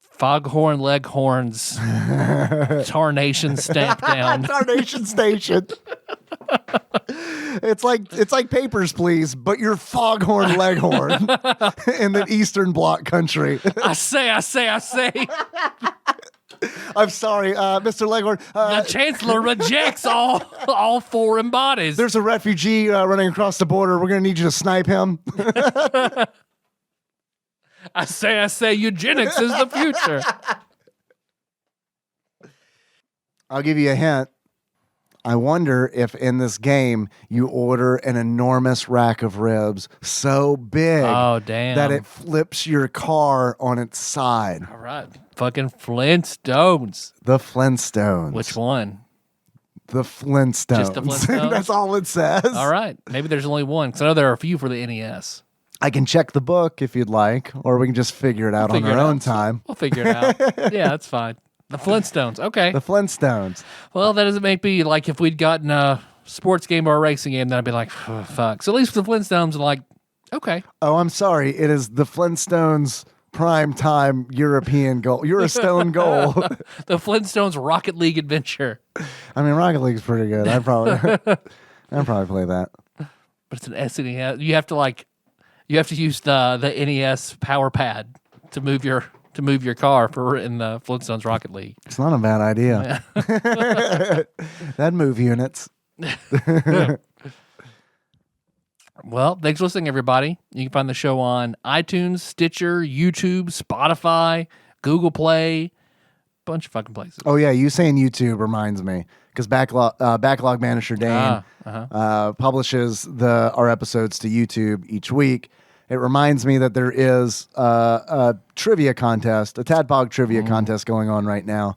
Foghorn Leghorns. Tarnation Stamp Down. Tarnation Station. It's like Papers, Please, but you're Foghorn Leghorn in the Eastern Bloc country. I say. I'm sorry, Mr. Leghorn. The Chancellor rejects all foreign bodies. There's a refugee running across the border. We're going to need you to snipe him. I say, eugenics is the future. I'll give you a hint. I wonder if in this game you order an enormous rack of ribs so big that it flips your car on its side. All right. Fucking Flintstones. The Flintstones. Which one? The Flintstones. Just the Flintstones? That's all it says. All right. Maybe there's only one, because I know there are a few for the NES. I can check the book if you'd like, or we can just figure it out on our own time. We'll figure it out. Yeah, that's fine. The Flintstones. Okay. The Flintstones. Well, that doesn't make me like if we'd gotten a sports game or a racing game, then I'd be like, oh, fuck. So at least with the Flintstones, I'm like, okay. Oh, I'm sorry. It is the Flintstones prime time European goal. You're a stone goal. The Flintstones Rocket League Adventure. I mean, Rocket League's pretty good. I'd probably play that. But it's an SNES. You have to use the NES power pad to move your car in the Flintstones Rocket League. It's not a bad idea. That'd move units. Well, thanks for listening, everybody. You can find the show on iTunes, Stitcher, YouTube, Spotify, Google Play, bunch of fucking places. Oh yeah, you saying YouTube reminds me because Backlog Manager Dane publishes our episodes to YouTube each week. It reminds me that there is a trivia contest, a TADPOG trivia contest going on right now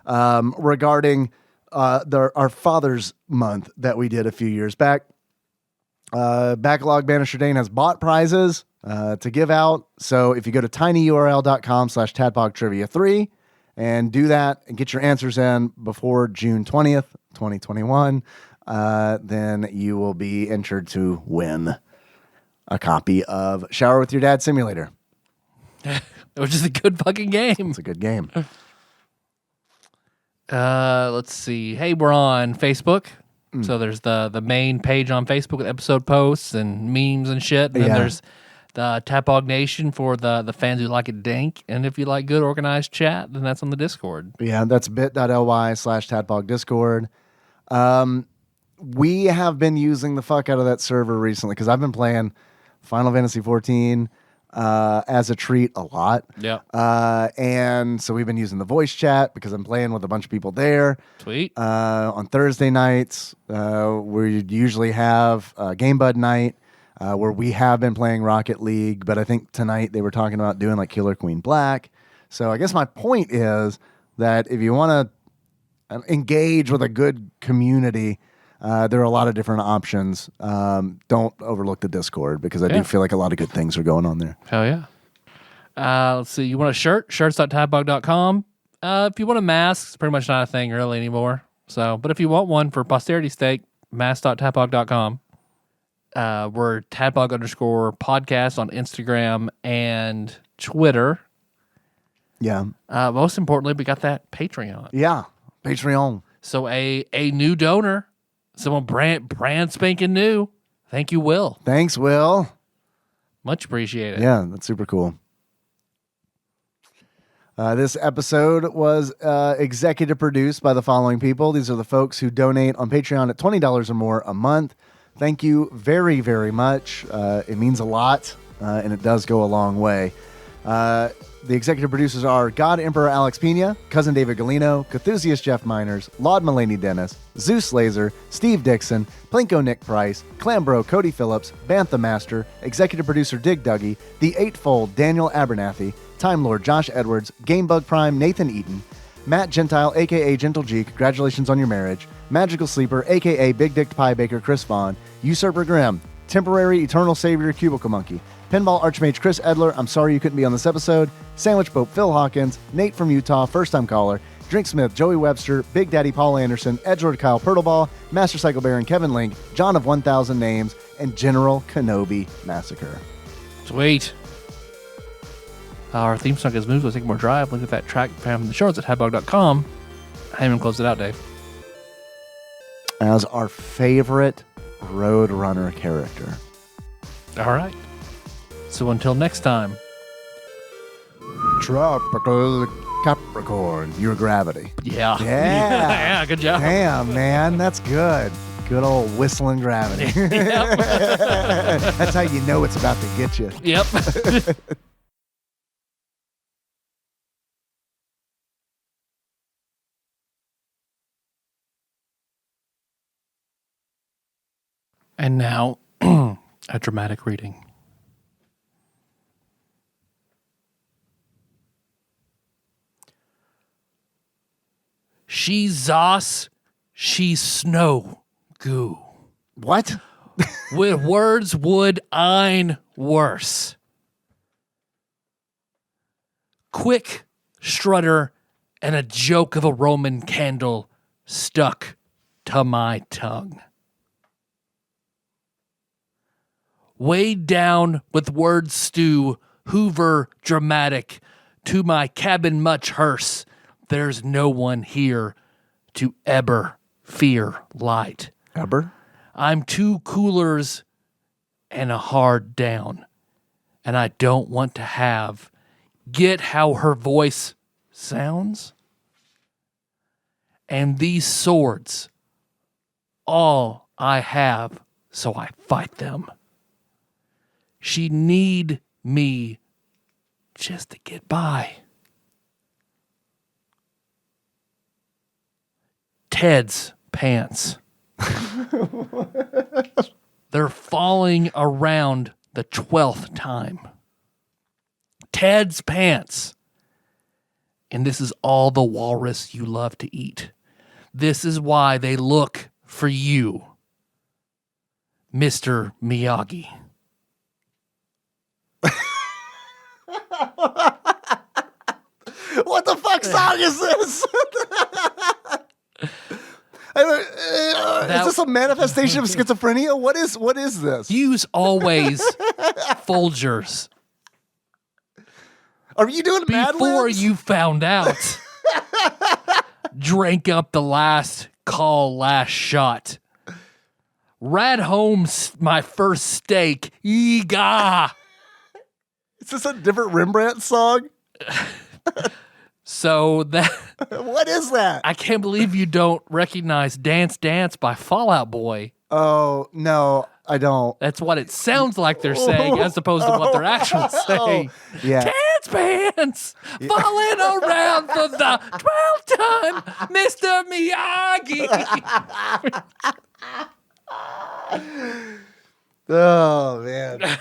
regarding our Father's Month that we did a few years back. Backlog Banisher Dane has bought prizes to give out. So if you go to tinyurl.com/TADPOGtrivia3 and do that and get your answers in before June 20th, 2021, then you will be entered to win a copy of Shower with Your Dad Simulator. Which is a good fucking game. It's a good game. Let's see. Hey, we're on Facebook. So there's the main page on Facebook with episode posts and memes and shit. And then there's the TADPOG Nation for the fans who like it dank. And if you like good organized chat, then that's on the Discord. Yeah, that's bit.ly/TADPOG Discord. We have been using the fuck out of that server recently because I've been playing Final Fantasy 14 as a treat a lot. Yeah. And so we've been using the voice chat because I'm playing with a bunch of people there. Sweet. On Thursday nights, we usually have Game Bud night where we have been playing Rocket League, but I think tonight they were talking about doing like Killer Queen Black. So I guess my point is that if you want to engage with a good community, there are a lot of different options. Don't overlook the Discord because I do feel like a lot of good things are going on there. Hell yeah. Let's see. You want a shirt? Shirts.tadpog.com. If you want a mask, it's pretty much not a thing really anymore. So, but if you want one for posterity's sake, mask.tadpog.com. We're tadpog_podcast on Instagram and Twitter. Yeah. Most importantly, we got that Patreon. Yeah. Patreon. So a new donor, someone brand spanking new. Thank you, Will. Thanks, Will. Much appreciated. Yeah, that's super cool. This episode was executive produced by the following people. These are the folks who donate on Patreon at $20 or more a month. Thank you very, very much. It means a lot, and it does go a long way. The executive producers are God Emperor Alex Pena, Cousin David Galino, Cthusiast Jeff Miners, Laud Mulaney Dennis, Zeus Laser, Steve Dixon, Plinko Nick Price, Clambro Cody Phillips, Bantha Master, executive producer Dig Duggy, The Eightfold Daniel Abernathy, Time Lord Josh Edwards, Gamebug Prime Nathan Eaton, Matt Gentile, aka Gentle G, congratulations on your marriage, Magical Sleeper, aka Big Dicked Pie Baker Chris Vaughn, Usurper Grimm, Temporary Eternal Savior Cubicle Monkey, Pinball Archmage Chris Edler, I'm sorry you couldn't be on this episode, Sandwich Pope Phil Hawkins, Nate from Utah, first time caller, Drinksmith Joey Webster, Big Daddy Paul Anderson, Edgelord Kyle Purtleball, Master Cycle Baron Kevin Link, John of 1000 Names, and General Kenobi Massacre. Sweet. Our theme song is Moves Will Take More Drive. Link to that track from the show notes at tadpog.com. I even close it out, Dave. As our favorite Roadrunner character. All right. So until next time. Tropical Capricorn, your gravity. Yeah. Yeah. Yeah, good job. Damn, man, that's good. Good old whistling gravity. That's how you know it's about to get you. Yep. And now, a dramatic reading. She's Zos, she's snow goo. What? With words would ein worse. Quick strutter and a joke of a Roman candle stuck to my tongue. Weighed down with word stew, Hoover dramatic, to my cabin much hearse, there's no one here to ever fear light. Eber? I'm two coolers and a hard down, and I don't want to have. Get how her voice sounds? And these swords, all I have, so I fight them. She need me just to get by. Ted's pants. They're falling around the 12th time. Ted's pants. And this is all the walrus you love to eat. This is why they look for you, Mr. Miyagi. What the fuck song is this? Is this a manifestation of schizophrenia? What is this? Use always Folgers. Are you doing Mad Before Libs? you found out. Drank up the last call, last shot. Rat home my first steak. Eega. Is this a different Rembrandt song? So that What is that? I can't believe you don't recognize Dance Dance by Fall Out Boy. Oh, no, I don't. That's what it sounds like they're saying as opposed to what they're actually saying. Yeah. Dance pants falling around for the 12th time, Mr. Miyagi. Oh, man.